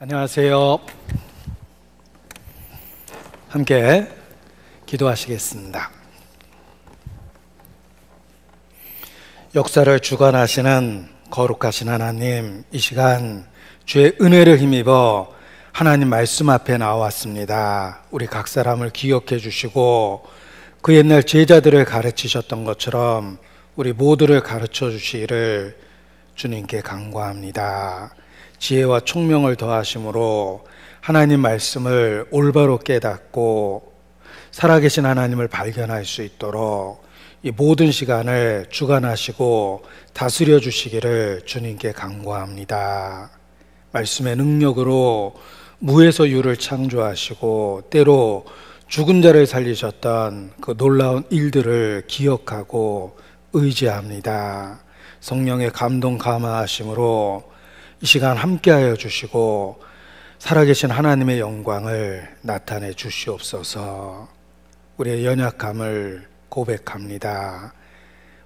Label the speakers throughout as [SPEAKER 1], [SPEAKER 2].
[SPEAKER 1] 안녕하세요. 함께 기도하시겠습니다. 역사를 주관하시는 거룩하신 하나님, 이 시간 주의 은혜를 힘입어 하나님 말씀 앞에 나왔습니다. 우리 각 사람을 기억해 주시고 그 옛날 제자들을 가르치셨던 것처럼 우리 모두를 가르쳐 주시기를 주님께 간구합니다. 지혜와 총명을 더하심으로 하나님 말씀을 올바로 깨닫고 살아계신 하나님을 발견할 수 있도록 이 모든 시간을 주관하시고 다스려 주시기를 주님께 간구합니다. 말씀의 능력으로 무에서 유를 창조하시고 때로 죽은 자를 살리셨던 그 놀라운 일들을 기억하고 의지합니다. 성령의 감동 감화하심으로 이 시간 함께하여 주시고 살아계신 하나님의 영광을 나타내 주시옵소서. 우리의 연약함을 고백합니다.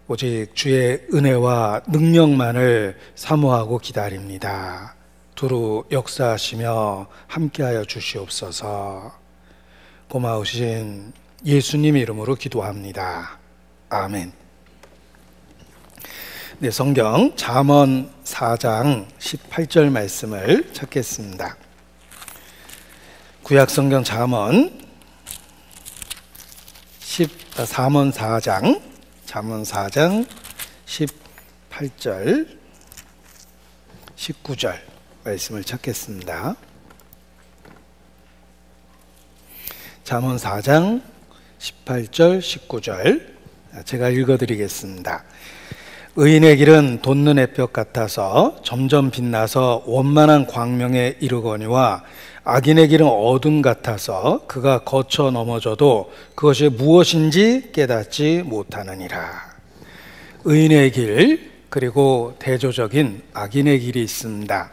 [SPEAKER 1] 오직 주의 은혜와 능력만을 사모하고 기다립니다. 두루 역사하시며 함께하여 주시옵소서. 고마우신 예수님 이름으로 기도합니다. 아멘. 네, 성경 잠언 4장 18절 말씀을 찾겠습니다. 구약 성경 잠언 4장 18절 19절 말씀을 찾겠습니다. 잠언 4장 18절 19절 제가 읽어드리겠습니다. 의인의 길은 돋는 햇볕 같아서 점점 빛나서 원만한 광명에 이르거니와 악인의 길은 어둠 같아서 그가 거쳐 넘어져도 그것이 무엇인지 깨닫지 못하느니라. 의인의 길 그리고 대조적인 악인의 길이 있습니다.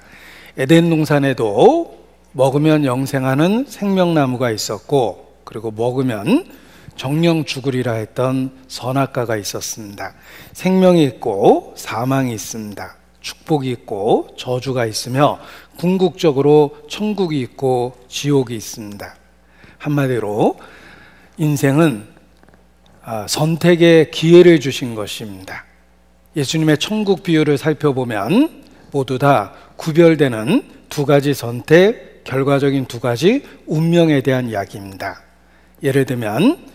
[SPEAKER 1] 에덴 동산에도 먹으면 영생하는 생명나무가 있었고 그리고 먹으면 정령 죽으리라 했던 선악과가 있었습니다. 생명이 있고 사망이 있습니다. 축복이 있고 저주가 있으며 궁극적으로 천국이 있고 지옥이 있습니다. 한마디로 인생은 선택의 기회를 주신 것입니다. 예수님의 천국 비유를 살펴보면 모두 다 구별되는 두 가지 선택, 결과적인 두 가지 운명에 대한 이야기입니다. 예를 들면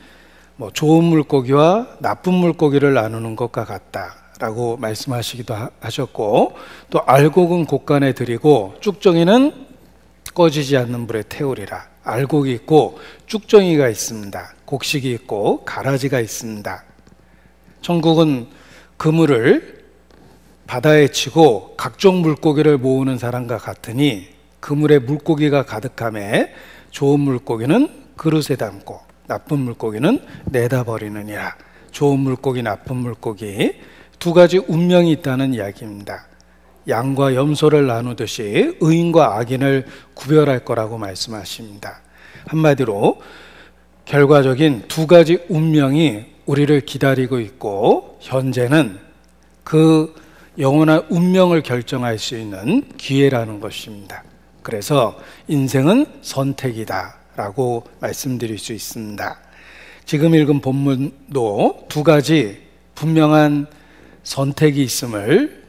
[SPEAKER 1] 좋은 물고기와 나쁜 물고기를 나누는 것과 같다라고 말씀하시기도 하셨고, 또 알곡은 곡간에 들이고 쭉정이는 꺼지지 않는 불에 태우리라. 알곡이 있고 쭉정이가 있습니다. 곡식이 있고 가라지가 있습니다. 천국은 그물을 바다에 치고 각종 물고기를 모으는 사람과 같으니 그물에 물고기가 가득하며 좋은 물고기는 그릇에 담고 나쁜 물고기는 내다 버리느니라. 좋은 물고기, 나쁜 물고기 두 가지 운명이 있다는 이야기입니다. 양과 염소를 나누듯이 의인과 악인을 구별할 거라고 말씀하십니다. 한마디로 결과적인 두 가지 운명이 우리를 기다리고 있고 현재는 그 영원한 운명을 결정할 수 있는 기회라는 것입니다. 그래서 인생은 선택이다 라고 말씀드릴 수 있습니다. 지금 읽은 본문도 두 가지 분명한 선택이 있음을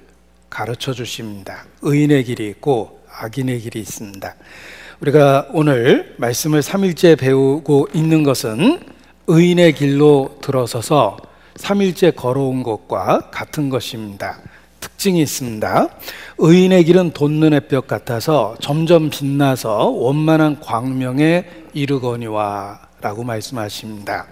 [SPEAKER 1] 가르쳐 주십니다. 의인의 길이 있고 악인의 길이 있습니다. 우리가 오늘 말씀을 3일째 배우고 있는 것은 의인의 길로 들어서서 3일째 걸어온 것과 같은 것입니다. 특징이 있습니다. 의인의 길은 돋는 햇볕 같아서 점점 빛나서 원만한 광명에 이르거니와 라고 말씀하십니다.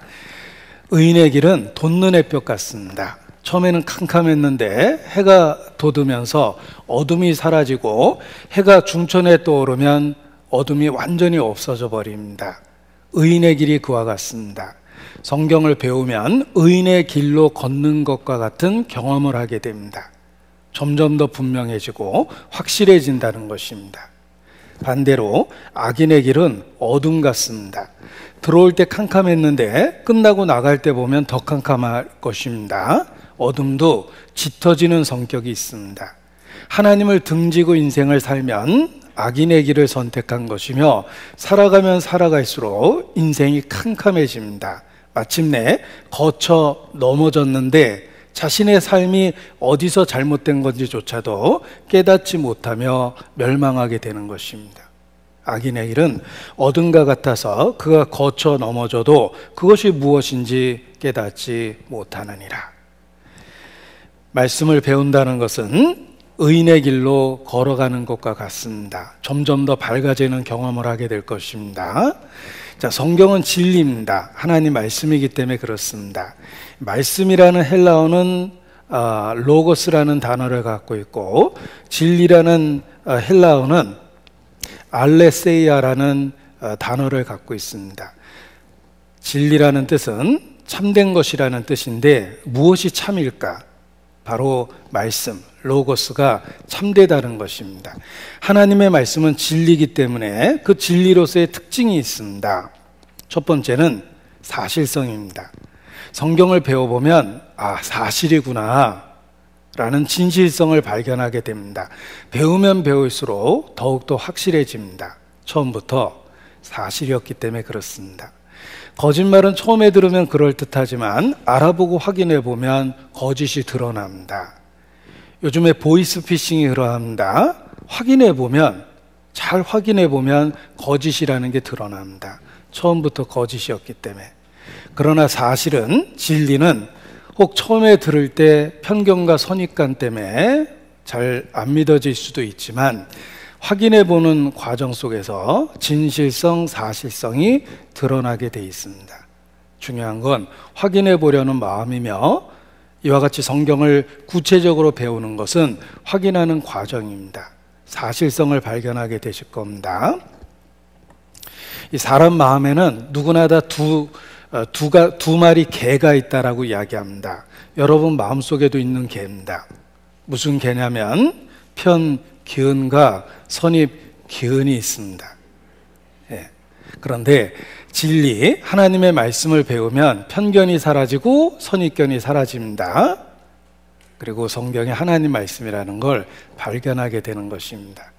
[SPEAKER 1] 의인의 길은 돋는 햇볕 같습니다. 처음에는 캄캄했는데 해가 돋으면서 어둠이 사라지고 해가 중천에 떠오르면 어둠이 완전히 없어져 버립니다. 의인의 길이 그와 같습니다. 성경을 배우면 의인의 길로 걷는 것과 같은 경험을 하게 됩니다. 점점 더 분명해지고 확실해진다는 것입니다. 반대로 악인의 길은 어둠 같습니다. 들어올 때 캄캄했는데 끝나고 나갈 때 보면 더 캄캄할 것입니다. 어둠도 짙어지는 성격이 있습니다. 하나님을 등지고 인생을 살면 악인의 길을 선택한 것이며 살아가면 살아갈수록 인생이 캄캄해집니다. 마침내 거쳐 넘어졌는데 자신의 삶이 어디서 잘못된 건지조차도 깨닫지 못하며 멸망하게 되는 것입니다. 악인의 일은 어둠과 같아서 그가 거쳐 넘어져도 그것이 무엇인지 깨닫지 못하느니라. 말씀을 배운다는 것은 의인의 길로 걸어가는 것과 같습니다. 점점 더 밝아지는 경험을 하게 될 것입니다. 자, 성경은 진리입니다. 하나님 말씀이기 때문에 그렇습니다. 말씀이라는 헬라어는 로고스라는 단어를 갖고 있고, 진리라는 헬라어는 알레세이아라는 단어를 갖고 있습니다. 진리라는 뜻은 참된 것이라는 뜻인데 무엇이 참일까? 바로 말씀, 로고스가 참되다는 것입니다. 하나님의 말씀은 진리이기 때문에 그 진리로서의 특징이 있습니다. 첫 번째는 사실성입니다. 성경을 배워보면 사실이구나 라는 진실성을 발견하게 됩니다. 배우면 배울수록 더욱더 확실해집니다. 처음부터 사실이었기 때문에 그렇습니다. 거짓말은 처음에 들으면 그럴듯하지만 알아보고 확인해 보면 거짓이 드러납니다. 요즘에 보이스피싱이 그러합니다. 잘 확인해 보면 거짓이라는 게 드러납니다. 처음부터 거짓이었기 때문에. 그러나 사실은, 진리는 혹 처음에 들을 때 편견과 선입관 때문에 잘 안 믿어질 수도 있지만 확인해 보는 과정 속에서 진실성, 사실성이 드러나게 돼 있습니다. 중요한 건 확인해 보려는 마음이며, 이와 같이 성경을 구체적으로 배우는 것은 확인하는 과정입니다. 사실성을 발견하게 되실 겁니다. 이 사람 마음에는 누구나 다 두 마리 개가 있다라고 이야기합니다. 여러분 마음속에도 있는 개입니다. 무슨 개냐면 편기은과 선입기은이 있습니다. 그런데 진리, 하나님의 말씀을 배우면 편견이 사라지고 선입견이 사라집니다. 그리고 성경이 하나님 말씀이라는 걸 발견하게 되는 것입니다.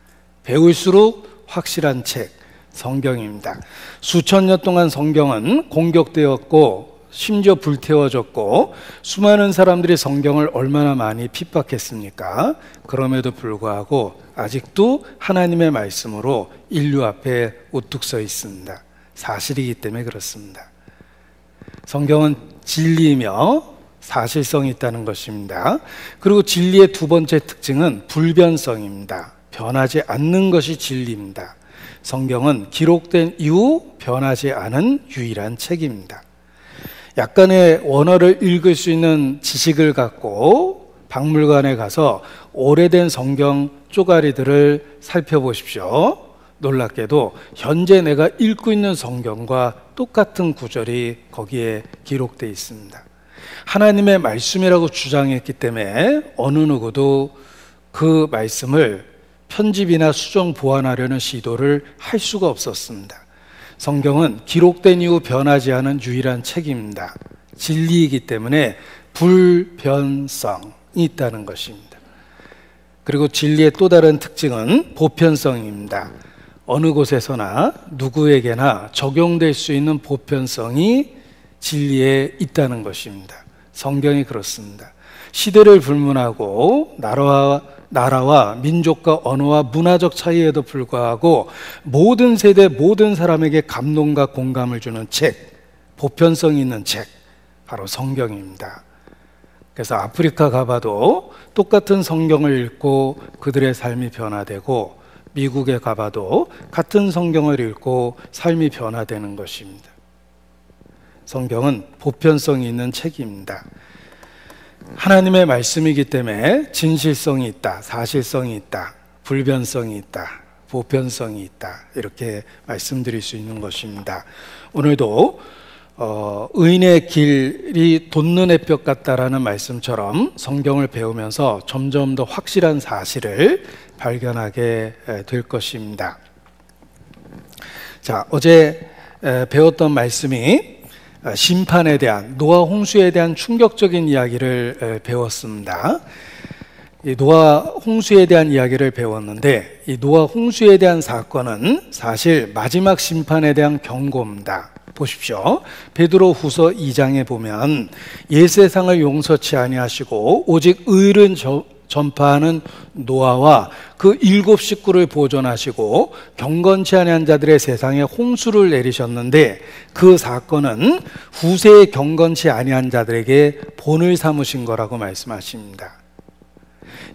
[SPEAKER 1] 배울수록 확실한 책, 성경입니다. 수천 년 동안 성경은 공격되었고 심지어 불태워졌고 수많은 사람들이 성경을 얼마나 많이 핍박했습니까? 그럼에도 불구하고 아직도 하나님의 말씀으로 인류 앞에 우뚝 서 있습니다. 사실이기 때문에 그렇습니다. 성경은 진리이며 사실성이 있다는 것입니다. 그리고 진리의 두 번째 특징은 불변성입니다. 변하지 않는 것이 진리입니다. 성경은 기록된 이후 변하지 않은 유일한 책입니다. 약간의 원어를 읽을 수 있는 지식을 갖고 박물관에 가서 오래된 성경 쪼가리들을 살펴보십시오. 놀랍게도 현재 내가 읽고 있는 성경과 똑같은 구절이 거기에 기록되어 있습니다. 하나님의 말씀이라고 주장했기 때문에 어느 누구도 그 말씀을 편집이나 수정 보완하려는 시도를 할 수가 없었습니다. 성경은 기록된 이후 변하지 않은 유일한 책입니다. 진리이기 때문에 불변성이 있다는 것입니다. 그리고 진리의 또 다른 특징은 보편성입니다. 어느 곳에서나 누구에게나 적용될 수 있는 보편성이 진리에 있다는 것입니다. 성경이 그렇습니다. 시대를 불문하고 나라와 민족과 언어와 문화적 차이에도 불구하고 모든 세대 모든 사람에게 감동과 공감을 주는 책, 보편성이 있는 책, 바로 성경입니다. 그래서 아프리카 가봐도 똑같은 성경을 읽고 그들의 삶이 변화되고, 미국에 가봐도 같은 성경을 읽고 삶이 변화되는 것입니다. 성경은 보편성이 있는 책입니다. 하나님의 말씀이기 때문에 진실성이 있다, 사실성이 있다, 불변성이 있다, 보편성이 있다, 이렇게 말씀드릴 수 있는 것입니다. 오늘도 의인의 길이 돋는 햇볕 같다라는 말씀처럼 성경을 배우면서 점점 더 확실한 사실을 발견하게 될 것입니다. 자, 어제 배웠던 말씀이 심판에 대한, 노아 홍수에 대한 충격적인 이야기를 배웠습니다. 이 노아 홍수에 대한 이야기를 배웠는데, 이 노아 홍수에 대한 사건은 사실 마지막 심판에 대한 경고입니다. 보십시오. 베드로 후서 2장에 보면 옛 세상을 용서치 아니하시고 오직 의를 전파하는 노아와 그 7 식구를 보존하시고 경건치 아니한 자들의 세상에 홍수를 내리셨는데, 그 사건은 후세의 경건치 아니한 자들에게 본을 삼으신 거라고 말씀하십니다.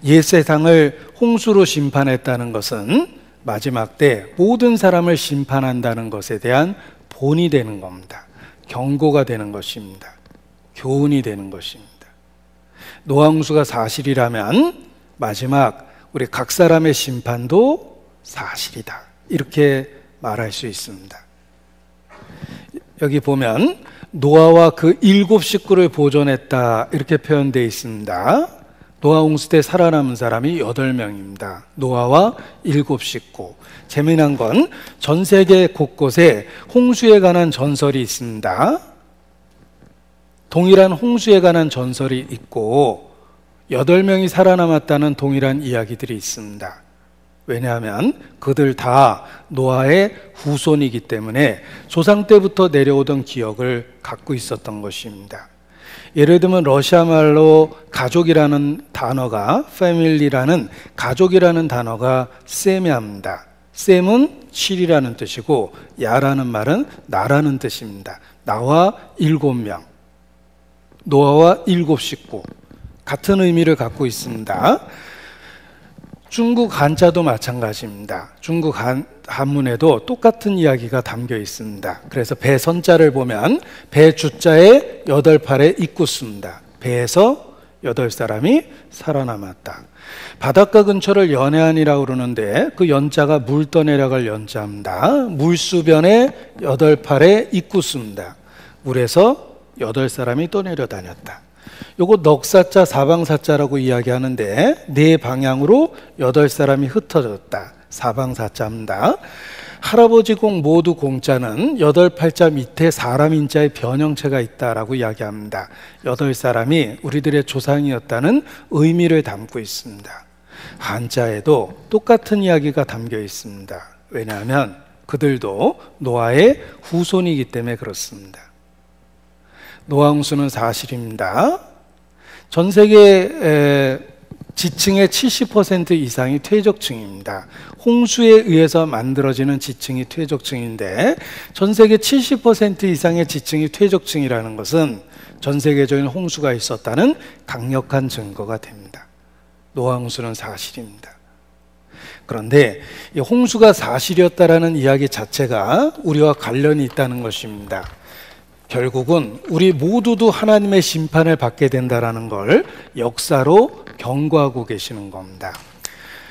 [SPEAKER 1] 옛 세상을 홍수로 심판했다는 것은 마지막 때 모든 사람을 심판한다는 것에 대한 본이 되는 겁니다. 경고가 되는 것입니다. 교훈이 되는 것입니다. 노아 홍수가 사실이라면 마지막 우리 각 사람의 심판도 사실이다, 이렇게 말할 수 있습니다. 여기 보면 노아와 그 7 식구를 보존했다, 이렇게 표현되어 있습니다. 노아 홍수 때 살아남은 사람이 8명입니다. 노아와 7 식구. 재미난 건 전 세계 곳곳에 홍수에 관한 전설이 있습니다. 동일한 홍수에 관한 전설이 있고 8명이 살아남았다는 동일한 이야기들이 있습니다. 왜냐하면 그들 다 노아의 후손이기 때문에 조상 때부터 내려오던 기억을 갖고 있었던 것입니다. 예를 들면 러시아 말로 가족이라는 단어가, 패밀리라는 가족이라는 단어가 세미아입니다. 셈은 7이라는 뜻이고 야라는 말은 나라는 뜻입니다. 나와 7명, 노아와 7 식구, 같은 의미를 갖고 있습니다. 중국 한자도 마찬가지입니다. 중국 한문에도 똑같은 이야기가 담겨 있습니다. 그래서 배 선자를 보면 배 주자에 8팔에 입구수입니다. 배에서 8사람이 살아남았다. 바닷가 근처를 연해안이라고 그러는데 그 연자가 물 떠내려갈 연자입니다. 물수변에 8팔에 입구수입니다. 물에서 8사람이 떠내려 다녔다. 요거 넉사자 사방사자라고 이야기하는데 네 방향으로 8사람이 흩어졌다. 사방사자입니다. 할아버지 공 모두 공자는 8팔자 밑에 사람 인자의 변형체가 있다라고 이야기합니다. 8사람이 우리들의 조상이었다는 의미를 담고 있습니다. 한자에도 똑같은 이야기가 담겨 있습니다. 왜냐하면 그들도 노아의 후손이기 때문에 그렇습니다. 노아 홍수는 사실입니다. 전 세계 지층의 70% 이상이 퇴적층입니다. 홍수에 의해서 만들어지는 지층이 퇴적층인데 전 세계 70% 이상의 지층이 퇴적층이라는 것은 전 세계적인 홍수가 있었다는 강력한 증거가 됩니다. 노아 홍수는 사실입니다. 그런데 이 홍수가 사실이었다라는 이야기 자체가 우리와 관련이 있다는 것입니다. 결국은 우리 모두도 하나님의 심판을 받게 된다는 걸 역사로 경고하고 계시는 겁니다.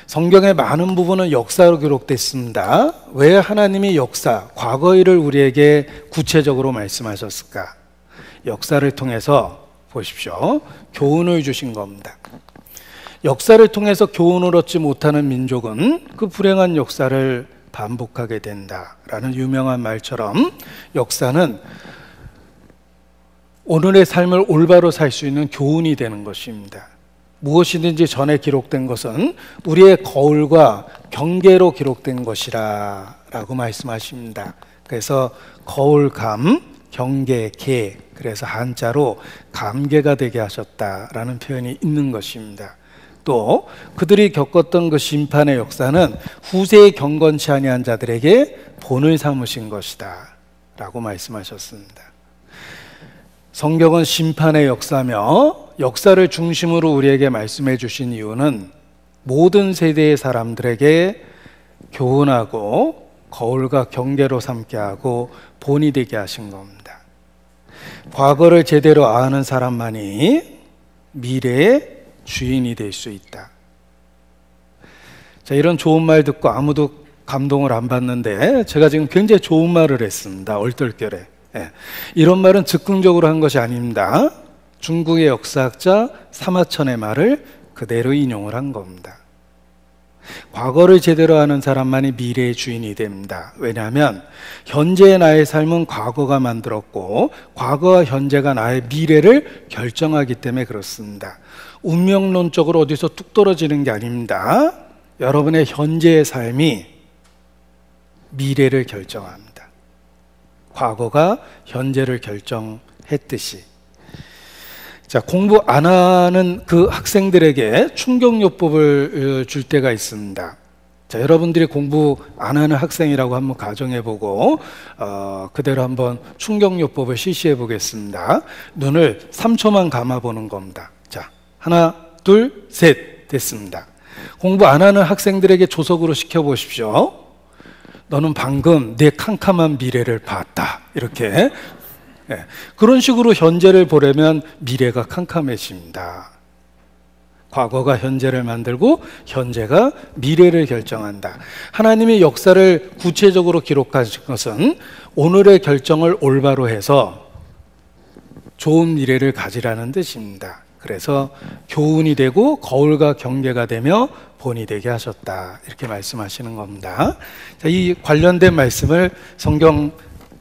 [SPEAKER 1] 성경의 많은 부분은 역사로 기록됐습니다. 왜 하나님이 역사, 과거 일을 우리에게 구체적으로 말씀하셨을까? 역사를 통해서 보십시오. 교훈을 주신 겁니다. 역사를 통해서 교훈을 얻지 못하는 민족은 그 불행한 역사를 반복하게 된다라는 유명한 말처럼 역사는 오늘의 삶을 올바로 살 수 있는 교훈이 되는 것입니다. 무엇이든지 전에 기록된 것은 우리의 거울과 경계로 기록된 것이라 라고 말씀하십니다. 그래서 거울감, 경계, 계, 그래서 한자로 감계가 되게 하셨다라는 표현이 있는 것입니다. 또 그들이 겪었던 그 심판의 역사는 후세의 경건치 아니한 자들에게 본을 삼으신 것이다 라고 말씀하셨습니다. 성경은 심판의 역사며 역사를 중심으로 우리에게 말씀해 주신 이유는 모든 세대의 사람들에게 교훈하고 거울과 경계로 삼게 하고 본이 되게 하신 겁니다. 과거를 제대로 아는 사람만이 미래의 주인이 될 수 있다. 자, 이런 좋은 말 듣고 아무도 감동을 안 받는데 제가 지금 굉장히 좋은 말을 했습니다. 얼떨결에. 이런 말은 즉흥적으로 한 것이 아닙니다. 중국의 역사학자 사마천의 말을 그대로 인용을 한 겁니다. 과거를 제대로 아는 사람만이 미래의 주인이 됩니다. 왜냐하면 현재의 나의 삶은 과거가 만들었고 과거와 현재가 나의 미래를 결정하기 때문에 그렇습니다. 운명론적으로 어디서 뚝 떨어지는 게 아닙니다. 여러분의 현재의 삶이 미래를 결정합니다. 과거가 현재를 결정했듯이. 자, 공부 안 하는 그 학생들에게 충격요법을 줄 때가 있습니다. 자, 여러분들이 공부 안 하는 학생이라고 한번 가정해보고 그대로 한번 충격요법을 실시해 보겠습니다. 눈을 3초만 감아보는 겁니다. 자, 하나, 둘, 셋 됐습니다. 공부 안 하는 학생들에게 조석으로 시켜보십시오. 너는 방금 내 캄캄한 미래를 봤다. 이렇게. 네. 그런 식으로 현재를 보려면 미래가 캄캄해집니다. 과거가 현재를 만들고 현재가 미래를 결정한다. 하나님이 역사를 구체적으로 기록하신 것은 오늘의 결정을 올바로 해서 좋은 미래를 가지라는 뜻입니다. 그래서 교훈이 되고 거울과 경계가 되며 본이 되게 하셨다. 이렇게 말씀하시는 겁니다. 자, 이 관련된 말씀을 성경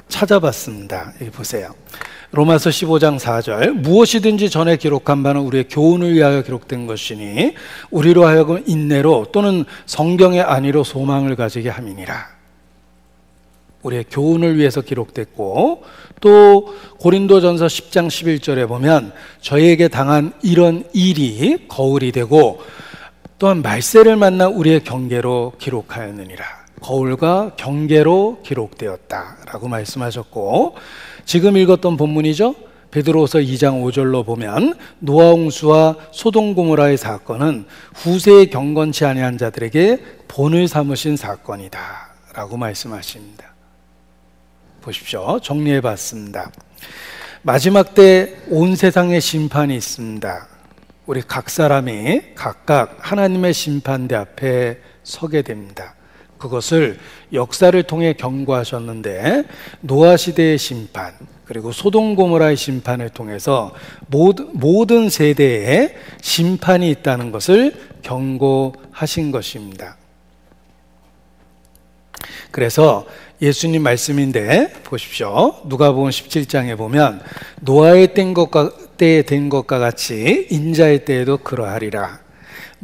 [SPEAKER 1] 찾아봤습니다. 여기 보세요. 로마서 15장 4절 무엇이든지 전에 기록한 바는 우리의 교훈을 위하여 기록된 것이니 우리로 하여금 인내로 또는 성경의 안위로 소망을 가지게 함이니라. 우리의 교훈을 위해서 기록됐고 또 고린도전서 10장 11절에 보면 저희에게 당한 이런 일이 거울이 되고 또한 말세를 만나 우리의 경계로 기록하였느니라. 거울과 경계로 기록되었다라고 말씀하셨고 지금 읽었던 본문이죠. 베드로서 2장 5절로 보면 노아 홍수와 소돔 고모라의 사건은 후세에 경건치 아니한 자들에게 본을 삼으신 사건이다 라고 말씀하십니다. 보십시오. 정리해 봤습니다. 마지막 때 온 세상에 심판이 있습니다. 우리 각 사람이 각각 하나님의 심판대 앞에 서게 됩니다. 그것을 역사를 통해 경고하셨는데 노아 시대의 심판 그리고 소돔 고모라의 심판을 통해서 모든 세대에 심판이 있다는 것을 경고하신 것입니다. 그래서 예수님 말씀인데 보십시오. 누가복음 17장에 보면 노아의 때에 된 것과 같이 인자의 때에도 그러하리라.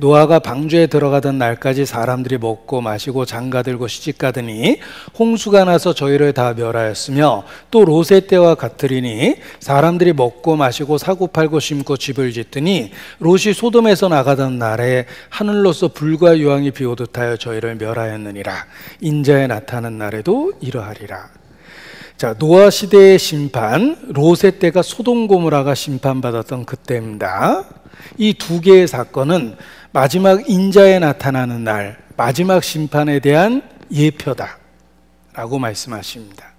[SPEAKER 1] 노아가 방주에 들어가던 날까지 사람들이 먹고 마시고 장가들고 시집가더니 홍수가 나서 저희를 다 멸하였으며 또 롯의 때와 같으리니 사람들이 먹고 마시고 사고 팔고 심고 집을 짓더니 롯이 소돔에서 나가던 날에 하늘로서 불과 유황이 비오듯 하여 저희를 멸하였느니라. 인자에 나타난 날에도 이러하리라. 자, 노아 시대의 심판, 롯의 때가 소돔 고모라가 심판받았던 그때입니다. 이 두 개의 사건은 마지막 인자에 나타나는 날, 마지막 심판에 대한 예표다 라고 말씀하십니다.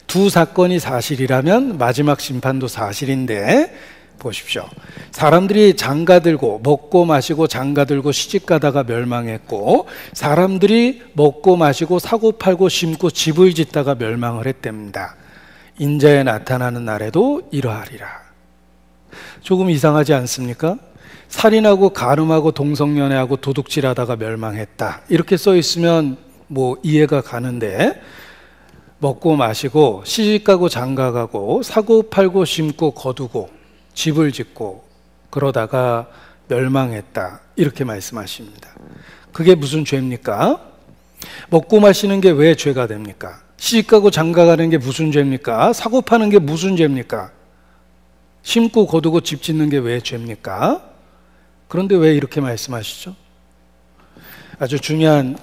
[SPEAKER 1] 두 사건이 사실이라면 마지막 심판도 사실인데 보십시오. 사람들이 장가들고 먹고 마시고 장가들고 시집가다가 멸망했고 사람들이 먹고 마시고 사고 팔고 심고 집을 짓다가 멸망을 했답니다. 인자에 나타나는 날에도 이러하리라. 조금 이상하지 않습니까? 살인하고 간음하고 동성연애하고 도둑질하다가 멸망했다 이렇게 써 있으면 뭐 이해가 가는데 먹고 마시고 시집가고 장가가고 사고 팔고 심고 거두고 집을 짓고 그러다가 멸망했다 이렇게 말씀하십니다. 그게 무슨 죄입니까? 먹고 마시는 게 왜 죄가 됩니까? 시집가고 장가가는 게 무슨 죄입니까? 사고 파는 게 무슨 죄입니까? 심고 거두고 집 짓는 게 왜 죄입니까? 그런데 왜 이렇게 말씀하시죠? 아주 중요한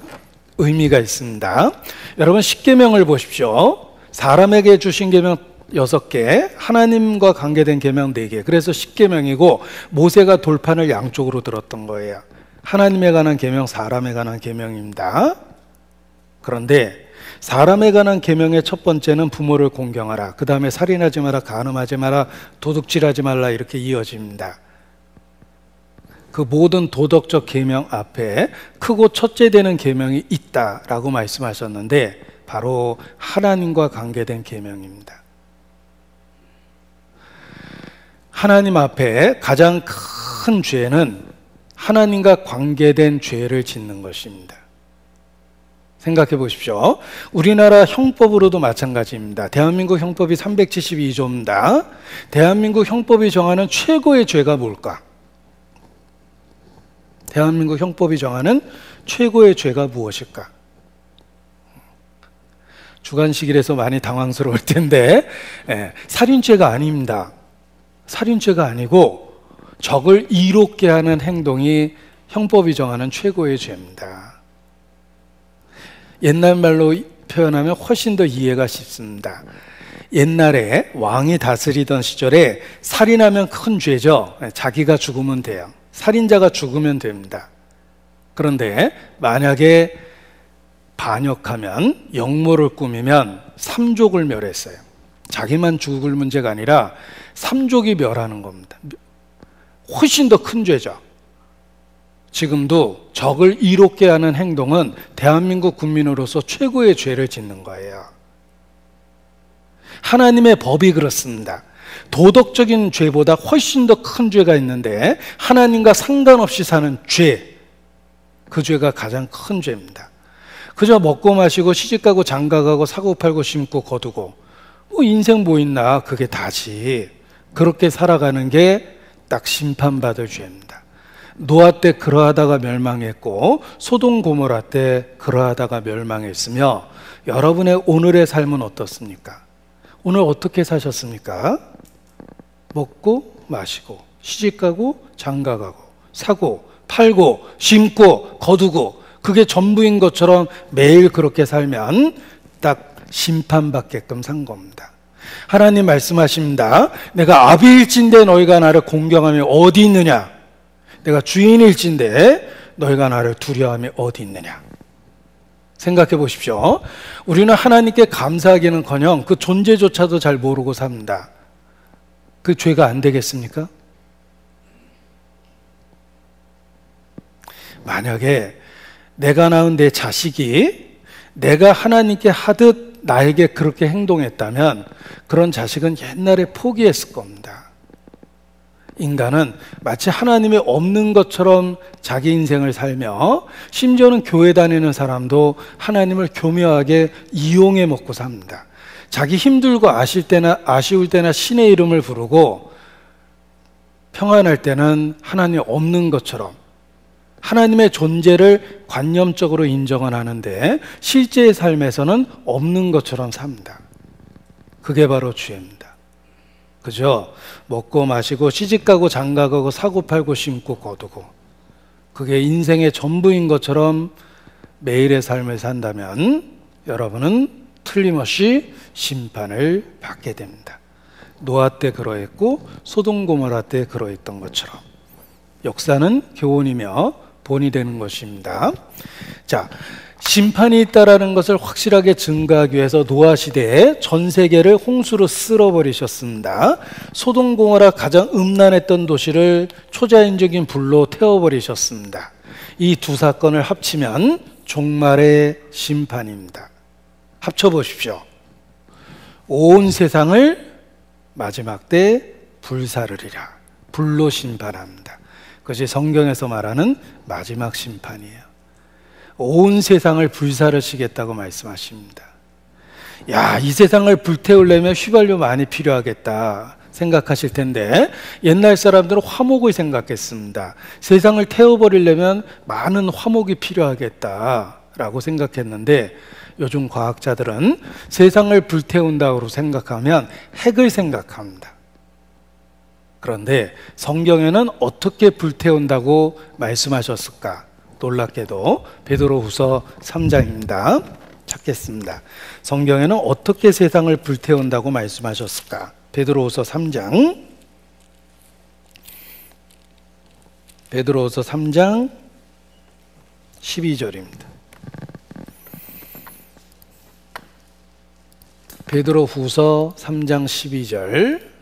[SPEAKER 1] 의미가 있습니다. 여러분 십계명을 보십시오. 사람에게 주신 계명 6개, 하나님과 관계된 계명 4개. 그래서 십계명이고 모세가 돌판을 양쪽으로 들었던 거예요. 하나님에 관한 계명, 사람에 관한 계명입니다. 그런데 사람에 관한 계명의 첫 번째는 부모를 공경하라. 그 다음에 살인하지 마라, 간음하지 마라, 도둑질하지 말라 이렇게 이어집니다. 그 모든 도덕적 계명 앞에 크고 첫째 되는 계명이 있다라고 말씀하셨는데 바로 하나님과 관계된 계명입니다. 하나님 앞에 가장 큰 죄는 하나님과 관계된 죄를 짓는 것입니다. 생각해 보십시오. 우리나라 형법으로도 마찬가지입니다. 대한민국 형법이 372조입니다. 대한민국 형법이 정하는 최고의 죄가 뭘까? 대한민국 형법이 정하는 최고의 죄가 무엇일까? 주간식이라서 많이 당황스러울 텐데 살인죄가 아닙니다. 살인죄가 아니고 적을 이롭게 하는 행동이 형법이 정하는 최고의 죄입니다. 옛날 말로 표현하면 훨씬 더 이해가 쉽습니다. 옛날에 왕이 다스리던 시절에 살인하면 큰 죄죠. 자기가 죽으면 돼요. 살인자가 죽으면 됩니다. 그런데 만약에 반역하면, 역모를 꾸미면 삼족을 멸했어요. 자기만 죽을 문제가 아니라 삼족이 멸하는 겁니다. 훨씬 더 큰 죄죠. 지금도 적을 이롭게 하는 행동은 대한민국 국민으로서 최고의 죄를 짓는 거예요. 하나님의 법이 그렇습니다. 도덕적인 죄보다 훨씬 더 큰 죄가 있는데 하나님과 상관없이 사는 죄, 그 죄가 가장 큰 죄입니다. 그저 먹고 마시고 시집가고 장가가고 사고팔고 심고 거두고 뭐 인생 뭐 있나, 그게 다지. 그렇게 살아가는 게 딱 심판받을 죄입니다. 노아 때 그러하다가 멸망했고 소돔 고모라 때 그러하다가 멸망했으며, 여러분의 오늘의 삶은 어떻습니까? 오늘 어떻게 사셨습니까? 먹고 마시고 시집가고 장가가고 사고 팔고 심고 거두고 그게 전부인 것처럼 매일 그렇게 살면 딱 심판받게끔 산 겁니다. 하나님 말씀하십니다. 내가 아비일진데 너희가 나를 공경함이 어디 있느냐? 내가 주인일진데 너희가 나를 두려워함이 어디 있느냐? 생각해 보십시오. 우리는 하나님께 감사하기는커녕 그 존재조차도 잘 모르고 삽니다. 그 죄가 안 되겠습니까? 만약에 내가 낳은 내 자식이 내가 하나님께 하듯 나에게 그렇게 행동했다면 그런 자식은 옛날에 포기했을 겁니다. 인간은 마치 하나님이 없는 것처럼 자기 인생을 살며, 심지어는 교회 다니는 사람도 하나님을 교묘하게 이용해 먹고 삽니다. 자기 힘들고 아쉬울 때나 신의 이름을 부르고, 평안할 때는 하나님이 없는 것처럼 하나님의 존재를 관념적으로 인정은 하는데 실제의 삶에서는 없는 것처럼 삽니다. 그게 바로 죄입니다. 그죠? 먹고 마시고 시집가고 장가가고 사고팔고 심고 거두고, 그게 인생의 전부인 것처럼 매일의 삶을 산다면 여러분은 틀림없이 심판을 받게 됩니다. 노아 때 그러했고 소돔 고모라 때 그러했던 것처럼 역사는 교훈이며 본이 되는 것입니다. 자, 심판이 있다라는 것을 확실하게 증거하기 위해서 노아 시대에 전 세계를 홍수로 쓸어버리셨습니다. 소돔 고모라 가장 음란했던 도시를 초자연적인 불로 태워버리셨습니다. 이 두 사건을 합치면 종말의 심판입니다. 합쳐보십시오. 온 세상을 마지막 때 불사르리라. 불로 심판합니다. 그것이 성경에서 말하는 마지막 심판이에요. 온 세상을 불사르시겠다고 말씀하십니다. 야, 이 세상을 불태우려면 휘발유 많이 필요하겠다 생각하실 텐데, 옛날 사람들은 화목을 생각했습니다. 세상을 태워버리려면 많은 화목이 필요하겠다라고 생각했는데, 요즘 과학자들은 세상을 불태운다고 생각하면 핵을 생각합니다. 그런데 성경에는 어떻게 불태운다고 말씀하셨을까? 놀랍게도 베드로후서 3장입니다. 찾겠습니다. 성경에는 어떻게 세상을 불태운다고 말씀하셨을까? 베드로후서 3장, 베드로후서 3장 12절입니다. 베드로후서 3장 12절.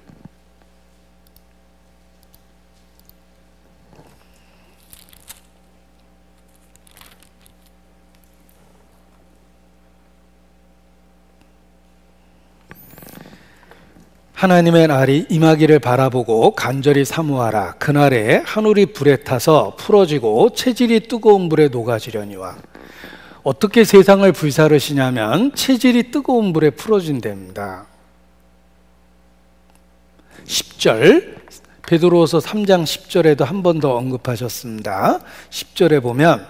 [SPEAKER 1] 하나님의 날이 임하기를 바라보고 간절히 사모하라. 그날에 하늘이 불에 타서 풀어지고 체질이 뜨거운 불에 녹아지려니와. 어떻게 세상을 불사르시냐면 체질이 뜨거운 불에 풀어진답니다. 10절 베드로후서 3장 10절에도 한 번 더 언급하셨습니다. 10절에 보면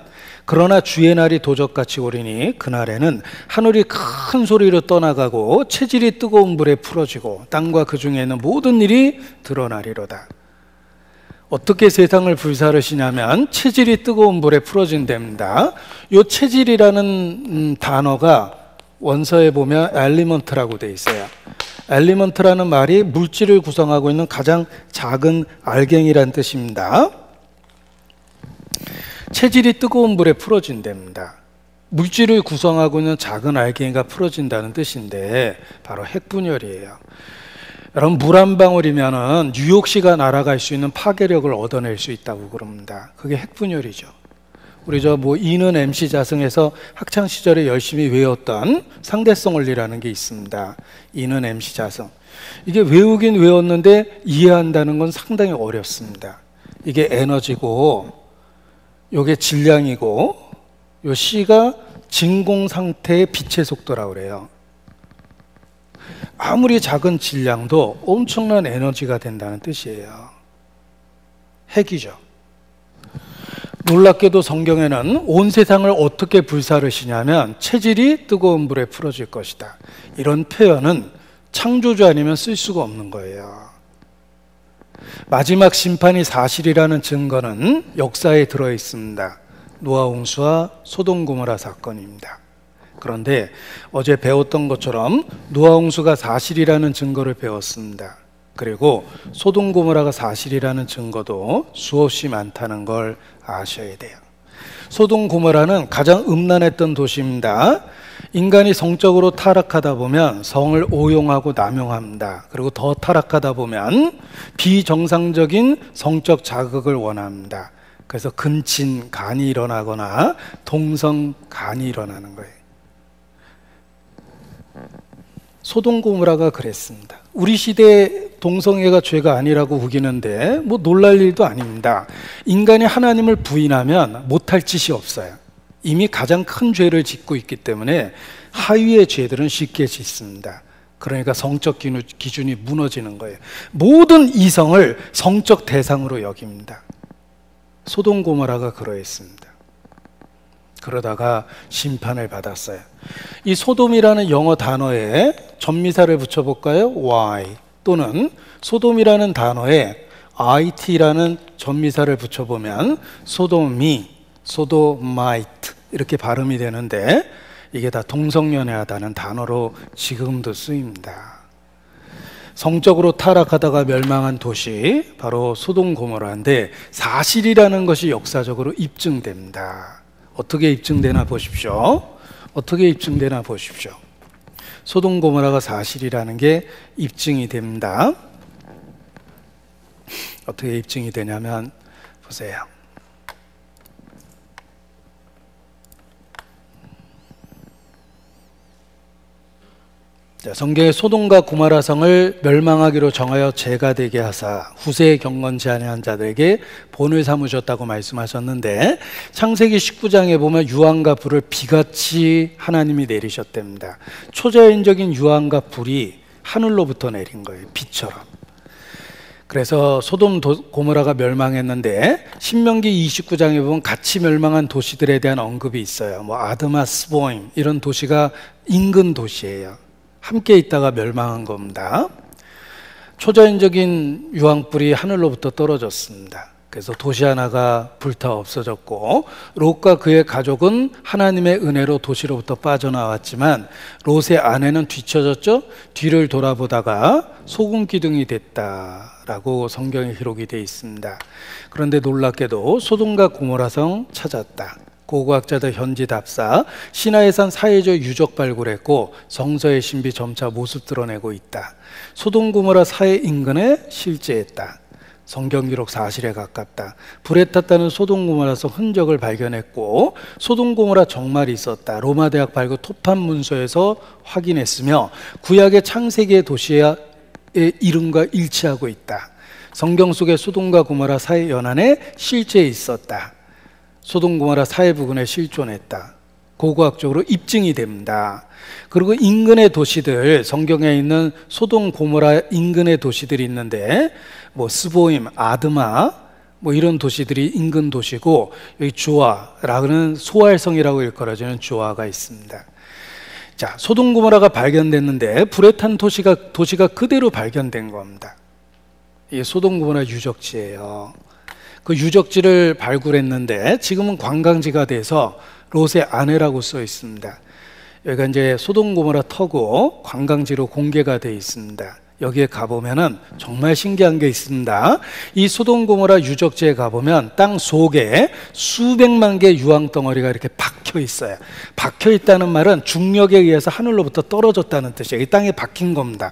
[SPEAKER 1] 그러나 주의 날이 도적같이 오리니 그날에는 하늘이 큰 소리로 떠나가고 체질이 뜨거운 불에 풀어지고 땅과 그 중에 있는 모든 일이 드러나리로다. 어떻게 세상을 불사르시냐면 체질이 뜨거운 불에 풀어진답니다. 이 체질이라는 단어가 원서에 보면 엘리먼트라고 돼 있어요. 엘리먼트라는 말이 물질을 구성하고 있는 가장 작은 알갱이란 뜻입니다. 체질이 뜨거운 불에 풀어진답니다. 물질을 구성하고 있는 작은 알갱이가 풀어진다는 뜻인데 바로 핵분열이에요. 여러분, 물 한 방울이면은 뉴욕시가 날아갈 수 있는 파괴력을 얻어낼 수 있다고 그럽니다. 그게 핵분열이죠. 우리 이는 MC 자승에서 학창 시절에 열심히 외웠던 상대성 원리라는 게 있습니다. 이는 MC 자승. 이게 외우긴 외웠는데 이해한다는 건 상당히 어렵습니다. 이게 에너지고, 요게 질량이고, 요 C가 진공 상태의 빛의 속도라고 그래요. 아무리 작은 질량도 엄청난 에너지가 된다는 뜻이에요. 핵이죠. 놀랍게도 성경에는 온 세상을 어떻게 불사르시냐면 체질이 뜨거운 불에 풀어질 것이다. 이런 표현은 창조주 아니면 쓸 수가 없는 거예요. 마지막 심판이 사실이라는 증거는 역사에 들어 있습니다. 노아 홍수와 소돔 고모라 사건입니다. 그런데 어제 배웠던 것처럼 노아 홍수가 사실이라는 증거를 배웠습니다. 그리고 소돔 고모라가 사실이라는 증거도 수없이 많다는 걸 아셔야 돼요. 소돔 고모라는 가장 음란했던 도시입니다. 인간이 성적으로 타락하다 보면 성을 오용하고 남용합니다. 그리고 더 타락하다 보면 비정상적인 성적 자극을 원합니다. 그래서 근친간이 일어나거나 동성간이 일어나는 거예요. 소돔 고모라가 그랬습니다. 우리 시대에 동성애가 죄가 아니라고 우기는데 놀랄 일도 아닙니다. 인간이 하나님을 부인하면 못할 짓이 없어요. 이미 가장 큰 죄를 짓고 있기 때문에 하위의 죄들은 쉽게 짓습니다. 그러니까 성적 기준이 무너지는 거예요. 모든 이성을 성적 대상으로 여깁니다. 소돔 고모라가 그러했습니다. 그러다가 심판을 받았어요. 이 소돔이라는 영어 단어에 전미사를 붙여볼까요? Y 또는 소돔이라는 단어에 IT라는 전미사를 붙여보면 소도미, 소도마이트 이렇게 발음이 되는데 이게 다 동성연애하다는 단어로 지금도 쓰입니다. 성적으로 타락하다가 멸망한 도시 바로 소돔 고모라인데 사실이라는 것이 역사적으로 입증됩니다. 어떻게 입증되나 보십시오. 어떻게 입증되나 보십시오. 소돔 고모라가 사실이라는 게 입증이 됩니다. 어떻게 입증이 되냐면 보세요. 자, 성경에 소돔과 고모라 성을 멸망하기로 정하여 죄가 되게 하사 후세에 경건치 아니한 자들에게 본을 삼으셨다고 말씀하셨는데 창세기 19장에 보면 유황과 불을 비같이 하나님이 내리셨답니다. 초자연적인 유황과 불이 하늘로부터 내린 거예요. 빛처럼. 그래서 소돔 고모라가 멸망했는데 신명기 29장에 보면 같이 멸망한 도시들에 대한 언급이 있어요. 아드마 스보임 이런 도시가 인근 도시예요. 함께 있다가 멸망한 겁니다. 초자연적인 유황불이 하늘로부터 떨어졌습니다. 그래서 도시 하나가 불타 없어졌고 롯과 그의 가족은 하나님의 은혜로 도시로부터 빠져나왔지만 롯의 아내는 뒤처졌죠. 뒤를 돌아보다가 소금 기둥이 됐다라고 성경에 기록이 되어 있습니다. 그런데 놀랍게도 소돔과 고모라성 찾았다. 고고학자들 현지 답사 시나이산 사회적 유적 발굴했고 성서의 신비 점차 모습 드러내고 있다. 소돔 고모라 사회 인근에 실제했다. 성경 기록 사실에 가깝다. 불에 탔다는 소돔 고모라성 흔적을 발견했고 소돔 고모라 정말이 있었다. 로마 대학 발굴 토판 문서에서 확인했으며 구약의 창세기의 도시의 이름과 일치하고 있다. 성경 속의 소돔과 고모라 사회 연안에 실제 있었다. 소돔 고모라 사해 부근에 실존했다. 고고학적으로 입증이 됩니다. 그리고 인근의 도시들, 성경에 있는 소돔 고모라 인근의 도시들이 있는데 뭐 스보임, 아드마 뭐 이런 도시들이 인근 도시고, 여기 조아라는 소알성이라고 일컬어지는 조아가 있습니다. 자, 소돔 고모라가 발견됐는데 불에 탄 도시가 그대로 발견된 겁니다. 이게 소돔 고모라 유적지예요. 그 유적지를 발굴했는데 지금은 관광지가 돼서 롯의 아내라고 써 있습니다. 여기가 이제 소돔 고모라 터고 관광지로 공개가 되어 있습니다. 여기에 가보면은 정말 신기한 게 있습니다. 이 소돔 고모라 유적지에 가보면 땅 속에 수백만 개의 유황 덩어리가 이렇게 박혀 있어요. 박혀 있다는 말은 중력에 의해서 하늘로부터 떨어졌다는 뜻이에요. 이 땅에 박힌 겁니다.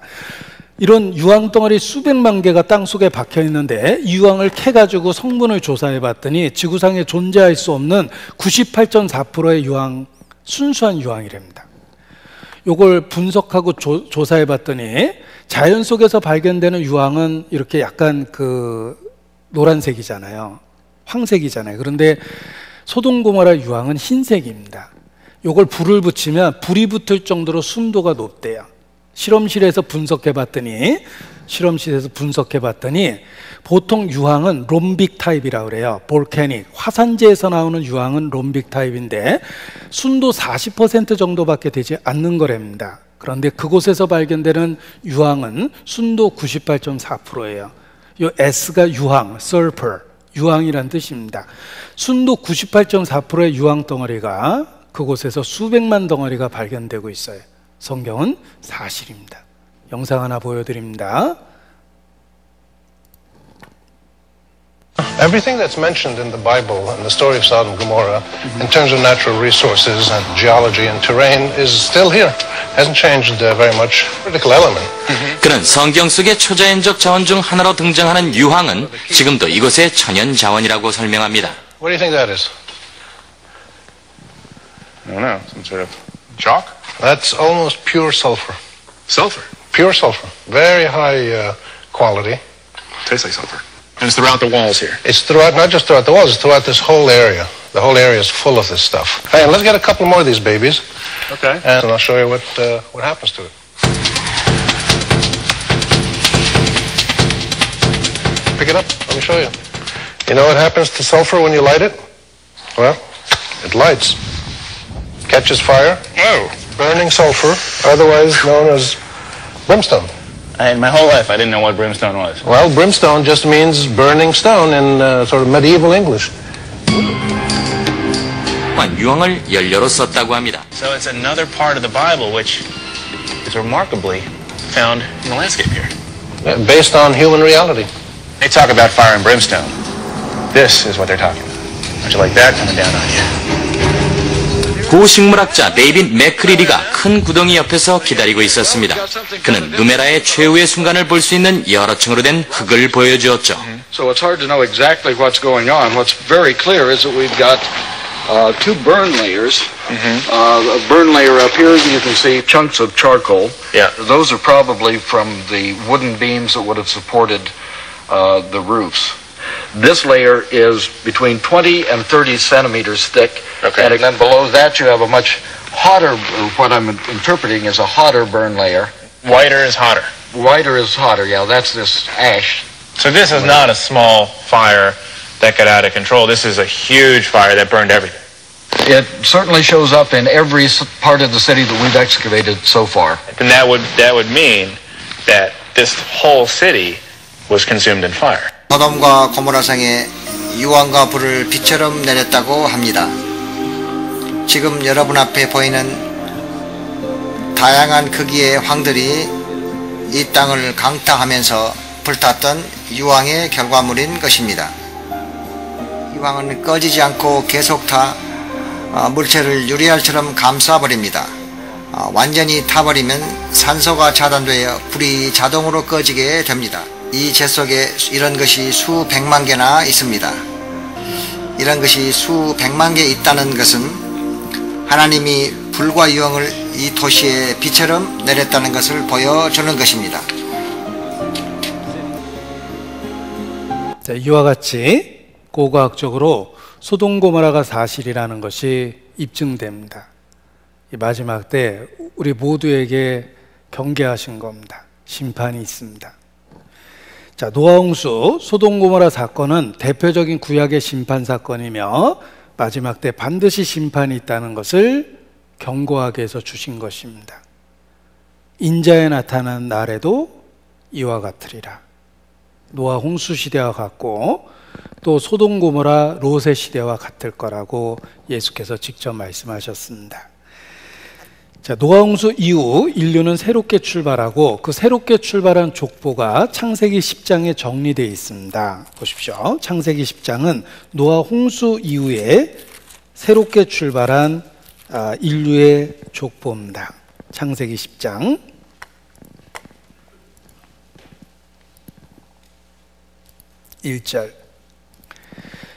[SPEAKER 1] 이런 유황 덩어리 수백만 개가 땅 속에 박혀 있는데 이 유황을 캐가지고 성분을 조사해 봤더니 지구상에 존재할 수 없는 98.4%의 유황, 순수한 유황이랍니다. 요걸 분석하고 조사해 봤더니 자연 속에서 발견되는 유황은 이렇게 약간 그 노란색이잖아요. 황색이잖아요. 그런데 소돔 고모라 유황은 흰색입니다. 요걸 불을 붙이면 불이 붙을 정도로 순도가 높대요. 실험실에서 분석해 봤더니 보통 유황은 롬빅 타입이라고 그래요. 볼케닉, 화산재에서 나오는 유황은 롬빅 타입인데 순도 40% 정도밖에 되지 않는 거랍니다. 그런데 그곳에서 발견되는 유황은 순도 98.4%예요. 이 S가 유황, sulfur, 유황이란 뜻입니다. 순도 98.4%의 유황 덩어리가 그곳에서 수백만 덩어리가 발견되고 있어요. 성경은 사실입니다. 영상 하나 보여드립니다.
[SPEAKER 2] Everything that's mentioned in the Bible and the story of Sodom and Gomorrah in terms of natural resources and geology and terrain is still here. Hasn't changed very much. Critical element.
[SPEAKER 3] 그는 성경 속의 초자연적 자원 중 하나로 등장하는 유황은 지금도 이곳의 천연 자원이라고 설명합니다.
[SPEAKER 2] What do you think that is?
[SPEAKER 4] I don't know. Some sort of chalk?
[SPEAKER 2] That's almost pure sulfur.
[SPEAKER 4] Sulfur.
[SPEAKER 2] Pure sulfur. Very high quality.
[SPEAKER 4] Tastes like sulfur. And it's throughout the walls here.
[SPEAKER 2] It's throughout, not just throughout the walls, it's throughout this whole area. The whole area is full of this stuff. Hey, let's get a couple more of these babies.
[SPEAKER 4] Okay.
[SPEAKER 2] And I'll show you what happens to it. Pick it up. Let me show you. You know what happens to sulfur when you light it? Well, it lights. Catches fire.
[SPEAKER 4] Oh.
[SPEAKER 2] Burning sulfur, otherwise known as brimstone.
[SPEAKER 4] In my whole life, I didn't know what brimstone was.
[SPEAKER 2] Well, brimstone just means burning stone in sort of medieval English.
[SPEAKER 3] 또한 유황을 연료로 썼다고 합니다.
[SPEAKER 4] So it's another part of the Bible which is remarkably found in the landscape here.
[SPEAKER 2] Based on human reality.
[SPEAKER 4] They talk about fire and brimstone. This is what they're talking about. How'd you like that coming down on you?
[SPEAKER 3] 고식물학자 데이빗 맥크리리가 큰 구덩이 옆에서 기다리고 있었습니다. 그는 누메라의 최후의 순간을 볼 수 있는 여러 층으로 된 흙을 보여주었죠.
[SPEAKER 5] So it's hard to know exactly what's going on. What's very clear is that we've got two burn layers. A burn layer up here, you can see chunks of charcoal.
[SPEAKER 4] Yeah.
[SPEAKER 5] Those are probably from the wooden beams that would have supported the roofs. This layer is between 20 and 30 centimeters thick.
[SPEAKER 4] Okay.
[SPEAKER 5] And then below that you have a much hotter, what I'm interpreting is a hotter burn layer.
[SPEAKER 4] Whiter is hotter.
[SPEAKER 5] Whiter is hotter, yeah, that's this ash.
[SPEAKER 4] So this is not a small fire that got out of control. This is a huge fire that burned everything.
[SPEAKER 5] It certainly shows up in every part of the city that we've excavated so far.
[SPEAKER 4] And that would mean that this whole city was consumed in fire.
[SPEAKER 6] 소돔과 고모라성에 유황과 불을 비처럼 내렸다고 합니다. 지금 여러분 앞에 보이는 다양한 크기의 황들이 이 땅을 강타하면서 불탔던 유황의 결과물인 것입니다. 유황은 꺼지지 않고 계속 타 물체를 유리알처럼 감싸버립니다. 완전히 타버리면 산소가 차단되어 불이 자동으로 꺼지게 됩니다. 이 재 속에 이런 것이 수백만 개나 있습니다. 이런 것이 수백만 개 있다는 것은 하나님이 불과 유황을 이 도시에 비처럼 내렸다는 것을 보여주는 것입니다.
[SPEAKER 1] 자, 이와 같이 고고학적으로 소돔 고모라가 사실이라는 것이 입증됩니다. 이 마지막 때 우리 모두에게 경계하신 겁니다. 심판이 있습니다. 자, 노아 홍수, 소돔 고모라 사건은 대표적인 구약의 심판 사건이며 마지막 때 반드시 심판이 있다는 것을 경고하게 해서 주신 것입니다. 인자에 나타난 날에도 이와 같으리라. 노아 홍수 시대와 같고 또 소돔 고모라 롯의 시대와 같을 거라고 예수께서 직접 말씀하셨습니다. 자, 노아 홍수 이후 인류는 새롭게 출발하고 그 새롭게 출발한 족보가 창세기 10장에 정리되어 있습니다. 보십시오. 창세기 10장은 노아 홍수 이후에 새롭게 출발한 인류의 족보입니다. 창세기 10장 1절.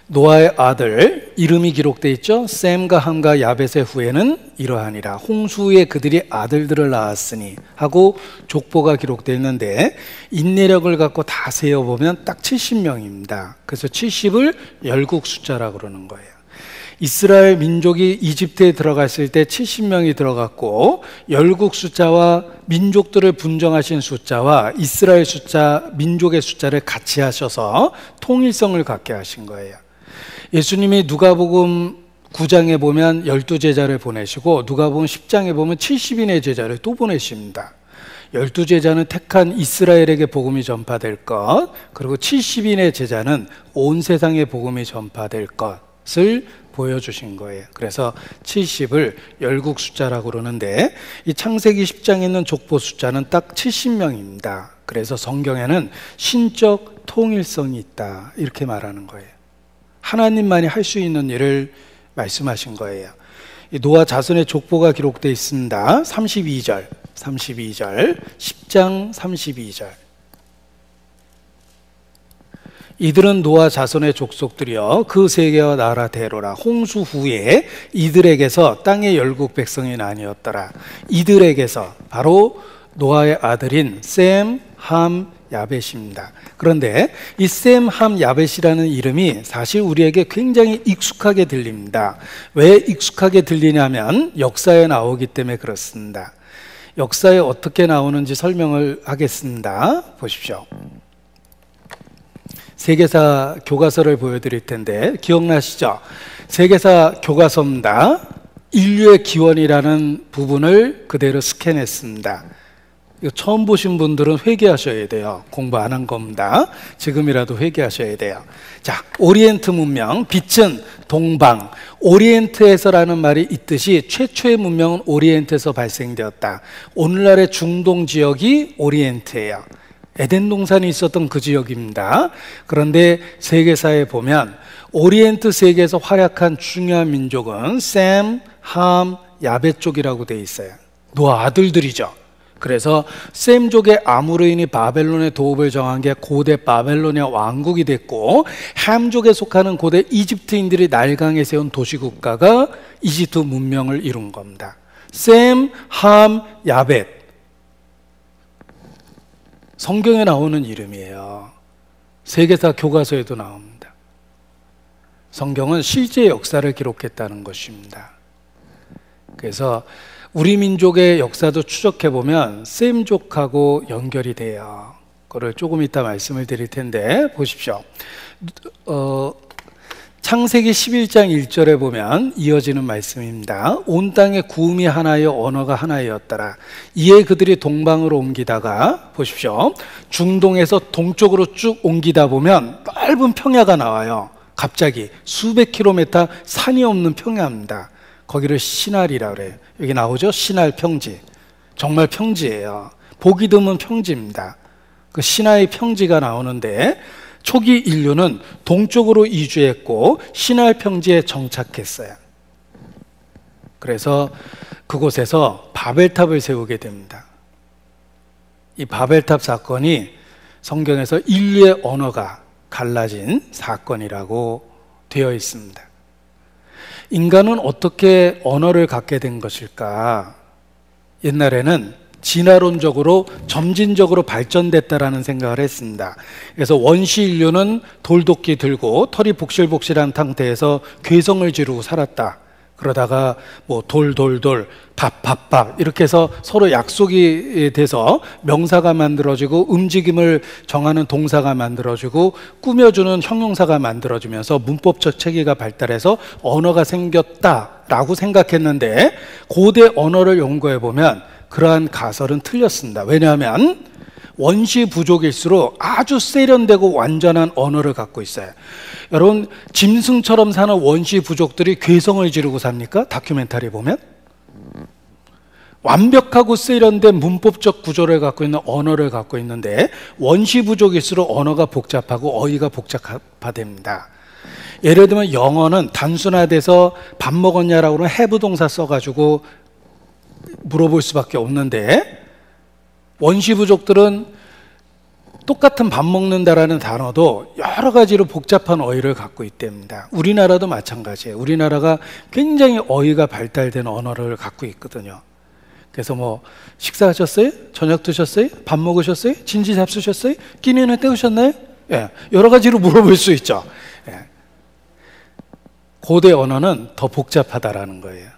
[SPEAKER 1] 노아의 아들 이름이 기록되어 있죠. 셈과 함과 야벳의 후에는 이러하니라. 홍수 후에 그들이 아들들을 낳았으니 하고 족보가 기록되어 있는데 인내력을 갖고 다 세어보면 딱 70명입니다. 그래서 70을 열국 숫자라고 그러는 거예요. 이스라엘 민족이 이집트에 들어갔을 때 70명이 들어갔고 열국 숫자와 민족들을 분정하신 숫자와 이스라엘 숫자, 민족의 숫자를 같이 하셔서 통일성을 갖게 하신 거예요. 예수님이 누가복음 9장에 보면 12제자를 보내시고 누가복음 10장에 보면 70인의 제자를 또 보내십니다. 12제자는 택한 이스라엘에게 복음이 전파될 것, 그리고 70인의 제자는 온 세상에 복음이 전파될 것을 보여주신 거예요. 그래서 70을 열국 숫자라고 그러는데 이 창세기 10장에 있는 족보 숫자는 딱 70명입니다. 그래서 성경에는 신적 통일성이 있다 이렇게 말하는 거예요. 하나님만이 할 수 있는 일을 말씀하신 거예요. 노아 자손의 족보가 기록되어 있습니다. 32절 10장 32절. 이들은 노아 자손의 족속들이여 그 세계와 나라 대로라. 홍수 후에 이들에게서 땅의 열국 백성이 나뉘었더라. 이들에게서 바로 노아의 아들인 셈, 함, 야벳입니다. 그런데 이 셈, 함, 야벳이라는 이름이 사실 우리에게 굉장히 익숙하게 들립니다. 왜 익숙하게 들리냐면 역사에 나오기 때문에 그렇습니다. 역사에 어떻게 나오는지 설명을 하겠습니다. 보십시오. 세계사 교과서를 보여드릴 텐데 기억나시죠? 세계사 교과서입니다. 인류의 기원이라는 부분을 그대로 스캔했습니다. 이거 처음 보신 분들은 회개하셔야 돼요. 공부 안 한 겁니다. 지금이라도 회개하셔야 돼요. 자, 오리엔트 문명, 빛은 동방, 오리엔트에서라는 말이 있듯이 최초의 문명은 오리엔트에서 발생되었다. 오늘날의 중동 지역이 오리엔트예요. 에덴 동산이 있었던 그 지역입니다. 그런데 세계사에 보면 오리엔트 세계에서 활약한 중요한 민족은 셈, 함, 야벳 쪽이라고 되어 있어요. 노아 아들들이죠. 그래서 셈족의 아무르인이 바벨론의 도읍을 정한 게 고대 바벨로니아 왕국이 됐고, 함족에 속하는 고대 이집트인들이 날강에 세운 도시국가가 이집트 문명을 이룬 겁니다. 셈, 함, 야벳. 성경에 나오는 이름이에요. 세계사 교과서에도 나옵니다. 성경은 실제 역사를 기록했다는 것입니다. 그래서 우리 민족의 역사도 추적해보면 셈족하고 연결이 돼요. 그걸 조금 이따 말씀을 드릴 텐데 보십시오. 창세기 11장 1절에 보면 이어지는 말씀입니다. 온 땅에 구음이 하나여 언어가 하나였더라. 이에 그들이 동방으로 옮기다가 보십시오. 중동에서 동쪽으로 쭉 옮기다 보면 넓은 평야가 나와요. 갑자기 수백 킬로미터 산이 없는 평야입니다. 거기를 시날이라고 그래요. 여기 나오죠? 시날 평지. 정말 평지예요. 보기 드문 평지입니다. 그 시나이 평지가 나오는데 초기 인류는 동쪽으로 이주했고 시날 평지에 정착했어요. 그래서 그곳에서 바벨탑을 세우게 됩니다. 이 바벨탑 사건이 성경에서 인류의 언어가 갈라진 사건이라고 되어 있습니다. 인간은 어떻게 언어를 갖게 된 것일까? 옛날에는 진화론적으로 점진적으로 발전됐다라는 생각을 했습니다. 그래서 원시 인류는 돌도끼 들고 털이 복실복실한 상태에서 괴성을 지르고 살았다. 그러다가 뭐 돌돌돌, 밥밥밥 이렇게 해서 서로 약속이 돼서 명사가 만들어지고 움직임을 정하는 동사가 만들어지고 꾸며주는 형용사가 만들어지면서 문법적 체계가 발달해서 언어가 생겼다라고 생각했는데 고대 언어를 연구해 보면 그러한 가설은 틀렸습니다. 왜냐하면 원시 부족일수록 아주 세련되고 완전한 언어를 갖고 있어요. 여러분, 짐승처럼 사는 원시 부족들이 괴성을 지르고 삽니까? 다큐멘터리 보면 완벽하고 세련된 문법적 구조를 갖고 있는 언어를 갖고 있는데 원시 부족일수록 언어가 복잡하고 어휘가 복잡화됩니다. 예를 들면 영어는 단순화돼서 밥 먹었냐라고 하면 have 동사 써가지고 물어볼 수밖에 없는데 원시 부족들은 똑같은 밥 먹는다라는 단어도 여러 가지로 복잡한 어휘를 갖고 있답니다. 우리나라도 마찬가지예요. 우리나라가 굉장히 어휘가 발달된 언어를 갖고 있거든요. 그래서 뭐 식사하셨어요? 저녁 드셨어요? 밥 먹으셨어요? 진지 잡수셨어요? 끼니는 때우셨나요? 예, 여러 가지로 물어볼 수 있죠. 예. 고대 언어는 더 복잡하다라는 거예요.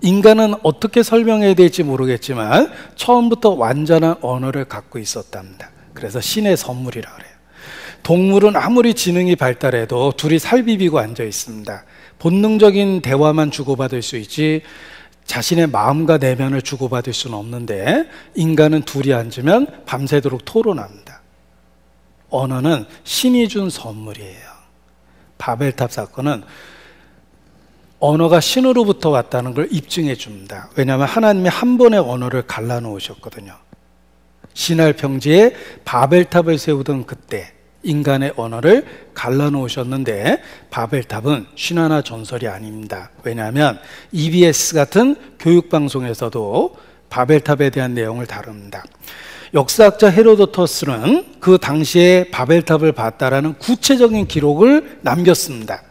[SPEAKER 1] 인간은 어떻게 설명해야 될지 모르겠지만 처음부터 완전한 언어를 갖고 있었답니다. 그래서 신의 선물이라 그래요. 동물은 아무리 지능이 발달해도 둘이 살비비고 앉아 있습니다. 본능적인 대화만 주고받을 수 있지 자신의 마음과 내면을 주고받을 수는 없는데 인간은 둘이 앉으면 밤새도록 토론합니다. 언어는 신이 준 선물이에요. 바벨탑 사건은 언어가 신으로부터 왔다는 걸 입증해 줍니다. 왜냐하면 하나님이 한 번의 언어를 갈라놓으셨거든요. 신할 평지에 바벨탑을 세우던 그때 인간의 언어를 갈라놓으셨는데 바벨탑은 신화나 전설이 아닙니다. 왜냐하면 EBS 같은 교육방송에서도 바벨탑에 대한 내용을 다룹니다. 역사학자 헤로도토스는 그 당시에 바벨탑을 봤다라는 구체적인 기록을 남겼습니다.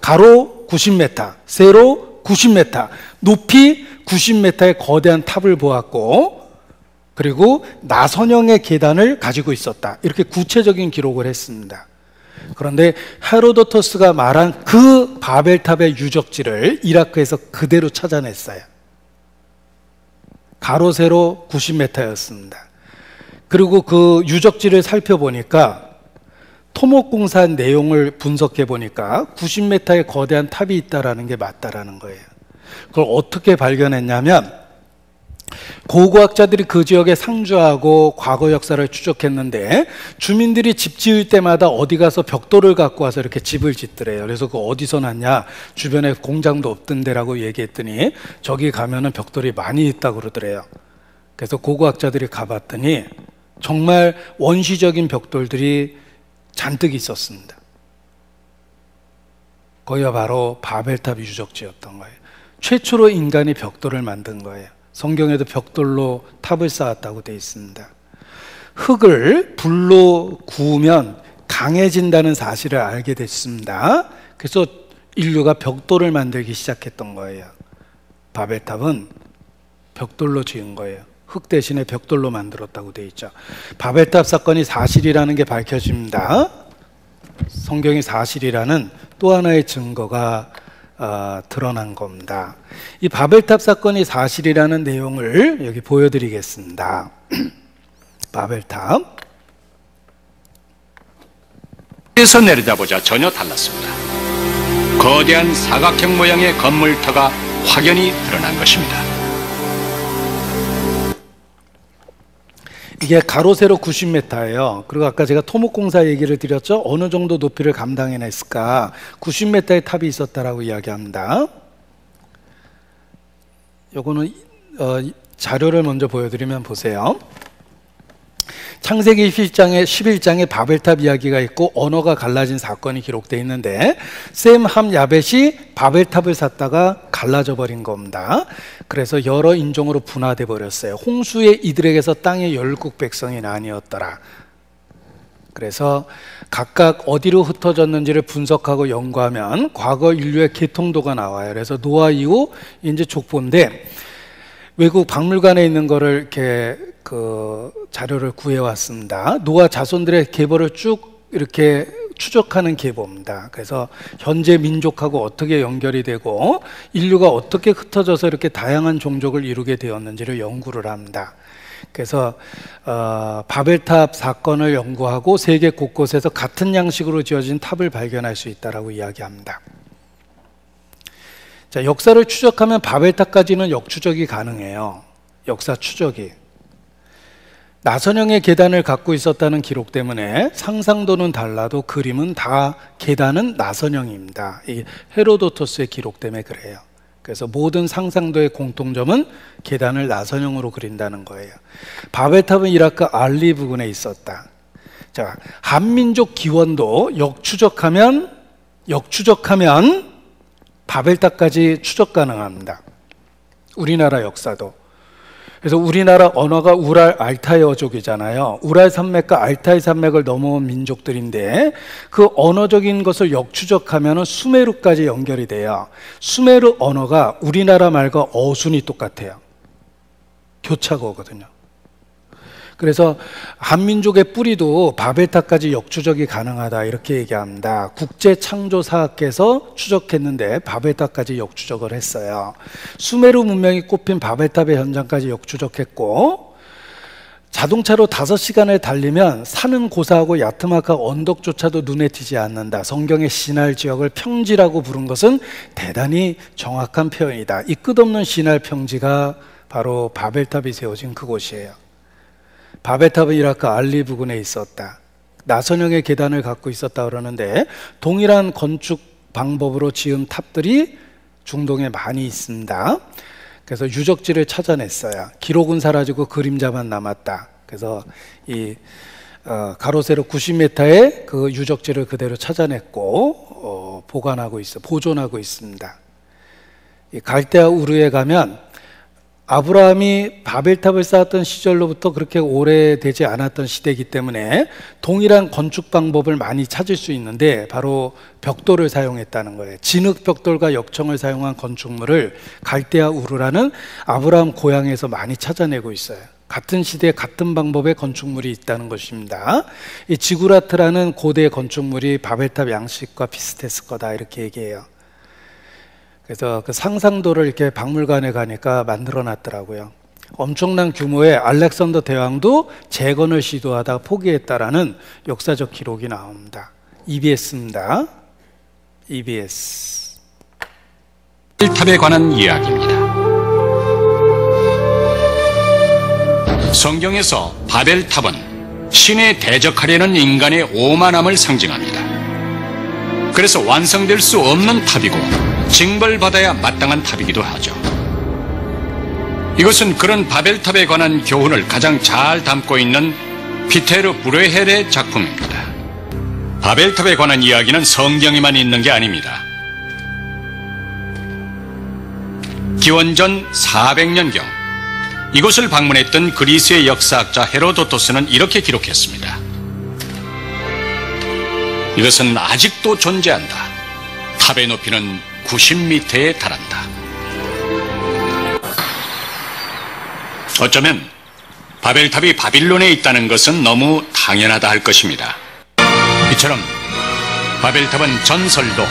[SPEAKER 1] 가로 90m, 세로 90m, 높이 90m의 거대한 탑을 보았고 그리고 나선형의 계단을 가지고 있었다. 이렇게 구체적인 기록을 했습니다. 그런데 헤로도토스가 말한 그 바벨탑의 유적지를 이라크에서 그대로 찾아냈어요. 가로 세로 90m였습니다. 그리고 그 유적지를 살펴보니까 토목공사 내용을 분석해 보니까 90m의 거대한 탑이 있다라는 게 맞다라는 거예요. 그걸 어떻게 발견했냐면 고고학자들이 그 지역에 상주하고 과거 역사를 추적했는데 주민들이 집 지을 때마다 어디 가서 벽돌을 갖고 와서 이렇게 집을 짓더래요. 그래서 그 어디서 났냐? 주변에 공장도 없던 데라고 얘기했더니 저기 가면은 벽돌이 많이 있다고 그러더래요. 그래서 고고학자들이 가봤더니 정말 원시적인 벽돌들이 잔뜩 있었습니다. 거기가 바로 바벨탑 유적지였던 거예요. 최초로 인간이 벽돌을 만든 거예요. 성경에도 벽돌로 탑을 쌓았다고 되어 있습니다. 흙을 불로 구우면 강해진다는 사실을 알게 됐습니다. 그래서 인류가 벽돌을 만들기 시작했던 거예요. 바벨탑은 벽돌로 지은 거예요. 흙 대신에 벽돌로 만들었다고 되어 있죠. 바벨탑 사건이 사실이라는 게 밝혀집니다. 성경이 사실이라는 또 하나의 증거가 드러난 겁니다. 이 바벨탑 사건이 사실이라는 내용을 여기 보여드리겠습니다. 바벨탑.
[SPEAKER 7] 에서 내려다보자 전혀 달랐습니다. 거대한 사각형 모양의 건물터가 확연히 드러난 것입니다.
[SPEAKER 1] 이게 가로 세로 90m예요. 그리고 아까 제가 토목공사 얘기를 드렸죠. 어느 정도 높이를 감당해냈을까? 90m의 탑이 있었다라고 이야기합니다. 요거는 자료를 먼저 보여드리면 보세요. 창세기 11장에 바벨탑 이야기가 있고 언어가 갈라진 사건이 기록되어 있는데 셈, 함, 야벳이 바벨탑을 샀다가 갈라져 버린 겁니다. 그래서 여러 인종으로 분화돼 버렸어요. 홍수에 이들에게서 땅의 열국 백성이 나뉘었더라. 그래서 각각 어디로 흩어졌는지를 분석하고 연구하면 과거 인류의 계통도가 나와요. 그래서 노아 이후 이제 족보인데 외국 박물관에 있는 거를 이렇게 자료를 구해왔습니다. 노아 자손들의 계보를 쭉 이렇게 추적하는 계보입니다. 그래서 현재 민족하고 어떻게 연결이 되고 인류가 어떻게 흩어져서 이렇게 다양한 종족을 이루게 되었는지를 연구를 합니다. 그래서 바벨탑 사건을 연구하고 세계 곳곳에서 같은 양식으로 지어진 탑을 발견할 수 있다라고 이야기합니다. 자, 역사를 추적하면 바벨탑까지는 역추적이 가능해요. 역사 추적이. 나선형의 계단을 갖고 있었다는 기록 때문에 상상도는 달라도 그림은 다 계단은 나선형입니다. 이게 헤로도토스의 기록 때문에 그래요. 그래서 모든 상상도의 공통점은 계단을 나선형으로 그린다는 거예요. 바벨탑은 이라크 알리 부근에 있었다. 자, 한민족 기원도 역추적하면 바벨탑까지 추적 가능합니다. 우리나라 역사도. 그래서 우리나라 언어가 우랄 알타이어족이잖아요. 우랄 산맥과 알타이 산맥을 넘어온 민족들인데 그 언어적인 것을 역추적하면 수메르까지 연결이 돼요. 수메르 언어가 우리나라 말과 어순이 똑같아요. 교차어거든요. 그래서 한민족의 뿌리도 바벨탑까지 역추적이 가능하다 이렇게 얘기합니다. 국제창조사학께서 추적했는데 바벨탑까지 역추적을 했어요. 수메르 문명이 꼽힌 바벨탑의 현장까지 역추적했고, 자동차로 5시간을 달리면 산은 고사하고 야트막한 언덕조차도 눈에 띄지 않는다. 성경의 시날 지역을 평지라고 부른 것은 대단히 정확한 표현이다. 이 끝없는 시날 평지가 바로 바벨탑이 세워진 그곳이에요. 바벨탑은 이라크 알리 부근에 있었다. 나선형의 계단을 갖고 있었다 그러는데 동일한 건축 방법으로 지은 탑들이 중동에 많이 있습니다. 그래서 유적지를 찾아냈어요. 기록은 사라지고 그림자만 남았다. 그래서 이 가로 세로 90m의 그 유적지를 그대로 찾아냈고 보존하고 있습니다. 이 갈대아 우르에 가면 아브라함이 바벨탑을 쌓았던 시절로부터 그렇게 오래되지 않았던 시대이기 때문에 동일한 건축 방법을 많이 찾을 수 있는데 바로 벽돌을 사용했다는 거예요. 진흙 벽돌과 역청을 사용한 건축물을 갈대아 우르라는 아브라함 고향에서 많이 찾아내고 있어요. 같은 시대에 같은 방법의 건축물이 있다는 것입니다. 이 지구라트라는 고대 건축물이 바벨탑 양식과 비슷했을 거다 이렇게 얘기해요. 그래서 그 상상도를 이렇게 박물관에 가니까 만들어 놨더라고요. 엄청난 규모의 알렉산더 대왕도 재건을 시도하다 포기했다라는 역사적 기록이 나옵니다. EBS입니다. EBS.
[SPEAKER 7] 바벨탑에 관한 이야기입니다. 성경에서 바벨탑은 신에 대적하려는 인간의 오만함을 상징합니다. 그래서 완성될 수 없는 탑이고 징벌받아야 마땅한 탑이기도 하죠. 이것은 그런 바벨탑에 관한 교훈을 가장 잘 담고 있는 피테르 브레헬의 작품입니다. 바벨탑에 관한 이야기는 성경에만 있는 게 아닙니다. 기원전 400년경 이곳을 방문했던 그리스의 역사학자 헤로도토스는 이렇게 기록했습니다. 이것은 아직도 존재한다. 탑의 높이는 90m에 달한다. 어쩌면 바벨탑이 바빌론에 있다는 것은 너무 당연하다 할 것입니다. 이처럼 바벨탑은 전설도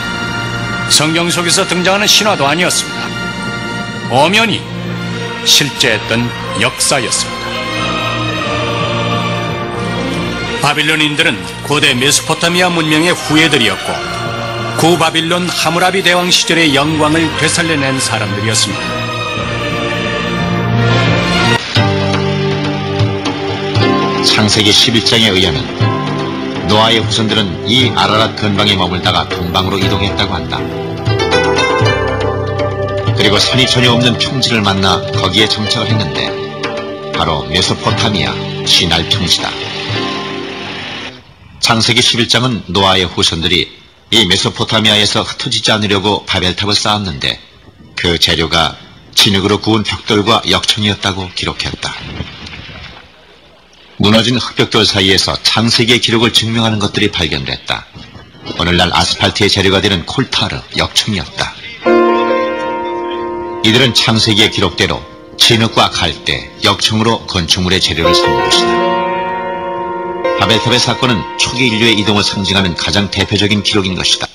[SPEAKER 7] 성경 속에서 등장하는 신화도 아니었습니다. 엄연히 실제했던 역사였습니다. 바빌론인들은 고대 메소포타미아 문명의 후예들이었고 구바빌론 하무라비 대왕 시절의 영광을 되살려낸 사람들이었습니다.
[SPEAKER 8] 창세기 11장에 의하면 노아의 후손들은 이 아라랏 근방에 머물다가 동방으로 이동했다고 한다. 그리고 산이 전혀 없는 평지를 만나 거기에 정착을 했는데 바로 메소포타미아 시날 평지다. 창세기 11장은 노아의 후손들이 이 메소포타미아에서 흩어지지 않으려고 바벨탑을 쌓았는데 그 재료가 진흙으로 구운 벽돌과 역청이었다고 기록했다. 무너진 흙벽돌 사이에서 창세기의 기록을 증명하는 것들이 발견됐다. 오늘날 아스팔트의 재료가 되는 콜타르, 역청이었다. 이들은 창세기의 기록대로 진흙과 갈대, 역청으로 건축물의 재료를 삼은 것이다. 바벨탑의 사건은 초기 인류의 이동을 상징하는 가장 대표적인 기록인 것이다.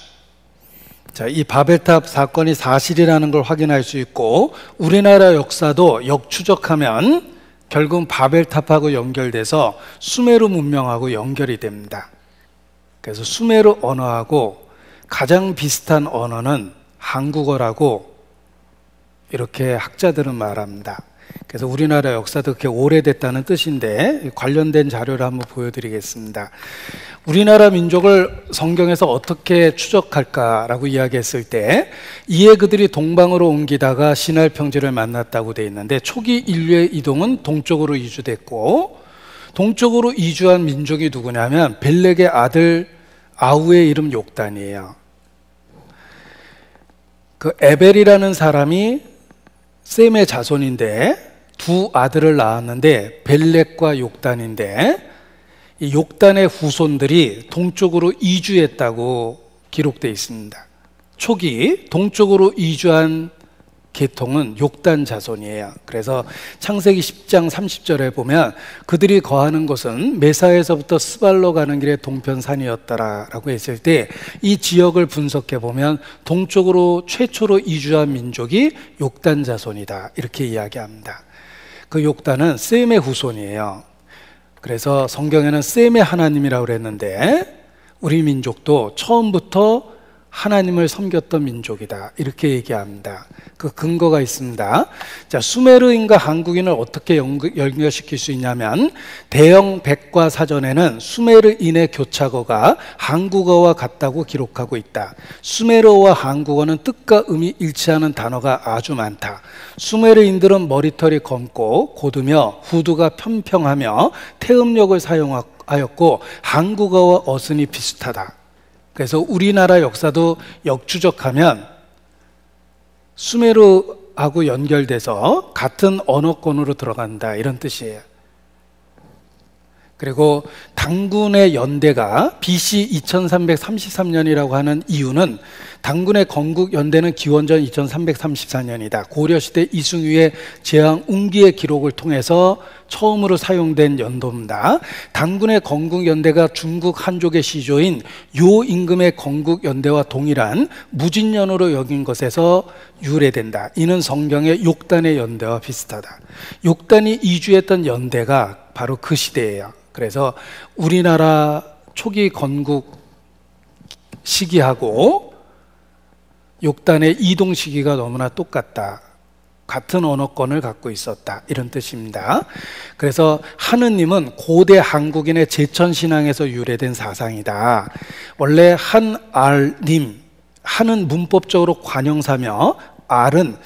[SPEAKER 1] 자, 이 바벨탑 사건이 사실이라는 걸 확인할 수 있고 우리나라 역사도 역추적하면 결국 바벨탑하고 연결돼서 수메르 문명하고 연결이 됩니다. 그래서 수메르 언어하고 가장 비슷한 언어는 한국어라고 이렇게 학자들은 말합니다. 그래서 우리나라 역사도 그렇게 오래됐다는 뜻인데 관련된 자료를 한번 보여드리겠습니다. 우리나라 민족을 성경에서 어떻게 추적할까라고 이야기했을 때 이에 그들이 동방으로 옮기다가 시날 평지를 만났다고 돼 있는데 초기 인류의 이동은 동쪽으로 이주됐고 동쪽으로 이주한 민족이 누구냐면 벨렉의 아들 아우의 이름 욕단이에요. 그 에벨이라는 사람이 셈의 자손인데 두 아들을 낳았는데 벨렉과 욕단인데 이 욕단의 후손들이 동쪽으로 이주했다고 기록되어 있습니다. 초기 동쪽으로 이주한 계통은 욕단 자손이에요. 그래서 창세기 10장 30절에 보면 그들이 거하는 곳은 메사에서부터 스발로 가는 길의 동편산이었더라라고 했을 때 이 지역을 분석해 보면 동쪽으로 최초로 이주한 민족이 욕단 자손이다 이렇게 이야기합니다. 그 욕단은 셈의 후손이에요. 그래서 성경에는 셈의 하나님이라고 그랬는데 우리 민족도 처음부터 하나님을 섬겼던 민족이다 이렇게 얘기합니다. 그 근거가 있습니다. 자, 수메르인과 한국인을 어떻게 연결시킬 수 있냐면 대영 백과 사전에는 수메르인의 교차어가 한국어와 같다고 기록하고 있다. 수메르어와 한국어는 뜻과 의미 일치하는 단어가 아주 많다. 수메르인들은 머리털이 검고 곧으며 후두가 평평하며 태음력을 사용하였고 한국어와 어순이 비슷하다. 그래서 우리나라 역사도 역추적하면 수메르하고 연결돼서 같은 언어권으로 들어간다 이런 뜻이에요. 그리고 당군의 연대가 BC 2333년이라고 하는 이유는 당군의 건국 연대는 기원전 2334년이다. 고려시대 이승유의 제왕 웅기의 기록을 통해서 처음으로 사용된 연도입니다. 당군의 건국 연대가 중국 한족의 시조인 요 임금의 건국 연대와 동일한 무진년으로 여긴 것에서 유래된다. 이는 성경의 욕단의 연대와 비슷하다. 욕단이 이주했던 연대가 바로 그 시대예요. 그래서 우리나라 초기 건국 시기하고 욕단의 이동 시기가 너무나 똑같다. 같은 언어권을 갖고 있었다. 이런 뜻입니다. 그래서 하느님은 고대 한국인의 제천신앙에서 유래된 사상이다. 원래 한알님, 한은 문법적으로 관형사며 알은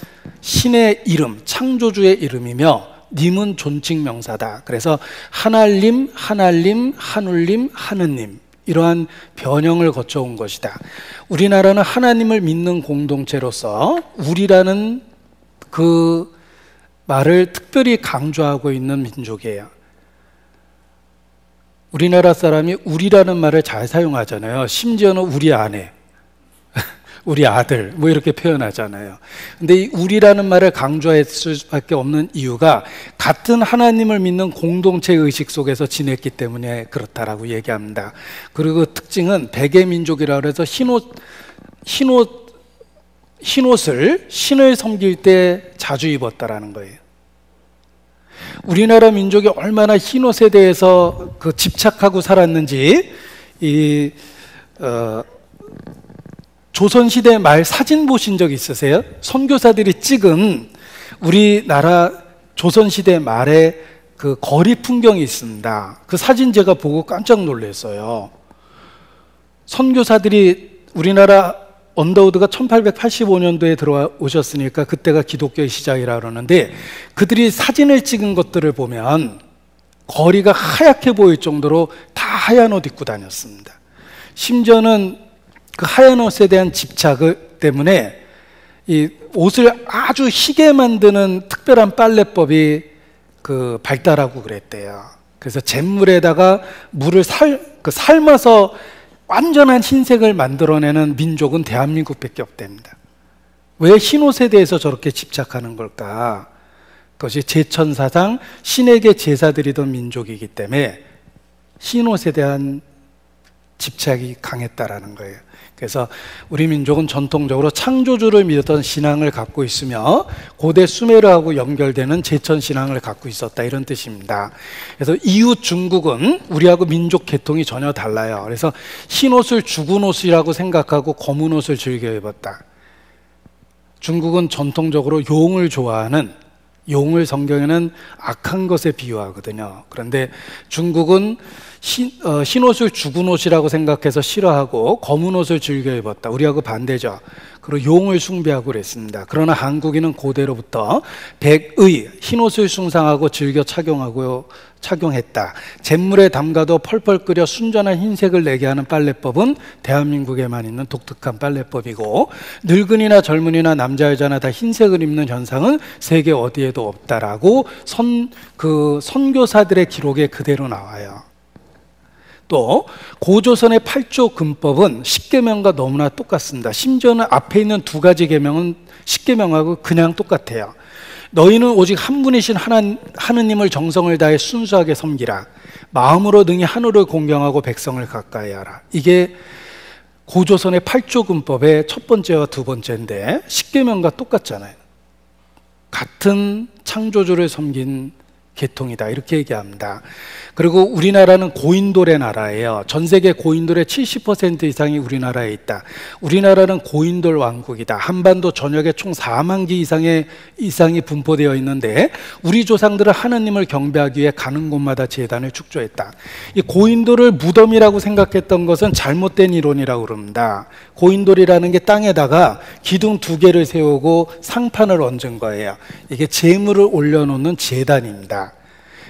[SPEAKER 1] 신의 이름, 창조주의 이름이며 님은 존칭 명사다. 그래서 한알님, 한알님, 한울님, 하느님 이러한 변형을 거쳐온 것이다. 우리나라는 하나님을 믿는 공동체로서 우리라는 그 말을 특별히 강조하고 있는 민족이에요. 우리나라 사람이 우리라는 말을 잘 사용하잖아요. 심지어는 우리 아내, 우리 아들 뭐 이렇게 표현하잖아요. 근데 이 우리라는 말을 강조했을 수밖에 없는 이유가 같은 하나님을 믿는 공동체 의식 속에서 지냈기 때문에 그렇다라고 얘기합니다. 그리고 그 특징은 백의민족이라고 해서 흰옷을 신을 섬길 때 자주 입었다라는 거예요. 우리나라 민족이 얼마나 흰옷에 대해서 그 집착하고 살았는지 조선시대 말 사진 보신 적 있으세요? 선교사들이 찍은 우리나라 조선시대 말의 그 거리 풍경이 있습니다. 그 사진 제가 보고 깜짝 놀랐어요. 선교사들이 우리나라 언더우드가 1885년도에 들어오셨으니까 그때가 기독교의 시작이라 그러는데 그들이 사진을 찍은 것들을 보면 거리가 하얗게 보일 정도로 다 하얀 옷 입고 다녔습니다. 심지어는 그 하얀 옷에 대한 집착 때문에 이 옷을 아주 희게 만드는 특별한 빨래법이 그 발달하고 그랬대요. 그래서 잿물에다가 물을 삶아서 완전한 흰색을 만들어내는 민족은 대한민국밖에 없답니다. 왜 흰옷에 대해서 저렇게 집착하는 걸까? 그것이 제천사상 신에게 제사 드리던 민족이기 때문에 흰옷에 대한 집착이 강했다라는 거예요. 그래서 우리 민족은 전통적으로 창조주를 믿었던 신앙을 갖고 있으며 고대 수메르하고 연결되는 제천 신앙을 갖고 있었다, 이런 뜻입니다. 그래서 이웃 중국은 우리하고 민족 계통이 전혀 달라요. 그래서 흰옷을 죽은 옷이라고 생각하고 검은 옷을 즐겨 입었다. 중국은 전통적으로 용을 좋아하는, 용을 성경에는 악한 것에 비유하거든요. 그런데 중국은 흰옷을 죽은 옷이라고 생각해서 싫어하고 검은 옷을 즐겨 입었다. 우리하고 반대죠. 그리고 용을 숭배하고 그랬습니다. 그러나 한국인은 고대로부터 백의, 흰옷을 숭상하고 즐겨 착용했다. 잿물에 담가도 펄펄 끓여 순전한 흰색을 내게 하는 빨래법은 대한민국에만 있는 독특한 빨래법이고, 늙은이나 젊은이나 남자 여자나 다 흰색을 입는 현상은 세계 어디에도 없다라고 선교사들의 기록에 그대로 나와요. 또 고조선의 8조 금법은 10계명과 너무나 똑같습니다. 심지어는 앞에 있는 두 가지 계명은 10계명하고 그냥 똑같아요. 너희는 오직 한 분이신 하느님을 정성을 다해 순수하게 섬기라. 마음으로 능히 하늘을 공경하고 백성을 가까이 하라. 이게 고조선의 8조 금법의 첫 번째와 두 번째인데 10계명과 똑같잖아요. 같은 창조주를 섬긴 계통이다, 이렇게 얘기합니다. 그리고 우리나라는 고인돌의 나라예요. 전 세계 고인돌의 70% 이상이 우리나라에 있다. 우리나라는 고인돌 왕국이다. 한반도 전역에 총 4만 기 이상이 분포되어 있는데 우리 조상들은 하느님을 경배하기 위해 가는 곳마다 제단을 축조했다. 이 고인돌을 무덤이라고 생각했던 것은 잘못된 이론이라고 그럽니다. 고인돌이라는 게 땅에다가 기둥 2개를 세우고 상판을 얹은 거예요. 이게 제물을 올려놓는 제단입니다.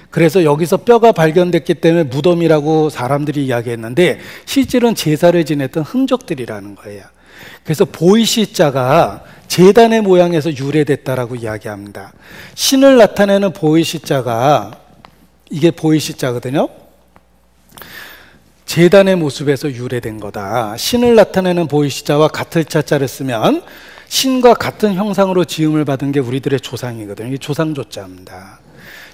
[SPEAKER 1] 그래서 여기서 뼈가 발견됐기 때문에 무덤이라고 사람들이 이야기했는데 실제로는 제사를 지냈던 흔적들이라는 거예요. 그래서 보이시자가 제단의 모양에서 유래됐다라고 이야기합니다. 신을 나타내는 보이시자가, 이게 보이시자거든요. 제단의 모습에서 유래된 거다. 신을 나타내는 보이시자와 같을 자자를 쓰면 신과 같은 형상으로 지음을 받은 게 우리들의 조상이거든요. 이게 조상조자입니다.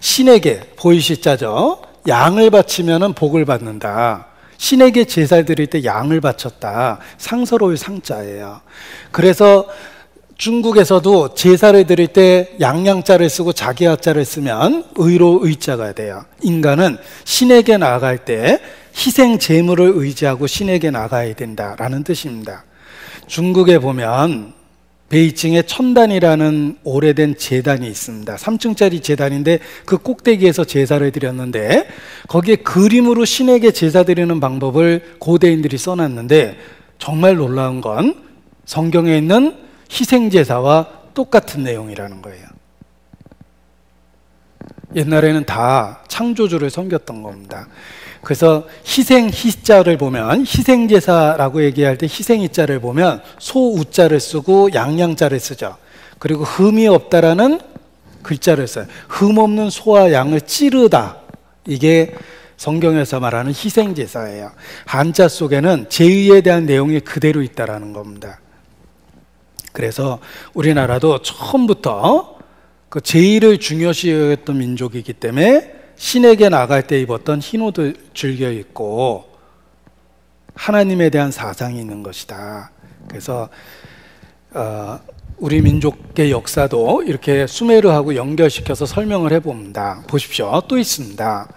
[SPEAKER 1] 신에게, 보이시자죠, 양을 바치면 복을 받는다. 신에게 제사를 드릴 때 양을 바쳤다. 상서로울 상자예요. 그래서 중국에서도 제사를 드릴 때 양양자를 쓰고 자기야자를 쓰면 의로 의자가 돼요. 인간은 신에게 나아갈 때 희생 제물을 의지하고 신에게 나가야 된다라는 뜻입니다. 중국에 보면 베이징에 천단이라는 오래된 제단이 있습니다. 3층짜리 제단인데 그 꼭대기에서 제사를 드렸는데 거기에 그림으로 신에게 제사 드리는 방법을 고대인들이 써놨는데 정말 놀라운 건 성경에 있는 희생제사와 똑같은 내용이라는 거예요. 옛날에는 다 창조주를 섬겼던 겁니다. 그래서 희생자를 보면, 희생제사라고 얘기할 때 희생이자를 보면 소우자를 쓰고 양양자를 쓰죠. 그리고 흠이 없다라는 글자를 써요. 흠 없는 소와 양을 찌르다, 이게 성경에서 말하는 희생제사예요. 한자 속에는 제의에 대한 내용이 그대로 있다라는 겁니다. 그래서 우리나라도 처음부터 그 제의를 중요시 여겼던 민족이기 때문에 신에게 나갈 때 입었던 흰옷을 즐겨 입고 하나님에 대한 사상이 있는 것이다. 그래서 우리 민족의 역사도 이렇게 수메르하고 연결시켜서 설명을 해봅니다. 보십시오. 또 있습니다.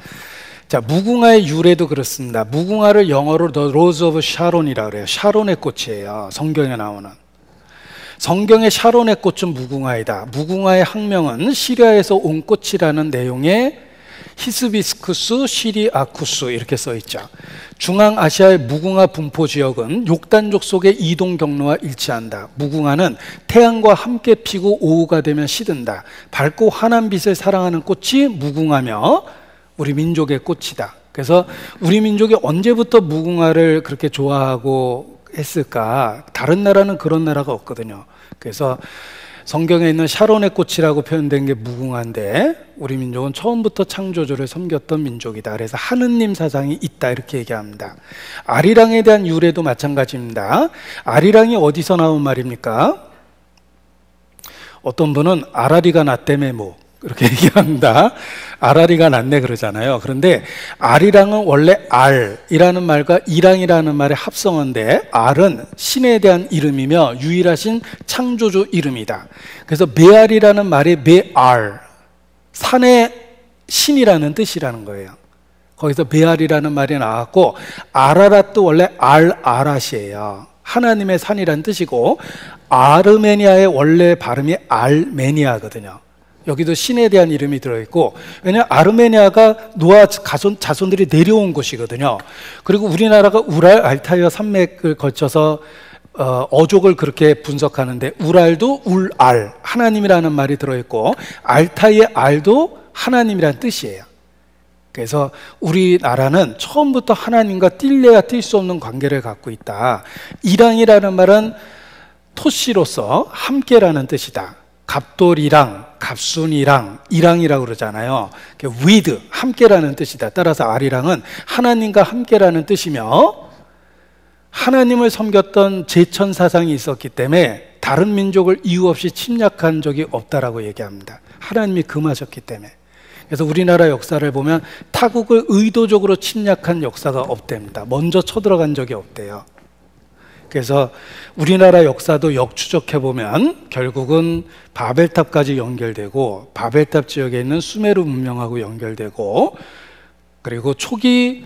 [SPEAKER 1] 자, 무궁화의 유래도 그렇습니다. 무궁화를 영어로 The Rose of Sharon이라고 그래요. 샤론의 꽃이에요. 성경에 나오는. 성경의 샤론의 꽃은 무궁화이다. 무궁화의 학명은 시리아에서 온 꽃이라는 내용의 히스비스쿠스 시리아쿠스 이렇게 써있죠. 중앙아시아의 무궁화 분포 지역은 욕단족 속의 이동 경로와 일치한다. 무궁화는 태양과 함께 피고 오후가 되면 시든다. 밝고 환한 빛을 사랑하는 꽃이 무궁화며 우리 민족의 꽃이다. 그래서 우리 민족이 언제부터 무궁화를 그렇게 좋아하고 했을까? 다른 나라는 그런 나라가 없거든요. 그래서 성경에 있는 샤론의 꽃이라고 표현된 게 무궁화인데 우리 민족은 처음부터 창조주를 섬겼던 민족이다. 그래서 하느님 사상이 있다, 이렇게 얘기합니다. 아리랑에 대한 유래도 마찬가지입니다. 아리랑이 어디서 나온 말입니까? 어떤 분은 아라리가 나 때문에 뭐, 그렇게 얘기합니다. 아라리가 낫네 그러잖아요. 그런데 아리랑은 원래 알이라는 말과 이랑이라는 말의 합성어인데 알은 신에 대한 이름이며 유일하신 창조주 이름이다. 그래서 메알이라는 말이 메알, 산의 신이라는 뜻이라는 거예요. 거기서 메알이라는 말이 나왔고, 아라랏도 원래 알아랏이에요. 하나님의 산이라는 뜻이고, 아르메니아의 원래 발음이 알메니아거든요. 여기도 신에 대한 이름이 들어있고, 왜냐하면 아르메니아가 노아 자손들이 내려온 곳이거든요. 그리고 우리나라가 우랄 알타이어 산맥을 거쳐서 어족을 그렇게 분석하는데, 우랄도 울알, 하나님이라는 말이 들어있고, 알타이의 알도 하나님이라는 뜻이에요. 그래서 우리나라는 처음부터 하나님과 뛸래야 뛸 수 없는 관계를 갖고 있다. 이랑이라는 말은 토씨로서 함께라는 뜻이다. 갑돌이랑, 갑순이랑, 이랑이라고 그러잖아요. with, 함께라는 뜻이다. 따라서 아리랑은 하나님과 함께라는 뜻이며, 하나님을 섬겼던 제천 사상이 있었기 때문에 다른 민족을 이유 없이 침략한 적이 없다라고 얘기합니다. 하나님이 금하셨기 때문에. 그래서 우리나라 역사를 보면 타국을 의도적으로 침략한 역사가 없답니다. 먼저 쳐들어간 적이 없대요. 그래서 우리나라 역사도 역추적해보면 결국은 바벨탑까지 연결되고, 바벨탑 지역에 있는 수메르 문명하고 연결되고, 그리고 초기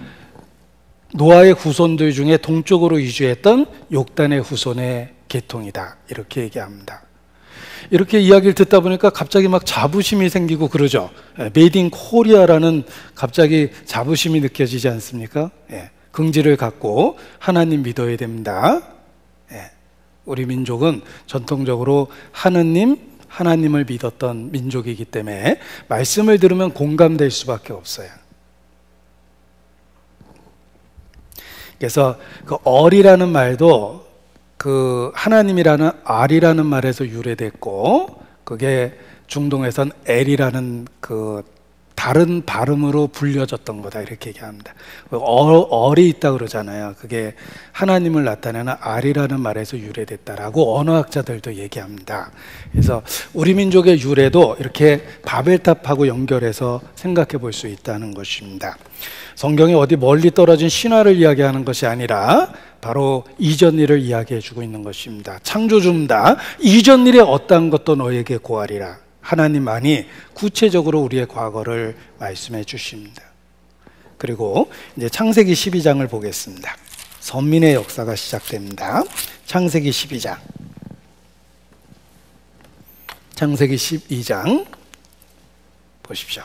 [SPEAKER 1] 노아의 후손들 중에 동쪽으로 이주했던 욕단의 후손의 계통이다, 이렇게 얘기합니다. 이렇게 이야기를 듣다 보니까 갑자기 막 자부심이 생기고 그러죠. 메이드 인 코리아라는 갑자기 자부심이 느껴지지 않습니까? 긍지를 갖고 하나님 믿어야 됩니다. 우리 민족은 전통적으로 하나님을 믿었던 민족이기 때문에 말씀을 들으면 공감될 수밖에 없어요. 그래서 그 얼이라는 말도 그 하나님이라는 알이라는 말에서 유래됐고, 그게 중동에선 엘이라는 그 다른 발음으로 불려졌던 거다, 이렇게 얘기합니다. 얼이 있다 그러잖아요. 그게 하나님을 나타내는 알이라는 말에서 유래됐다라고 언어학자들도 얘기합니다. 그래서 우리 민족의 유래도 이렇게 바벨탑하고 연결해서 생각해 볼 수 있다는 것입니다. 성경이 어디 멀리 떨어진 신화를 이야기하는 것이 아니라 바로 이전 일을 이야기해 주고 있는 것입니다. 창조주입니다. 이전 일에 어떠한 것도 너에게 고하리라. 하나님만이 구체적으로 우리의 과거를 말씀해 주십니다. 그리고 이제 창세기 12장을 보겠습니다. 선민의 역사가 시작됩니다. 창세기 12장. 창세기 12장 보십시오.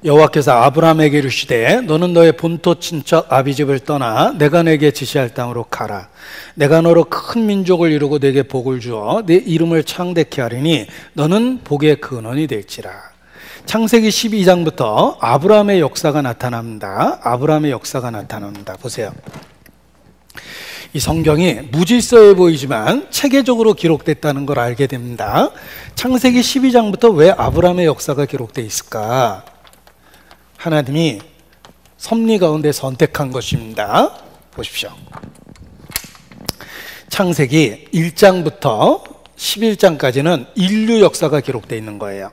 [SPEAKER 1] 여호와께서 아브라함에게 이르시되 너는 너의 본토 친척 아비집을 떠나 내가 내게 지시할 땅으로 가라. 내가 너로 큰 민족을 이루고 내게 복을 주어 내 이름을 창대케 하리니 너는 복의 근원이 될지라. 창세기 12장부터 아브라함의 역사가 나타납니다. 아브라함의 역사가 나타납니다. 보세요. 이 성경이 무질서해 보이지만 체계적으로 기록됐다는 걸 알게 됩니다. 창세기 12장부터 왜 아브라함의 역사가 기록되어 있을까? 하나님이 섭리 가운데 선택한 것입니다. 보십시오. 창세기 1장부터 11장까지는 인류 역사가 기록되어 있는 거예요.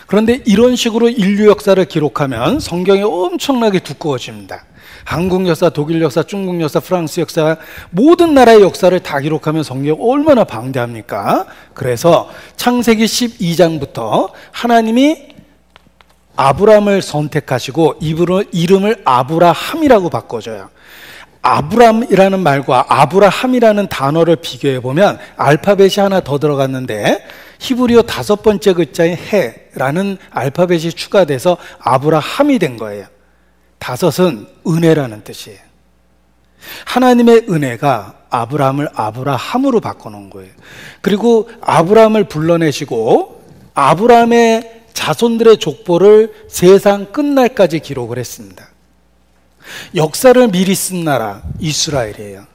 [SPEAKER 1] 그런데 이런 식으로 인류 역사를 기록하면 성경이 엄청나게 두꺼워집니다. 한국 역사, 독일 역사, 중국 역사, 프랑스 역사, 모든 나라의 역사를 다 기록하면 성경이 얼마나 방대합니까? 그래서 창세기 12장부터 하나님이 아브람을 선택하시고 이름을 아브라함이라고 바꿔줘요. 아브람이라는 말과 아브라함이라는 단어를 비교해 보면 알파벳이 하나 더 들어갔는데 히브리어 5번째 글자인 해라는 알파벳이 추가돼서 아브라함이 된 거예요. 5은 은혜라는 뜻이에요. 하나님의 은혜가 아브라함을 아브라함으로 바꿔놓은 거예요. 그리고 아브라함을 불러내시고 아브라함의 자손들의 족보를 세상 끝날까지 기록을 했습니다. 역사를 미리 쓴 나라 이스라엘이에요.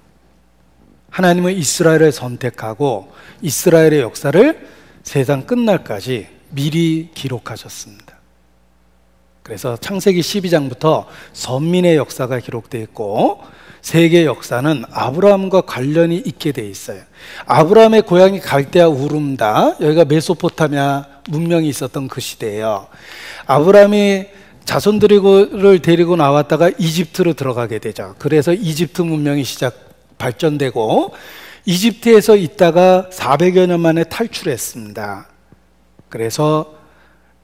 [SPEAKER 1] 하나님은 이스라엘을 선택하고 이스라엘의 역사를 세상 끝날까지 미리 기록하셨습니다. 그래서 창세기 12장부터 선민의 역사가 기록되어 있고 세계 역사는 아브라함과 관련이 있게 돼 있어요. 아브라함의 고향이 갈대아 우름다, 여기가 메소포타미아 문명이 있었던 그 시대예요. 아브라함이 자손들을 데리고 나왔다가 이집트로 들어가게 되죠. 그래서 이집트 문명이 발전되고 이집트에서 있다가 400여 년 만에 탈출했습니다. 그래서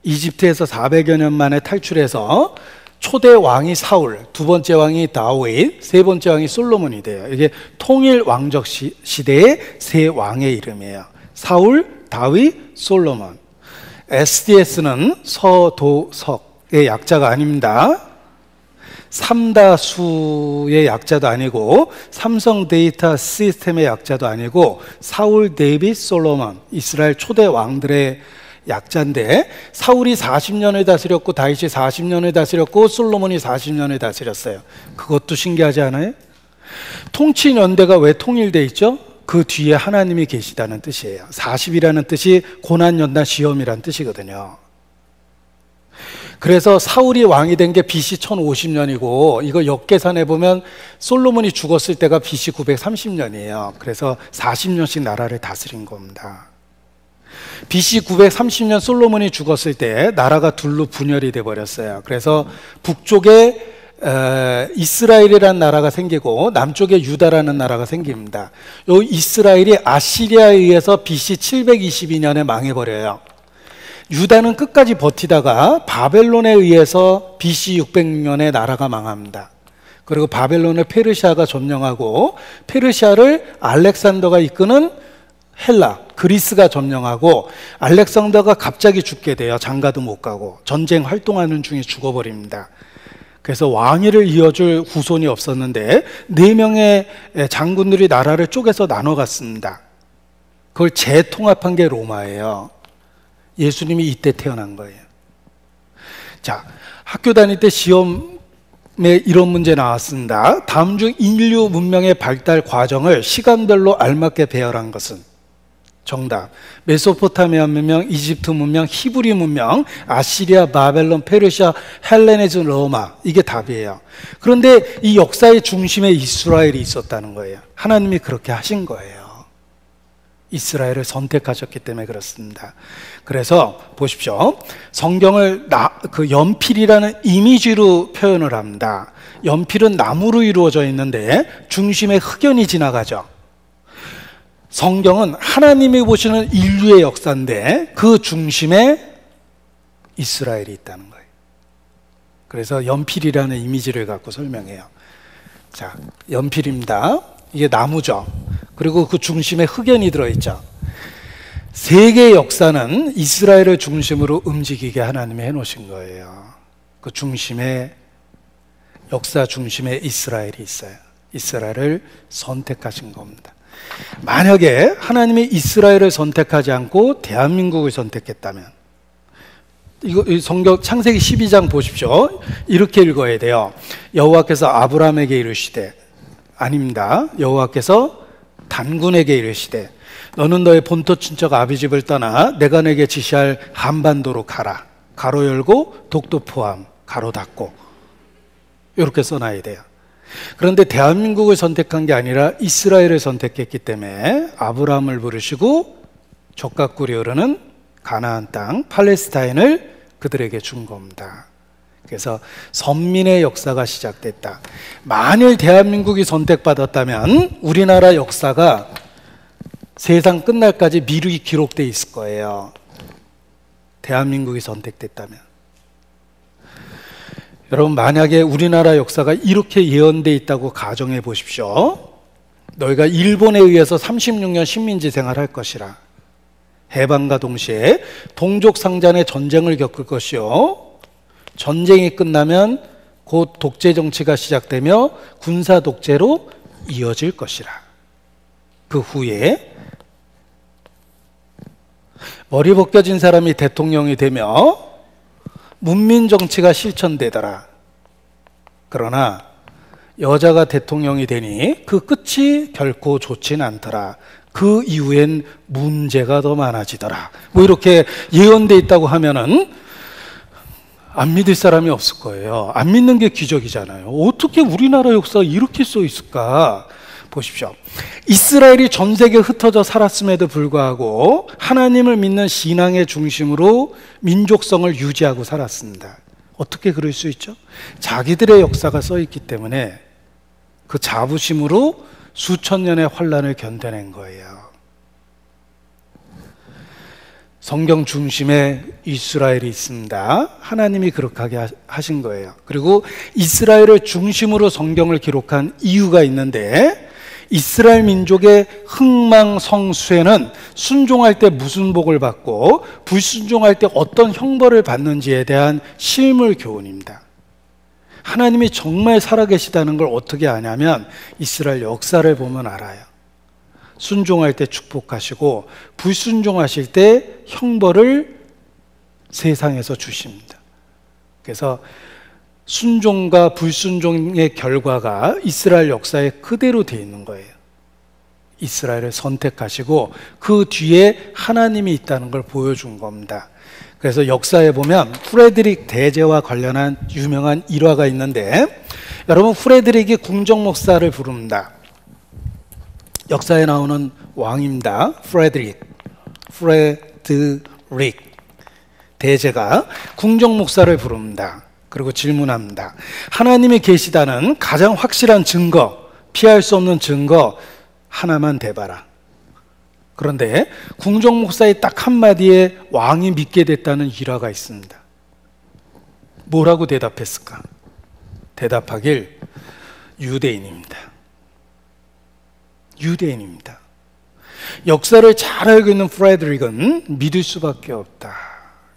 [SPEAKER 1] 이집트에서 400여 년 만에 탈출해서 초대 왕이 사울, 두 번째 왕이 다윗, 세 번째 왕이 솔로몬이 돼요. 이게 통일 왕적 시대의 세 왕의 이름이에요. 사울, 다윗, 솔로몬. SDS는 서도석의 약자가 아닙니다. 삼다수의 약자도 아니고 삼성 데이터 시스템의 약자도 아니고 사울, 데이빗, 솔로몬, 이스라엘 초대 왕들의 약자인데, 사울이 40년을 다스렸고 다윗이 40년을 다스렸고 솔로몬이 40년을 다스렸어요. 그것도 신기하지 않아요? 통치 연대가 왜 통일돼 있죠? 그 뒤에 하나님이 계시다는 뜻이에요. 40이라는 뜻이 고난, 연단, 시험이라는 뜻이거든요. 그래서 사울이 왕이 된 게 BC 1050년이고 이거 역계산해 보면 솔로몬이 죽었을 때가 BC 930년이에요. 그래서 40년씩 나라를 다스린 겁니다. BC 930년 솔로몬이 죽었을 때 나라가 둘로 분열이 돼 버렸어요. 그래서 북쪽에 이스라엘이라는 나라가 생기고 남쪽에 유다라는 나라가 생깁니다. 이 이스라엘이 아시리아에 의해서 BC 722년에 망해버려요. 유다는 끝까지 버티다가 바벨론에 의해서 BC 606년에 나라가 망합니다. 그리고 바벨론을 페르시아가 점령하고 페르시아를 알렉산더가 이끄는 헬라, 그리스가 점령하고 알렉산더가 갑자기 죽게 돼요. 장가도 못 가고 전쟁 활동하는 중에 죽어버립니다. 그래서 왕위를 이어줄 후손이 없었는데 4명의 장군들이 나라를 쪼개서 나눠갔습니다. 그걸 재통합한 게 로마예요. 예수님이 이때 태어난 거예요. 자, 학교 다닐 때 시험에 이런 문제 나왔습니다. 다음 중 인류 문명의 발달 과정을 시간별로 알맞게 배열한 것은? 정답. 메소포타미아 문명, 이집트 문명, 히브리 문명, 아시리아, 바벨론, 페르시아, 헬레니즘, 로마. 이게 답이에요. 그런데 이 역사의 중심에 이스라엘이 있었다는 거예요. 하나님이 그렇게 하신 거예요. 이스라엘을 선택하셨기 때문에 그렇습니다. 그래서 보십시오. 성경을 그 연필이라는 이미지로 표현을 합니다. 연필은 나무로 이루어져 있는데 중심에 흑연이 지나가죠. 성경은 하나님이 보시는 인류의 역사인데 그 중심에 이스라엘이 있다는 거예요. 그래서 연필이라는 이미지를 갖고 설명해요. 자, 연필입니다. 이게 나무죠. 그리고 그 중심에 흑연이 들어있죠. 세계 역사는 이스라엘을 중심으로 움직이게 하나님이 해놓으신 거예요. 그 중심에, 역사 중심에 이스라엘이 있어요. 이스라엘을 선택하신 겁니다. 만약에 하나님이 이스라엘을 선택하지 않고 대한민국을 선택했다면, 이거 성경 창세기 12장 보십시오. 이렇게 읽어야 돼요. 여호와께서 아브라함에게 이르시되, 아닙니다. 여호와께서 단군에게 이르시되, 너는 너의 본토 친척 아비 집을 떠나 내가 내게 지시할 한반도로 가라. 가로 열고 독도 포함 가로 닫고, 이렇게 써놔야 돼요. 그런데 대한민국을 선택한 게 아니라 이스라엘을 선택했기 때문에 아브라함을 부르시고 적각꿀이 흐르는 가나안 땅 팔레스타인을 그들에게 준 겁니다. 그래서 선민의 역사가 시작됐다. 만일 대한민국이 선택받았다면 우리나라 역사가 세상 끝날까지 미루기 기록돼 있을 거예요. 대한민국이 선택됐다면. 여러분, 만약에 우리나라 역사가 이렇게 예언돼 있다고 가정해 보십시오. 너희가 일본에 의해서 36년 식민지 생활할 것이라. 해방과 동시에 동족상잔의 전쟁을 겪을 것이요, 전쟁이 끝나면 곧 독재 정치가 시작되며 군사 독재로 이어질 것이라. 그 후에 머리 벗겨진 사람이 대통령이 되며 문민 정치가 실천되더라. 그러나 여자가 대통령이 되니 그 끝이 결코 좋진 않더라. 그 이후엔 문제가 더 많아지더라. 뭐 이렇게 예언돼 있다고 하면은 안 믿을 사람이 없을 거예요. 안 믿는 게 기적이잖아요. 어떻게 우리나라 역사가 이렇게 써 있을까? 보십시오. 이스라엘이 전 세계에 흩어져 살았음에도 불구하고 하나님을 믿는 신앙의 중심으로 민족성을 유지하고 살았습니다. 어떻게 그럴 수 있죠? 자기들의 역사가 써 있기 때문에 그 자부심으로 수천 년의 환란을 견뎌낸 거예요. 성경 중심에 이스라엘이 있습니다. 하나님이 그렇게 하신 거예요. 그리고 이스라엘을 중심으로 성경을 기록한 이유가 있는데, 이스라엘 민족의 흥망성쇠는 순종할 때 무슨 복을 받고 불순종할 때 어떤 형벌을 받는지에 대한 실물 교훈입니다. 하나님이 정말 살아계시다는 걸 어떻게 아냐면 이스라엘 역사를 보면 알아요. 순종할 때 축복하시고 불순종하실 때 형벌을 세상에서 주십니다. 그래서 순종과 불순종의 결과가 이스라엘 역사에 그대로 되어 있는 거예요. 이스라엘을 선택하시고 그 뒤에 하나님이 있다는 걸 보여준 겁니다. 그래서 역사에 보면 프레드릭 대제와 관련한 유명한 일화가 있는데, 여러분 프레드릭이 궁정 목사를 부릅니다. 역사에 나오는 왕입니다. 프레드릭 대제가 궁정 목사를 부릅니다. 그리고 질문합니다. 하나님이 계시다는 가장 확실한 증거, 피할 수 없는 증거 하나만 대봐라. 그런데 궁정 목사의 딱 한마디에 왕이 믿게 됐다는 일화가 있습니다. 뭐라고 대답했을까? 대답하길 유대인입니다. 유대인입니다. 역사를 잘 알고 있는 프레드릭은 믿을 수밖에 없다,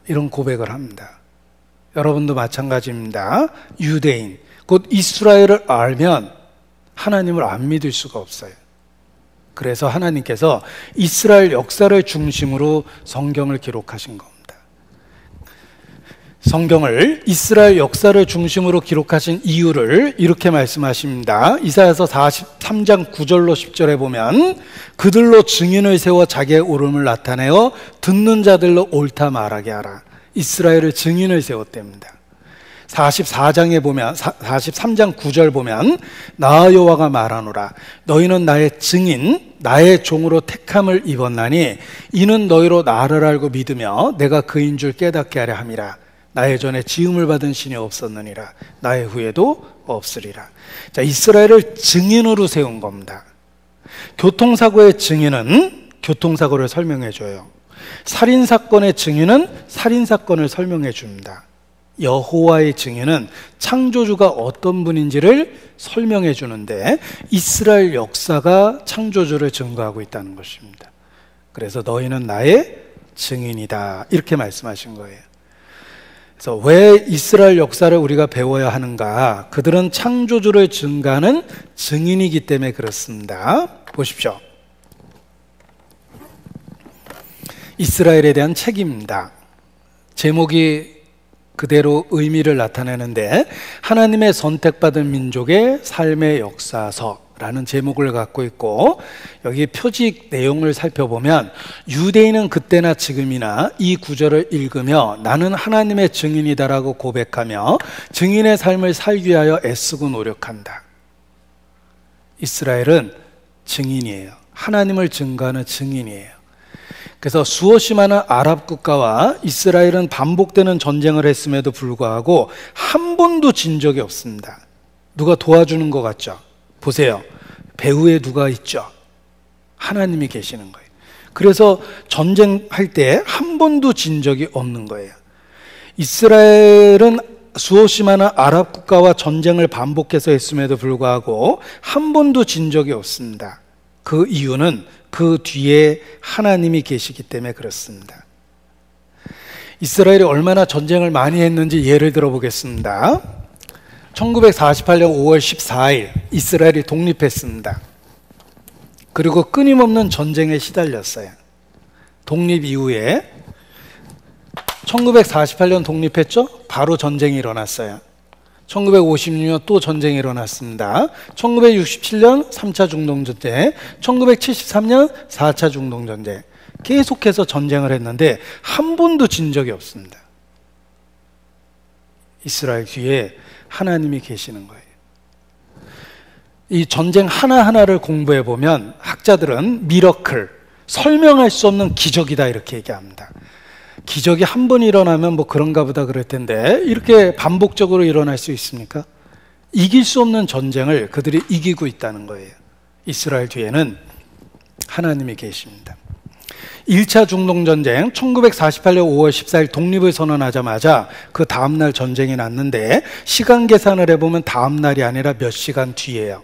[SPEAKER 1] 이런 고백을 합니다. 여러분도 마찬가지입니다. 유대인, 곧 이스라엘을 알면 하나님을 안 믿을 수가 없어요. 그래서 하나님께서 이스라엘 역사를 중심으로 성경을 기록하신 겁니다. 성경을 이스라엘 역사를 중심으로 기록하신 이유를 이렇게 말씀하십니다. 이사야서 43장 9절로 10절에 보면 그들로 증인을 세워 자기의 옳음을 나타내어 듣는 자들로 옳다 말하게 하라. 이스라엘을 증인을 세웠답니다. 44장에 보면 43장 9절 보면 나 여호와가 말하노라 너희는 나의 증인 나의 종으로 택함을 입었나니 이는 너희로 나를 알고 믿으며 내가 그인 줄 깨닫게 하려 함이라. 나의 전에 지음을 받은 신이 없었느니라. 나의 후에도 없으리라. 자, 이스라엘을 증인으로 세운 겁니다. 교통사고의 증인은 교통사고를 설명해 줘요. 살인사건의 증인은 살인사건을 설명해 줍니다. 여호와의 증인은 창조주가 어떤 분인지를 설명해 주는데 이스라엘 역사가 창조주를 증거하고 있다는 것입니다. 그래서 너희는 나의 증인이다, 이렇게 말씀하신 거예요. 그래서 왜 이스라엘 역사를 우리가 배워야 하는가? 그들은 창조주를 증거하는 증인이기 때문에 그렇습니다. 보십시오. 이스라엘에 대한 책입니다. 제목이 그대로 의미를 나타내는데 하나님의 선택받은 민족의 삶의 역사서라는 제목을 갖고 있고, 여기 표지 내용을 살펴보면 유대인은 그때나 지금이나 이 구절을 읽으며 나는 하나님의 증인이다라고 고백하며 증인의 삶을 살기 위하여 애쓰고 노력한다. 이스라엘은 증인이에요. 하나님을 증거하는 증인이에요. 그래서 수없이 많은 아랍 국가와 이스라엘은 반복되는 전쟁을 했음에도 불구하고 한 번도 진 적이 없습니다. 누가 도와주는 것 같죠? 보세요. 배후에 누가 있죠? 하나님이 계시는 거예요. 그래서 전쟁할 때 한 번도 진 적이 없는 거예요. 이스라엘은 수없이 많은 아랍 국가와 전쟁을 반복해서 했음에도 불구하고 한 번도 진 적이 없습니다. 그 이유는 그 뒤에 하나님이 계시기 때문에 그렇습니다. 이스라엘이 얼마나 전쟁을 많이 했는지 예를 들어 보겠습니다. 1948년 5월 14일 이스라엘이 독립했습니다. 그리고 끊임없는 전쟁에 시달렸어요. 독립 이후에 1948년 독립했죠? 바로 전쟁이 일어났어요. 1956년 또 전쟁이 일어났습니다. 1967년 3차 중동전쟁, 1973년 4차 중동전쟁, 계속해서 전쟁을 했는데 한 번도 진 적이 없습니다. 이스라엘 뒤에 하나님이 계시는 거예요. 이 전쟁 하나하나를 공부해 보면 학자들은 미러클, 설명할 수 없는 기적이다 이렇게 얘기합니다. 기적이 한 번 일어나면 뭐 그런가 보다 그럴 텐데 이렇게 반복적으로 일어날 수 있습니까? 이길 수 없는 전쟁을 그들이 이기고 있다는 거예요. 이스라엘 뒤에는 하나님이 계십니다. 1차 중동전쟁 1948년 5월 14일 독립을 선언하자마자 그 다음날 전쟁이 났는데 시간 계산을 해보면 다음날이 아니라 몇 시간 뒤에요.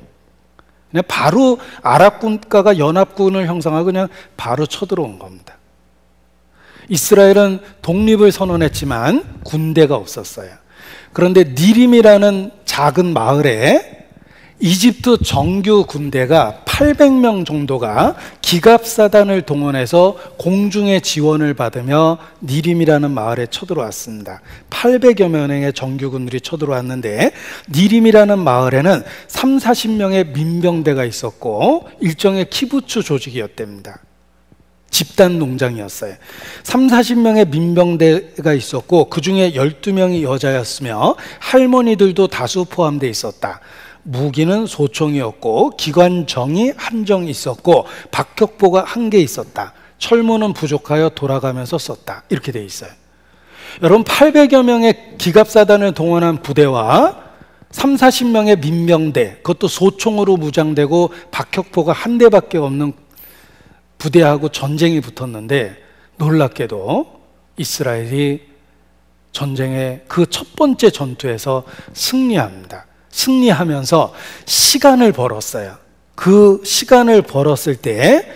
[SPEAKER 1] 그냥 바로 아랍 군가가 연합군을 형성하고 그냥 바로 쳐들어온 겁니다. 이스라엘은 독립을 선언했지만 군대가 없었어요. 그런데 니림이라는 작은 마을에 이집트 정규 군대가 800명 정도가 기갑사단을 동원해서 공중의 지원을 받으며 니림이라는 마을에 쳐들어왔습니다. 800여 명의 정규군들이 쳐들어왔는데 니림이라는 마을에는 30-40명의 민병대가 있었고 일종의 키부츠 조직이었답니다. 집단 농장이었어요. 30-40명의 민병대가 있었고 그 중에 12명이 여자였으며 할머니들도 다수 포함되어 있었다. 무기는 소총이었고 기관정이 한정 있었고 박격포가 1개 있었다. 철문은 부족하여 돌아가면서 썼다. 이렇게 돼 있어요. 여러분 800여 명의 기갑사단을 동원한 부대와 30-40명의 민병대, 그것도 소총으로 무장되고 박격포가 1대밖에 없는 부대하고 전쟁이 붙었는데 놀랍게도 이스라엘이 전쟁의 그 첫 번째 전투에서 승리합니다. 승리하면서 시간을 벌었어요. 그 시간을 벌었을 때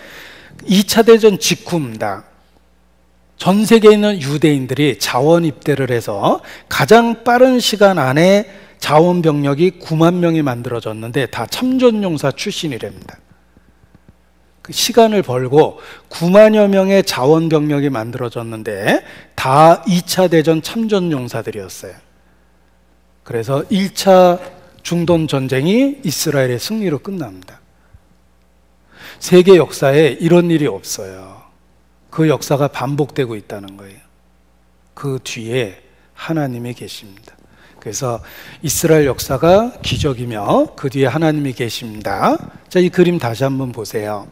[SPEAKER 1] 2차 대전 직후입니다. 전 세계에 있는 유대인들이 자원 입대를 해서 가장 빠른 시간 안에 자원 병력이 9만 명이 만들어졌는데 다 참전용사 출신이랍니다. 그 시간을 벌고 9만여 명의 자원 병력이 만들어졌는데 다 2차 대전 참전용사들이었어요. 그래서 1차 중동 전쟁이 이스라엘의 승리로 끝납니다. 세계 역사에 이런 일이 없어요. 그 역사가 반복되고 있다는 거예요. 그 뒤에 하나님이 계십니다. 그래서 이스라엘 역사가 기적이며 그 뒤에 하나님이 계십니다. 자, 이 그림 다시 한번 보세요.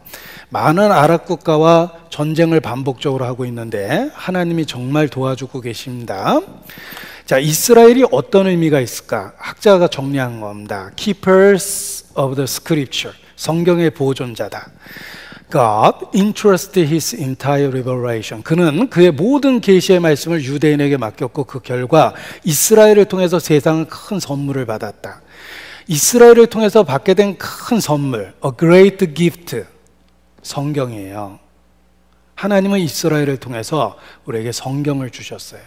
[SPEAKER 1] 많은 아랍 국가와 전쟁을 반복적으로 하고 있는데 하나님이 정말 도와주고 계십니다. 자, 이스라엘이 어떤 의미가 있을까? 학자가 정리한 겁니다. Keepers of the Scripture, 성경의 보존자다. God entrusted his entire revelation. 그는 그의 모든 계시의 말씀을 유대인에게 맡겼고 그 결과 이스라엘을 통해서 세상은 큰 선물을 받았다. 이스라엘을 통해서 받게 된 큰 선물, a great gift, 성경이에요. 하나님은 이스라엘을 통해서 우리에게 성경을 주셨어요.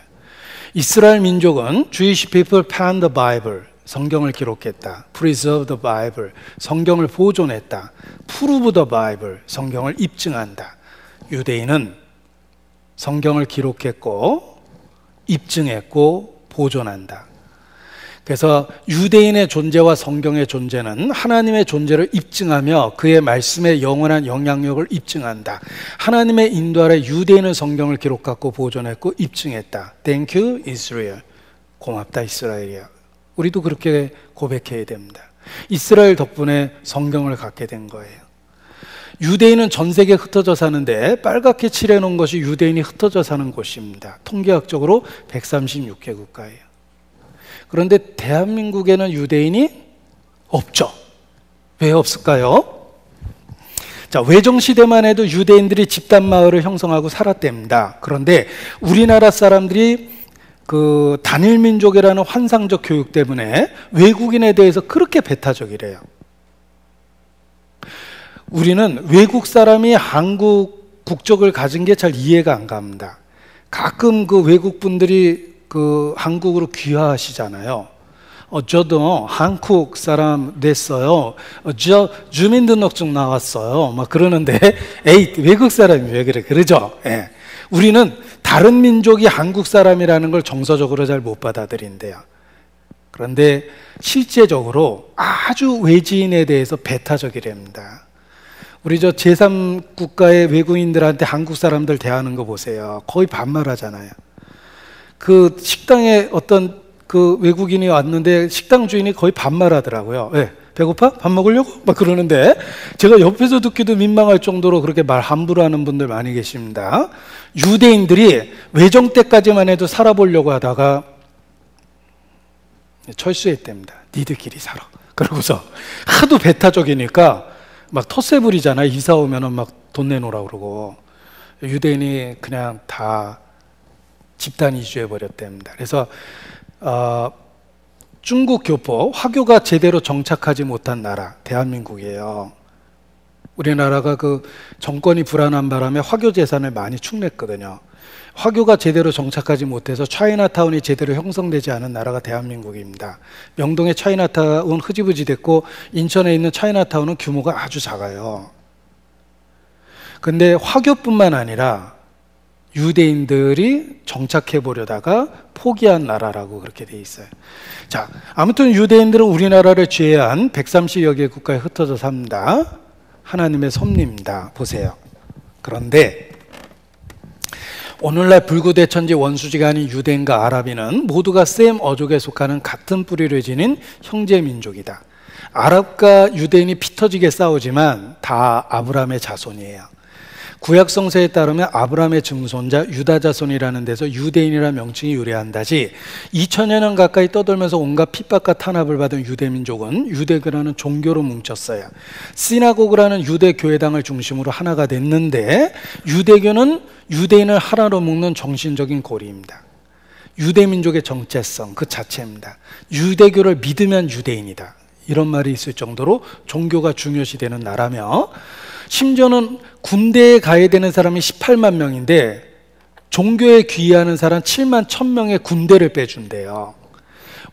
[SPEAKER 1] 이스라엘 민족은 Jewish people penned the Bible, 성경을 기록했다. Preserve the Bible, 성경을 보존했다. Prove the Bible, 성경을 입증한다. 유대인은 성경을 기록했고 입증했고 보존한다. 그래서 유대인의 존재와 성경의 존재는 하나님의 존재를 입증하며 그의 말씀의 영원한 영향력을 입증한다. 하나님의 인도 아래 유대인은 성경을 기록하고 보존했고 입증했다. Thank you, Israel. 고맙다, 이스라엘이야. 우리도 그렇게 고백해야 됩니다. 이스라엘 덕분에 성경을 갖게 된 거예요. 유대인은 전 세계에 흩어져 사는데 빨갛게 칠해놓은 것이 유대인이 흩어져 사는 곳입니다. 통계학적으로 136개 국가예요. 그런데 대한민국에는 유대인이 없죠. 왜 없을까요? 자, 외정시대만 해도 유대인들이 집단 마을을 형성하고 살았답니다. 그런데 우리나라 사람들이 그 단일민족이라는 환상적 교육 때문에 외국인에 대해서 그렇게 배타적이래요. 우리는 외국 사람이 한국 국적을 가진 게 잘 이해가 안 갑니다. 가끔 그 외국 분들이 그 한국으로 귀화하시잖아요. 저도 한국 사람 됐어요. 저 주민등록증 나왔어요. 막 그러는데 에이, 외국 사람이 왜 그래? 그러죠? 예. 우리는 다른 민족이 한국 사람이라는 걸 정서적으로 잘 못 받아들인대요. 그런데 실제적으로 아주 외지인에 대해서 배타적이랍니다. 우리 저 제3국가의 외국인들한테 한국 사람들 대하는 거 보세요. 거의 반말하잖아요. 그 식당에 어떤 그 외국인이 왔는데 식당 주인이 거의 반말하더라고요. 왜? 배고파? 밥 먹으려고? 막 그러는데 제가 옆에서 듣기도 민망할 정도로 그렇게 말 함부로 하는 분들 많이 계십니다. 유대인들이 외정 때까지만 해도 살아보려고 하다가 철수했답니다. 니들끼리 살아. 그러고서 하도 배타적이니까 막 텃세 부리잖아. 이사 오면은 막 돈 내놓으라 그러고. 유대인이 그냥 다 집단 이주해 버렸답니다. 그래서 중국 교포, 화교가 제대로 정착하지 못한 나라, 대한민국이에요. 우리나라가 그 정권이 불안한 바람에 화교 재산을 많이 축냈거든요. 화교가 제대로 정착하지 못해서 차이나타운이 제대로 형성되지 않은 나라가 대한민국입니다. 명동의 차이나타운 흐지부지 됐고 인천에 있는 차이나타운은 규모가 아주 작아요. 근데 화교뿐만 아니라 유대인들이 정착해 보려다가 포기한 나라라고 그렇게 돼 있어요. 자, 아무튼 유대인들은 우리나라를 제외한 130여 개 국가에 흩어져 삽니다. 하나님의 섭리입니다. 보세요. 그런데 오늘날 불구대천지 원수지가 아닌 유대인과 아랍인은 모두가 셈 어족에 속하는 같은 뿌리를 지닌 형제 민족이다. 아랍과 유대인이 피 터지게 싸우지만 다 아브라함의 자손이에요. 구약 성서에 따르면 아브라함의 증손자 유다 자손이라는 데서 유대인이라는 명칭이 유래한다지 2000여 년 가까이 떠돌면서 온갖 핍박과 탄압을 받은 유대민족은 유대교라는 종교로 뭉쳤어요. 시나고그라는 유대 교회당을 중심으로 하나가 됐는데 유대교는 유대인을 하나로 묶는 정신적인 고리입니다. 유대민족의 정체성 그 자체입니다. 유대교를 믿으면 유대인이다. 이런 말이 있을 정도로 종교가 중요시되는 나라며 심지어는 군대에 가야 되는 사람이 18만 명인데 종교에 귀의하는 사람 7만 1000명의 군대를 빼준대요.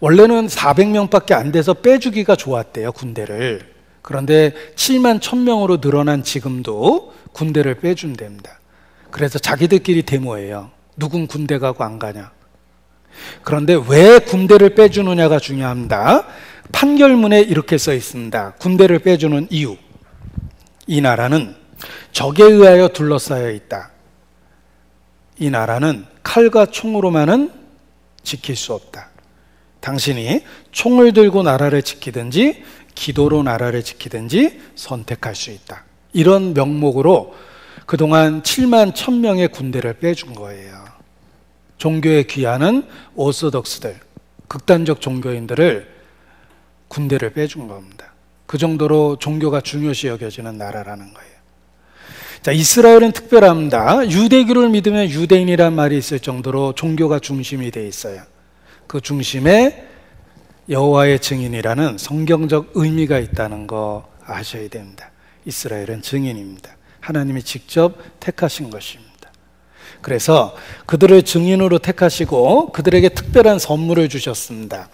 [SPEAKER 1] 원래는 400명밖에 안 돼서 빼주기가 좋았대요, 군대를. 그런데 7만 1000명으로 늘어난 지금도 군대를 빼준답니다. 그래서 자기들끼리 데모해요. 누군 군대 가고 안 가냐. 그런데 왜 군대를 빼주느냐가 중요합니다. 판결문에 이렇게 써 있습니다. 군대를 빼주는 이유. 이 나라는 적에 의하여 둘러싸여 있다. 이 나라는 칼과 총으로만은 지킬 수 없다. 당신이 총을 들고 나라를 지키든지 기도로 나라를 지키든지 선택할 수 있다. 이런 명목으로 그동안 7만 1000명의 군대를 빼준 거예요. 종교에 귀하는 오소독스들, 극단적 종교인들을 군대를 빼준 겁니다. 그 정도로 종교가 중요시 여겨지는 나라라는 거예요. 자, 이스라엘은 특별합니다. 유대교를 믿으면 유대인이란 말이 있을 정도로 종교가 중심이 돼 있어요. 그 중심에 여호와의 증인이라는 성경적 의미가 있다는 거 아셔야 됩니다. 이스라엘은 증인입니다. 하나님이 직접 택하신 것입니다. 그래서 그들을 증인으로 택하시고 그들에게 특별한 선물을 주셨습니다.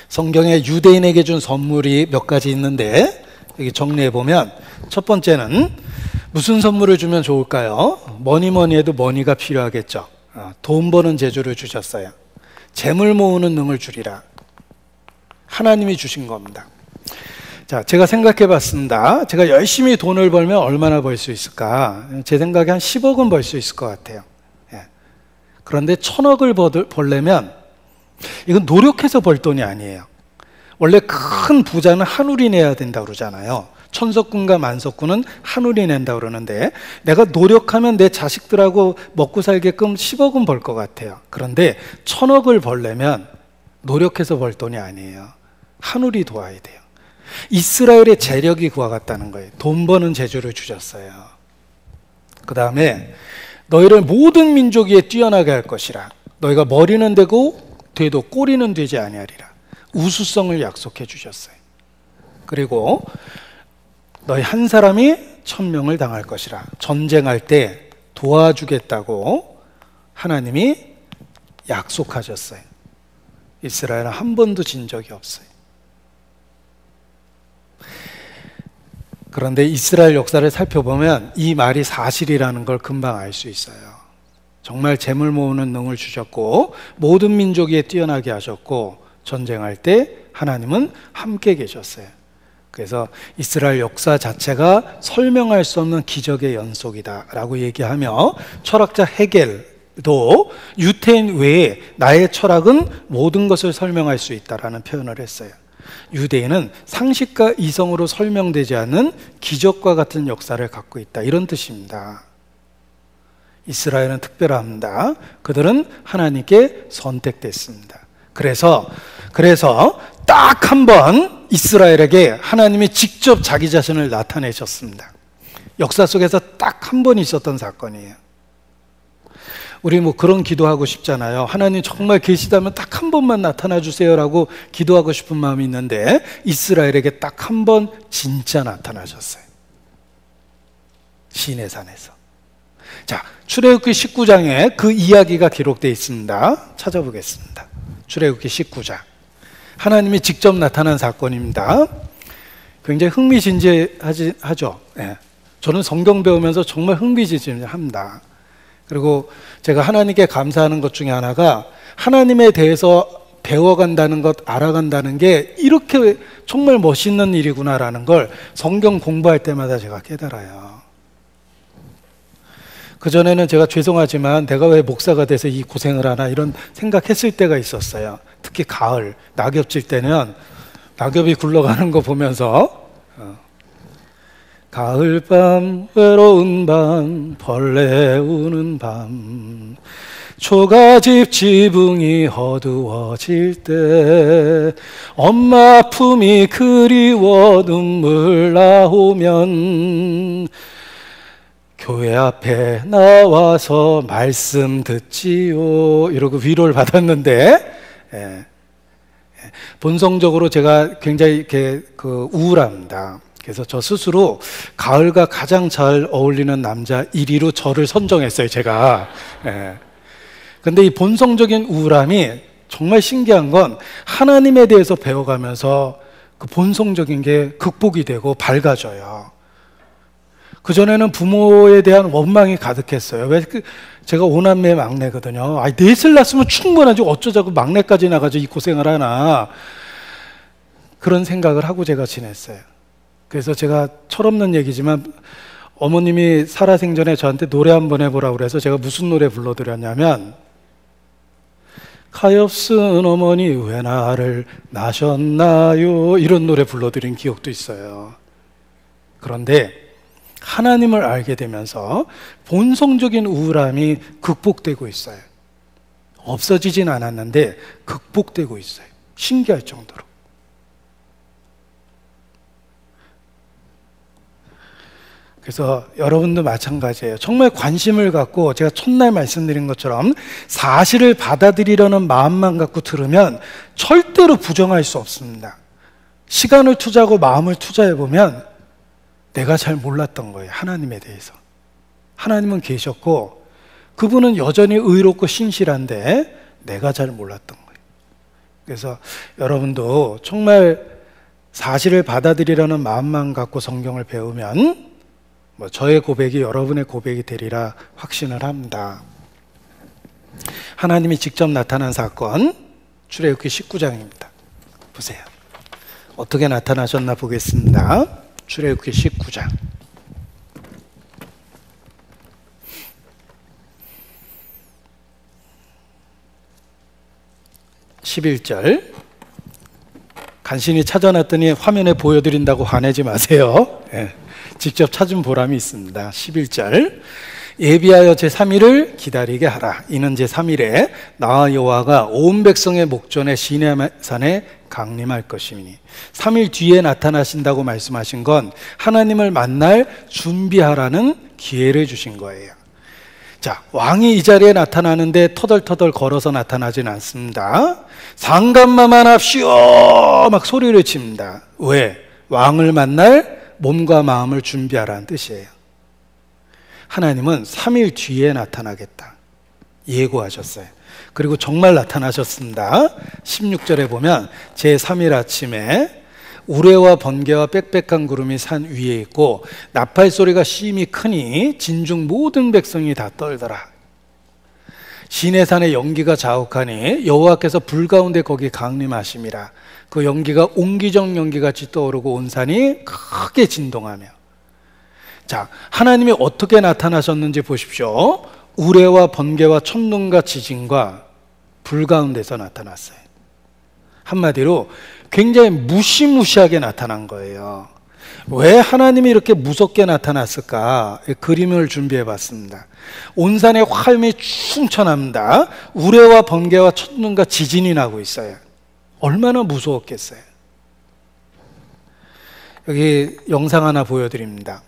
[SPEAKER 1] 성경에 유대인에게 준 선물이 몇 가지 있는데 여기 정리해 보면 첫 번째는 무슨 선물을 주면 좋을까요? 뭐니 해도 머니가 필요하겠죠. 돈 버는 재주를 주셨어요. 재물 모으는 능을 주리라. 하나님이 주신 겁니다. 자, 제가 생각해 봤습니다. 제가 열심히 돈을 벌면 얼마나 벌 수 있을까? 제 생각에 한 10억은 벌 수 있을 것 같아요. 그런데 1000억을 벌려면 이건 노력해서 벌 돈이 아니에요. 원래 큰 부자는 한울이 내야 된다고 그러잖아요. 천석군과 만석군은 한울이 낸다고 그러는데 내가 노력하면 내 자식들하고 먹고 살게끔 10억은 벌 것 같아요. 그런데 1000억을 벌려면 노력해서 벌 돈이 아니에요. 한울이 도와야 돼요. 이스라엘의 재력이 그와 같다는 거예요. 돈 버는 재주를 주셨어요. 그 다음에 너희를 모든 민족 위에 뛰어나게 할 것이라. 너희가 머리는 되고 되도 꼬리는 되지 아니하리라. 우수성을 약속해 주셨어요. 그리고 너희 한 사람이 1000명을 당할 것이라. 전쟁할 때 도와주겠다고 하나님이 약속하셨어요. 이스라엘은 한 번도 진 적이 없어요. 그런데 이스라엘 역사를 살펴보면 이 말이 사실이라는 걸 금방 알 수 있어요. 정말 재물 모으는 능을 주셨고 모든 민족 위에 뛰어나게 하셨고 전쟁할 때 하나님은 함께 계셨어요. 그래서 이스라엘 역사 자체가 설명할 수 없는 기적의 연속이다 라고 얘기하며 철학자 헤겔, 유태인 외에 나의 철학은 모든 것을 설명할 수 있다라는 표현을 했어요. 유대인은 상식과 이성으로 설명되지 않는 기적과 같은 역사를 갖고 있다, 이런 뜻입니다. 이스라엘은 특별합니다. 그들은 하나님께 선택됐습니다. 그래서 딱 한 번 이스라엘에게 하나님이 직접 자기 자신을 나타내셨습니다. 역사 속에서 딱 한 번 있었던 사건이에요. 우리 그런 기도하고 싶잖아요. 하나님 정말 계시다면 딱 한 번만 나타나 주세요라고 기도하고 싶은 마음이 있는데, 이스라엘에게 딱 한 번 진짜 나타나셨어요. 시내산에서. 자, 출애굽기 19장에 그 이야기가 기록되어 있습니다. 찾아보겠습니다. 출애굽기 19장. 하나님이 직접 나타난 사건입니다. 굉장히 흥미진진하죠. 예. 저는 성경 배우면서 정말 흥미진진합니다. 그리고 제가 하나님께 감사하는 것 중에 하나가, 하나님에 대해서 배워간다는 것, 알아간다는 게 이렇게 정말 멋있는 일이구나라는 걸 성경 공부할 때마다 제가 깨달아요. 그전에는 제가 죄송하지만 내가 왜 목사가 돼서 이 고생을 하나, 이런 생각했을 때가 있었어요. 특히 가을 낙엽 질 때는 낙엽이 굴러가는 거 보면서 가을밤 외로운 밤 벌레 우는 밤 초가집 지붕이 어두워질 때 엄마 품이 그리워 눈물 나오면 교회 앞에 나와서 말씀 듣지요, 이러고 위로를 받았는데, 본성적으로 제가 굉장히 이렇게 우울합니다. 그래서 저 스스로 가을과 가장 잘 어울리는 남자 1위로 저를 선정했어요, 제가. 근데 이 본성적인 우울함이 정말 신기한 건, 하나님에 대해서 배워가면서 그 본성적인 게 극복이 되고 밝아져요. 그전에는 부모에 대한 원망이 가득했어요. 왜 제가 5남매 막내거든요. 넷을 낳았으면 충분하지, 어쩌자고 막내까지 나가지고 이 고생을 하나, 그런 생각을 하고 제가 지냈어요. 그래서 제가 철없는 얘기지만, 어머님이 살아생전에 저한테 노래 한번 해보라고 그래서 제가 무슨 노래 불러드렸냐면, 가엾은 어머니 왜 나를 낳으셨나요, 이런 노래 불러드린 기억도 있어요. 그런데 하나님을 알게 되면서 본성적인 우울함이 극복되고 있어요. 없어지진 않았는데 극복되고 있어요. 신기할 정도로. 그래서 여러분도 마찬가지예요. 정말 관심을 갖고, 제가 첫날 말씀드린 것처럼 사실을 받아들이려는 마음만 갖고 들으면 절대로 부정할 수 없습니다. 시간을 투자하고 마음을 투자해보면 내가 잘 몰랐던 거예요, 하나님에 대해서. 하나님은 계셨고 그분은 여전히 의롭고 신실한데 내가 잘 몰랐던 거예요. 그래서 여러분도 정말 사실을 받아들이려는 마음만 갖고 성경을 배우면 저의 고백이 여러분의 고백이 되리라 확신을 합니다. 하나님이 직접 나타난 사건, 출애굽기 19장입니다. 보세요. 어떻게 나타나셨나 보겠습니다. 출애굽기 19장 11절. 간신히 찾아놨더니 화면에 보여드린다고 화내지 마세요. 직접 찾은 보람이 있습니다. 11절. 예비하여 제3일을 기다리게 하라. 이는 제3일에 나 여호와가 온 백성의 목전에 시내산에 강림할 것이니. 3일 뒤에 나타나신다고 말씀하신 건 하나님을 만날 준비하라는 기회를 주신 거예요. 자, 왕이 이 자리에 나타나는데 터덜터덜 걸어서 나타나진 않습니다. 상감마만 합시오 막 소리를 칩니다. 왜? 왕을 만날 몸과 마음을 준비하라는 뜻이에요. 하나님은 3일 뒤에 나타나겠다 예고하셨어요. 그리고 정말 나타나셨습니다. 16절에 보면 제3일 아침에 우레와 번개와 빽빽한 구름이 산 위에 있고 나팔 소리가 심히 크니 진중 모든 백성이 다 떨더라. 시내산의 연기가 자욱하니 여호와께서 불 가운데 거기 강림하심이라. 그 연기가 옹기정 연기같이 떠오르고 온 산이 크게 진동하며. 자, 하나님이 어떻게 나타나셨는지 보십시오. 우레와 번개와 천둥과 지진과 불 가운데서 나타났어요. 한마디로 굉장히 무시무시하게 나타난 거예요. 왜 하나님이 이렇게 무섭게 나타났을까? 그림을 준비해 봤습니다. 온 산에 화염이 충천합니다. 우레와 번개와 천둥과 지진이 나고 있어요. 얼마나 무서웠겠어요. 여기 영상 하나 보여드립니다.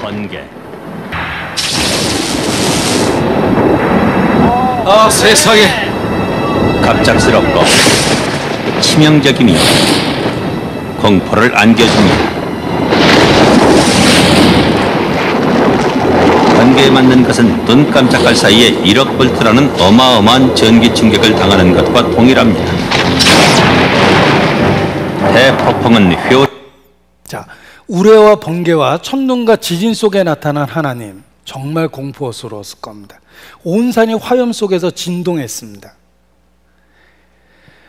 [SPEAKER 9] 번개.
[SPEAKER 7] 아, 세상에.
[SPEAKER 9] 갑작스럽고 치명적이며 공포를 안겨줍니다. 번개에 맞는 것은 눈 깜짝할 사이에 1억 볼트라는 어마어마한 전기 충격을 당하는 것과 동일합니다. 대폭풍은
[SPEAKER 1] 자, 우레와 번개와 천둥과 지진 속에 나타난 하나님, 정말 공포스러웠을 겁니다. 온 산이 화염 속에서 진동했습니다.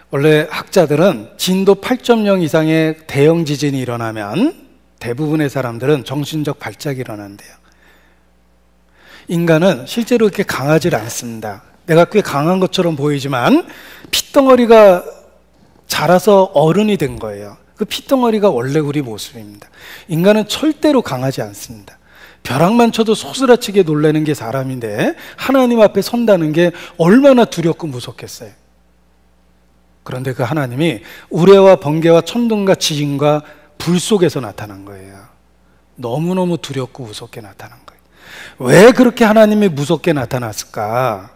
[SPEAKER 1] 원래 학자들은 진도 8.0 이상의 대형 지진이 일어나면 대부분의 사람들은 정신적 발작이 일어난대요. 인간은 실제로 그렇게 강하지 않습니다. 내가 꽤 강한 것처럼 보이지만 핏덩어리가 자라서 어른이 된 거예요. 그 핏덩어리가 원래 우리 모습입니다. 인간은 절대로 강하지 않습니다. 벼락만 쳐도 소스라치게 놀라는 게 사람인데 하나님 앞에 선다는 게 얼마나 두렵고 무섭겠어요. 그런데 그 하나님이 우레와 번개와 천둥과 지진과 불 속에서 나타난 거예요. 너무너무 두렵고 무섭게 나타난 거예요. 왜 그렇게 하나님이 무섭게 나타났을까?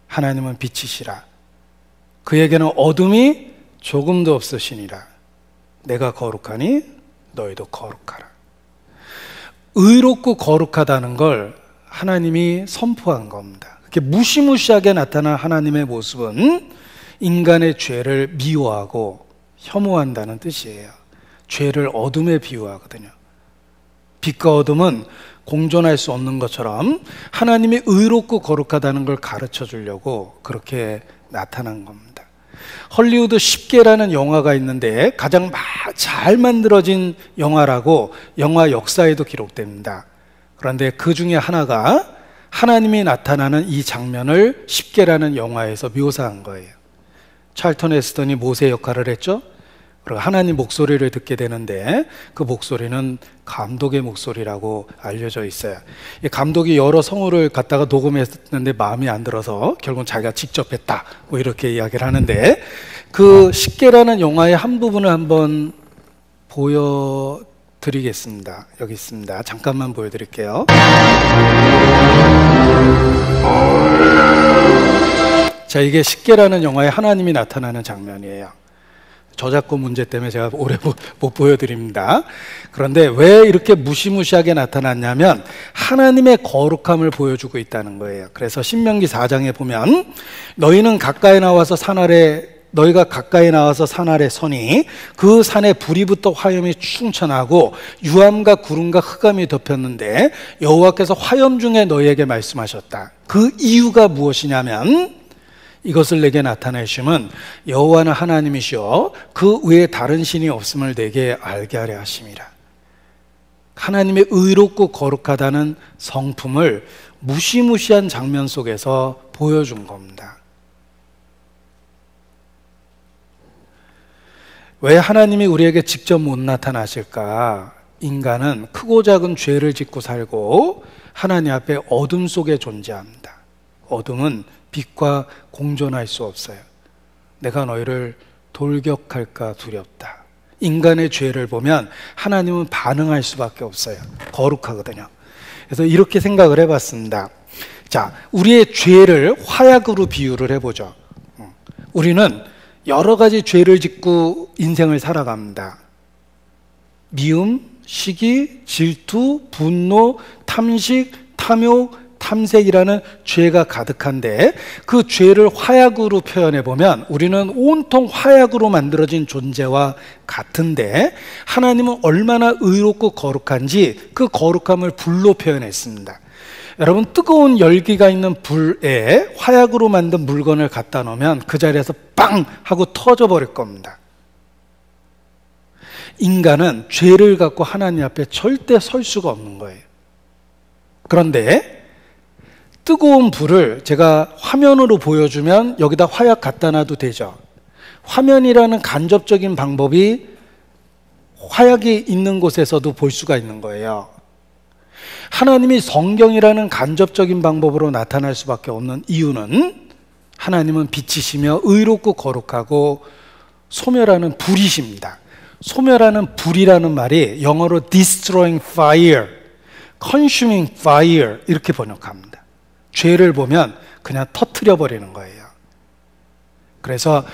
[SPEAKER 1] 하나님은 빛이시라. 그에게는 어둠이 조금도 없으시니라. 내가 거룩하니 너희도 거룩하라. 의롭고 거룩하다는 걸 하나님이 선포한 겁니다. 이렇게 무시무시하게 나타난 하나님의 모습은 인간의 죄를 미워하고 혐오한다는 뜻이에요. 죄를 어둠에 비유하거든요. 빛과 어둠은 공존할 수 없는 것처럼 하나님이 의롭고 거룩하다는 걸 가르쳐 주려고 그렇게 나타난 겁니다. 헐리우드 10개라는 영화가 있는데 가장 잘 만들어진 영화라고 영화 역사에도 기록됩니다. 그런데 그 중에 하나가 하나님이 나타나는 이 장면을 10개라는 영화에서 묘사한 거예요. 찰턴 헤스턴이 모세 역할을 했죠. 그리고 하나님 목소리를 듣게 되는데 그 목소리는 감독의 목소리라고 알려져 있어요. 이 감독이 여러 성우를 갖다가 녹음했는데 마음에 안 들어서 결국은 자기가 직접 했다, 뭐 이렇게 이야기를 하는데, 그 10개라는 영화의 한 부분을 한번 보여드리겠습니다. 여기 있습니다. 잠깐만 보여드릴게요. 자, 이게 10개라는 영화에 하나님이 나타나는 장면이에요. 저작권 문제 때문에 제가 오래 못 보여드립니다. 그런데 왜 이렇게 무시무시하게 나타났냐면 하나님의 거룩함을 보여주고 있다는 거예요. 그래서 신명기 4장에 보면 너희가 가까이 나와서 산 아래 서니 그 산에 불이 붙어 화염이 충천하고 유암과 구름과 흑암이 덮였는데 여호와께서 화염 중에 너희에게 말씀하셨다. 그 이유가 무엇이냐면 이것을 내게 나타내심은 여호와는 하나님이시여 그 외에 다른 신이 없음을 내게 알게 하려 하심이라. 하나님의 의롭고 거룩하다는 성품을 무시무시한 장면 속에서 보여준 겁니다. 왜 하나님이 우리에게 직접 못 나타나실까? 인간은 크고 작은 죄를 짓고 살고 하나님 앞에 어둠 속에 존재합니다. 어둠은 빛과 공존할 수 없어요. 내가 너희를 돌격할까 두렵다. 인간의 죄를 보면 하나님은 반응할 수밖에 없어요. 거룩하거든요. 그래서 이렇게 생각을 해봤습니다. 자, 우리의 죄를 화약으로 비유를 해보죠. 우리는 여러 가지 죄를 짓고 인생을 살아갑니다. 미움, 시기, 질투, 분노, 탐식, 탐욕, 탐색이라는 죄가 가득한데 그 죄를 화약으로 표현해 보면 우리는 온통 화약으로 만들어진 존재와 같은데 하나님은 얼마나 의롭고 거룩한지 그 거룩함을 불로 표현했습니다. 여러분, 뜨거운 열기가 있는 불에 화약으로 만든 물건을 갖다 놓으면 그 자리에서 빵 하고 터져버릴 겁니다. 인간은 죄를 갖고 하나님 앞에 절대 설 수가 없는 거예요. 그런데 뜨거운 불을 제가 화면으로 보여주면 여기다 화약 갖다 놔도 되죠. 화면이라는 간접적인 방법이 화약이 있는 곳에서도 볼 수가 있는 거예요. 하나님이 성경이라는 간접적인 방법으로 나타날 수밖에 없는 이유는 하나님은 빛이시며 의롭고 거룩하고 소멸하는 불이십니다. 소멸하는 불이라는 말이 영어로 destroying fire, consuming fire 이렇게 번역합니다. 죄를 보면 그냥 터뜨려 버리는 거예요. 그래서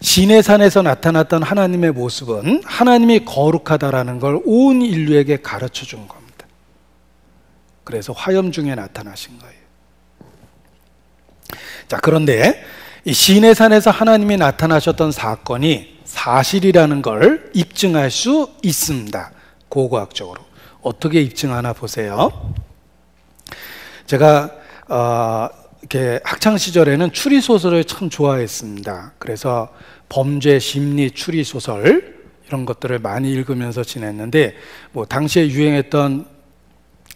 [SPEAKER 1] 시내산에서 나타났던 하나님의 모습은 하나님이 거룩하다라는 걸 온 인류에게 가르쳐 준 겁니다. 그래서 화염 중에 나타나신 거예요. 자, 그런데 이 시내산에서 하나님이 나타나셨던 사건이 사실이라는 걸 입증할 수 있습니다. 고고학적으로. 어떻게 입증하나 보세요. 제가 이렇게 학창 시절에는 추리 소설을 참 좋아했습니다. 그래서 범죄 심리 추리 소설 이런 것들을 많이 읽으면서 지냈는데 뭐 당시에 유행했던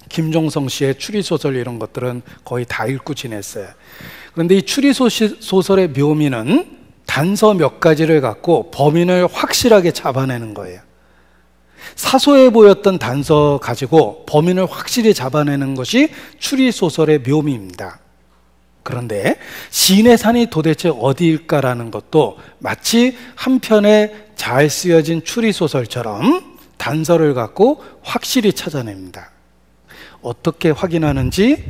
[SPEAKER 1] 김종성 씨의 추리 소설 이런 것들은 거의 다 읽고 지냈어요. 그런데 이 추리 소설의 묘미는 단서 몇 가지를 갖고 범인을 확실하게 잡아내는 거예요. 사소해 보였던 단서 가지고 범인을 확실히 잡아내는 것이 추리 소설의 묘미입니다. 그런데 시내산이 도대체 어디일까라는 것도 마치 한 편의 잘 쓰여진 추리 소설처럼 단서를 갖고 확실히 찾아냅니다. 어떻게 확인하는지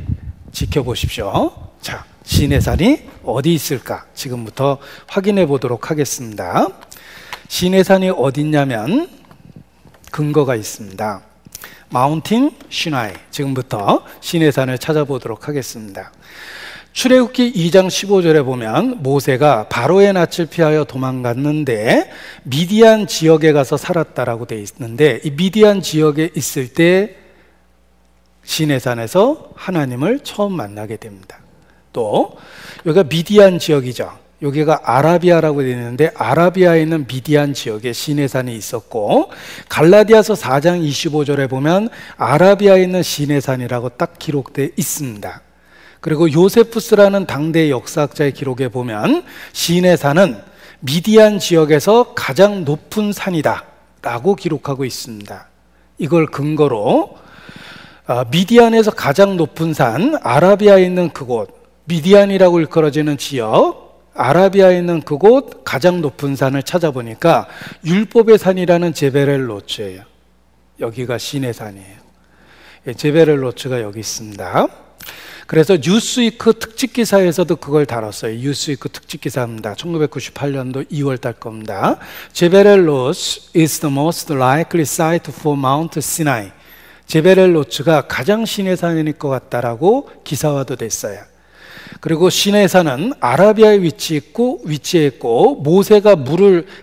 [SPEAKER 1] 지켜보십시오. 자, 시내산이 어디 있을까? 지금부터 확인해 보도록 하겠습니다. 시내산이 어디 있냐면 근거가 있습니다. 마운틴 시나이. 지금부터 시내산을 찾아보도록 하겠습니다. 출애굽기 2장 15절에 보면 모세가 바로의 낯을 피하여 도망갔는데 미디안 지역에 가서 살았다라고 되어 있는데 이 미디안 지역에 있을 때 시내산에서 하나님을 처음 만나게 됩니다. 또 여기가 미디안 지역이죠. 여기가 아라비아라고 되어 있는데 아라비아에 있는 미디안 지역에 시내산이 있었고 갈라디아서 4장 25절에 보면 아라비아에 있는 시내산이라고 딱 기록되어 있습니다. 그리고 요세푸스라는 당대 역사학자의 기록에 보면 시내산은 미디안 지역에서 가장 높은 산이다 라고 기록하고 있습니다. 이걸 근거로 미디안에서 가장 높은 산, 아라비아에 있는 그곳, 미디안이라고 일컬어지는 지역, 아라비아에 있는 그곳 가장 높은 산을 찾아보니까 율법의 산이라는 제베렐 노츠예요. 여기가 시내산이에요. 제베렐 노츠가 여기 있습니다. 그래서 뉴스위크 특집기사에서도 그걸 다뤘어요. 뉴스위크 특집기사입니다. 1998년도 2월 달 겁니다. 제베렐 노츠 is the most likely site for Mount Sinai. 제베렐 노츠가 가장 시내산일 것 같다라고 기사화도 됐어요. 그리고 시내산은 아라비아에 위치해 있고 모세가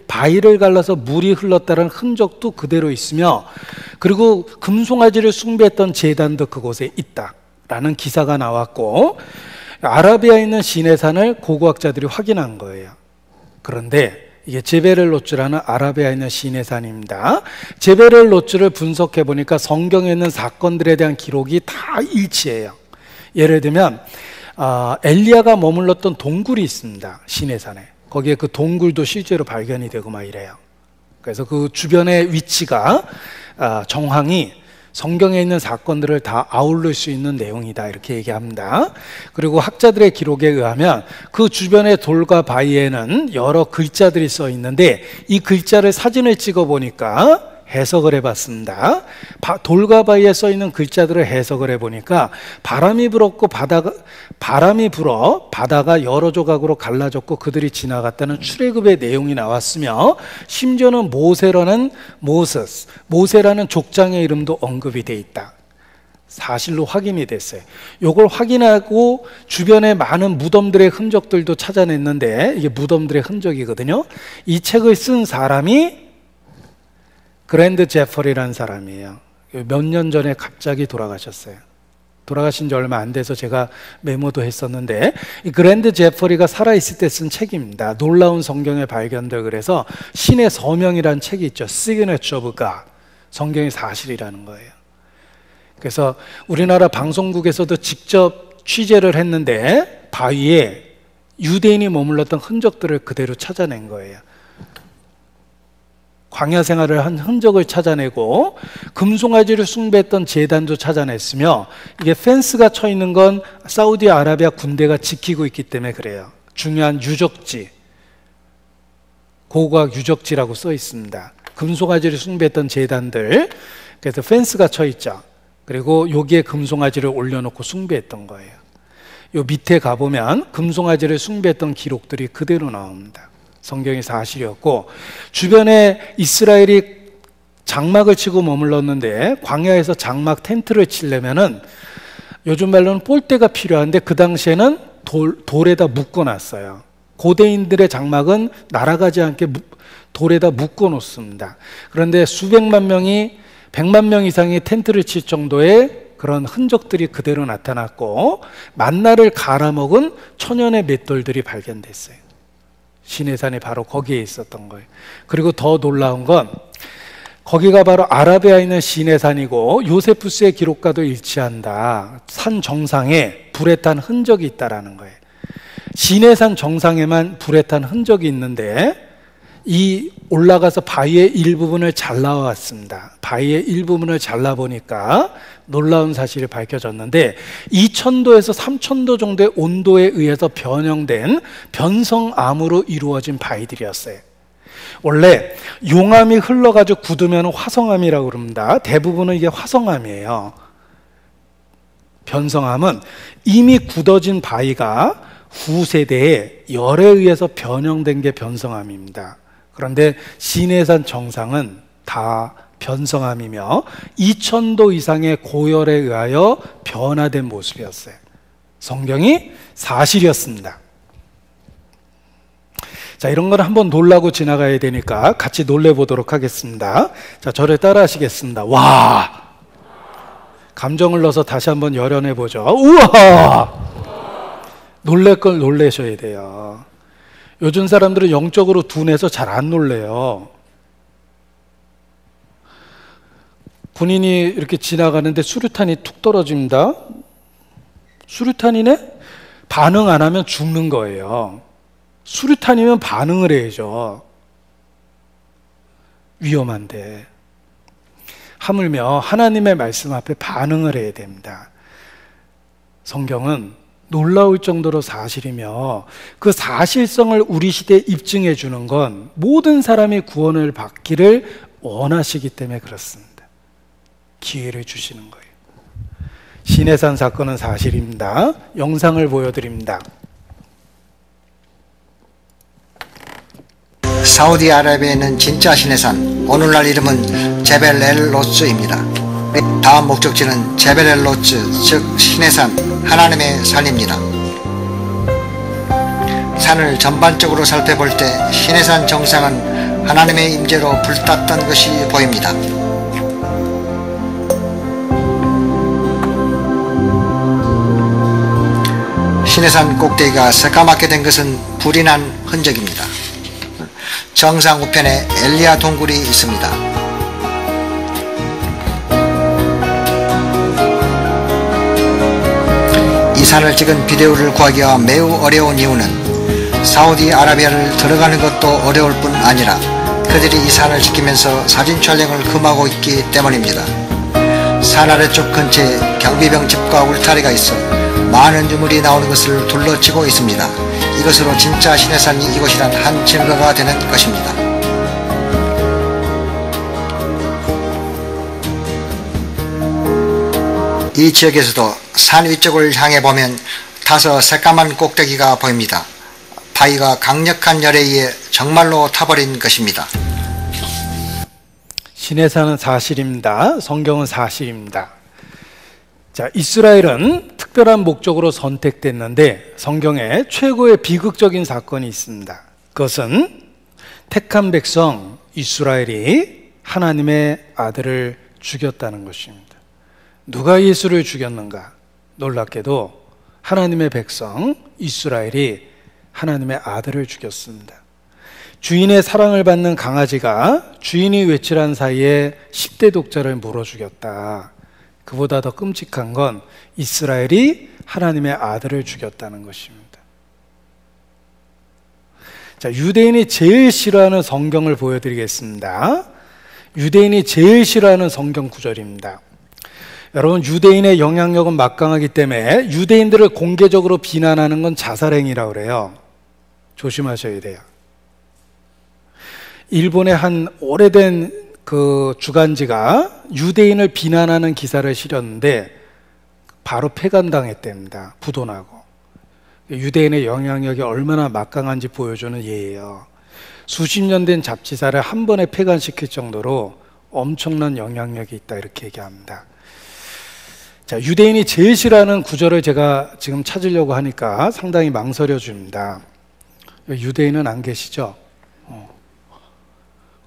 [SPEAKER 1] 바위를 갈라서 물이 흘렀다는 흔적도 그대로 있으며 그리고 금송아지를 숭배했던 제단도 그곳에 있다라는 기사가 나왔고 아라비아에 있는 시내산을 고고학자들이 확인한 거예요. 그런데 이게 제베렐 노츠라는 아라비아에 있는 시내산입니다. 제베렐 노츠를 분석해 보니까 성경에 있는 사건들에 대한 기록이 다 일치해요. 예를 들면 엘리야가 머물렀던 동굴이 있습니다. 시내산에. 거기에 그 동굴도 실제로 발견이 되고 막 이래요. 그래서 그 주변의 위치가 정황이 성경에 있는 사건들을 다 아울릴 수 있는 내용이다 이렇게 얘기합니다. 그리고 학자들의 기록에 의하면 그 주변의 돌과 바위에는 여러 글자들이 써 있는데 이 글자를 사진을 찍어 보니까 해석을 해봤습니다. 돌과 바위에 써 있는 글자들을 해석을 해보니까 바람이 불어 바다가 여러 조각으로 갈라졌고 그들이 지나갔다는 출애굽의 내용이 나왔으며 심지어는 모세라는 족장의 이름도 언급이 돼 있다. 사실로 확인이 됐어요. 이걸 확인하고 주변에 많은 무덤들의 흔적들도 찾아냈는데 이게 무덤들의 흔적이거든요. 이 책을 쓴 사람이 그랜드 제퍼리라는 사람이에요. 몇 년 전에 갑자기 돌아가셨어요. 돌아가신 지 얼마 안 돼서 제가 메모도 했었는데, 이 그랜드 제퍼리가 살아있을 때 쓴 책입니다. 놀라운 성경의 발견들. 그래서 신의 서명이라는 책이 있죠. Signature of God. 성경이 사실이라는 거예요. 그래서 우리나라 방송국에서도 직접 취재를 했는데 바위에 유대인이 머물렀던 흔적들을 그대로 찾아낸 거예요. 광야 생활을 한 흔적을 찾아내고 금송아지를 숭배했던 제단도 찾아냈으며, 이게 펜스가 쳐 있는 건 사우디아라비아 군대가 지키고 있기 때문에 그래요. 중요한 유적지, 고고학 유적지라고 써 있습니다. 금송아지를 숭배했던 제단들, 그래서 펜스가 쳐 있죠. 그리고 여기에 금송아지를 올려놓고 숭배했던 거예요. 요 밑에 가보면 금송아지를 숭배했던 기록들이 그대로 나옵니다. 성경이 사실이었고, 주변에 이스라엘이 장막을 치고 머물렀는데 광야에서 장막 텐트를 치려면은 요즘 말로는 폴대가 필요한데 그 당시에는 돌에다 묶어놨어요. 고대인들의 장막은 날아가지 않게 돌에다 묶어놓습니다. 그런데 수백만 명이 100만 명 이상이 텐트를 칠 정도의 그런 흔적들이 그대로 나타났고, 만나를 갈아먹은 천연의 맷돌들이 발견됐어요. 시내산이 바로 거기에 있었던 거예요. 그리고 더 놀라운 건 거기가 바로 아라비아에 있는 시내산이고 요세푸스의 기록과도 일치한다. 산 정상에 불에 탄 흔적이 있다라는 거예요. 시내산 정상에만 불에 탄 흔적이 있는데 이 올라가서 바위의 일부분을 잘라왔습니다. 바위의 일부분을 잘라보니까 놀라운 사실이 밝혀졌는데 2000도에서 3000도 정도의 온도에 의해서 변형된 변성암으로 이루어진 바위들이었어요. 원래 용암이 흘러가지고 굳으면 화성암이라고 그럽니다. 대부분은 이게 화성암이에요. 변성암은 이미 굳어진 바위가 후세대에 열에 의해서 변형된 게 변성암입니다. 그런데 시내산 정상은 다 변성암이며 2000도 이상의 고열에 의하여 변화된 모습이었어요. 성경이 사실이었습니다. 자, 이런 건 한번 놀라고 지나가야 되니까 같이 놀래보도록 하겠습니다. 자, 저를 따라 하시겠습니다. 와! 감정을 넣어서 다시 한번 열연해보죠. 우와! 놀랄 걸 놀라셔야 돼요. 요즘 사람들은 영적으로 둔해서 잘 안 놀래요. 군인이 이렇게 지나가는데 수류탄이 툭 떨어집니다. 수류탄이네? 반응 안 하면 죽는 거예요. 수류탄이면 반응을 해야죠. 위험한데. 하물며 하나님의 말씀 앞에 반응을 해야 됩니다. 성경은 놀라울 정도로 사실이며 그 사실성을 우리 시대에 입증해 주는 건 모든 사람이 구원을 받기를 원하시기 때문에 그렇습니다. 기회를 주시는 거예요. 시내산 사건은 사실입니다. 영상을 보여드립니다.
[SPEAKER 6] 사우디아라비아에 있는 진짜 시내산, 오늘날 이름은 제벨 엘 로츠입니다. 다음 목적지는 제벨 엘 로츠, 즉 시내산, 하나님의 산입니다. 산을 전반적으로 살펴볼 때 시내산 정상은 하나님의 임재로 불탔던 것이 보입니다. 시내산 꼭대기가 새까맣게 된 것은 불이 난 흔적입니다. 정상 우편에 엘리야 동굴이 있습니다. 이 산을 찍은 비디오를 구하기가 매우 어려운 이유는 사우디아라비아를 들어가는 것도 어려울 뿐 아니라 그들이 이 산을 지키면서 사진 촬영을 금하고 있기 때문입니다. 산 아래쪽 근처에 경비병 집과 울타리가 있어 많은 유물이 나오는 것을 둘러치고 있습니다. 이것으로 진짜 시내산이 이곳이란 한 증거가 되는 것입니다. 이 지역에서도 산 위쪽을 향해 보면 타서 새까만 꼭대기가 보입니다. 바위가 강력한 열에 의해 정말로 타버린 것입니다.
[SPEAKER 1] 시내산은 사실입니다. 성경은 사실입니다. 자, 이스라엘은 특별한 목적으로 선택됐는데 성경에 최고의 비극적인 사건이 있습니다. 그것은 택한 백성 이스라엘이 하나님의 아들을 죽였다는 것입니다. 누가 예수를 죽였는가? 놀랍게도 하나님의 백성 이스라엘이 하나님의 아들을 죽였습니다. 주인의 사랑을 받는 강아지가 주인이 외출한 사이에 10대 독자를 물어 죽였다. 그보다 더 끔찍한 건 이스라엘이 하나님의 아들을 죽였다는 것입니다. 자, 유대인이 제일 싫어하는 성경을 보여드리겠습니다. 유대인이 제일 싫어하는 성경 구절입니다. 여러분, 유대인의 영향력은 막강하기 때문에 유대인들을 공개적으로 비난하는 건 자살행위라고 그래요. 조심하셔야 돼요. 일본의 한 오래된 그 주간지가 유대인을 비난하는 기사를 실었는데 바로 폐간당했답니다. 부도나고. 유대인의 영향력이 얼마나 막강한지 보여주는 예예요. 수십 년 된 잡지사를 한 번에 폐간시킬 정도로 엄청난 영향력이 있다, 이렇게 얘기합니다. 자, 유대인이 제일 싫어하는 구절을 제가 지금 찾으려고 하니까 상당히 망설여집니다. 유대인은 안 계시죠?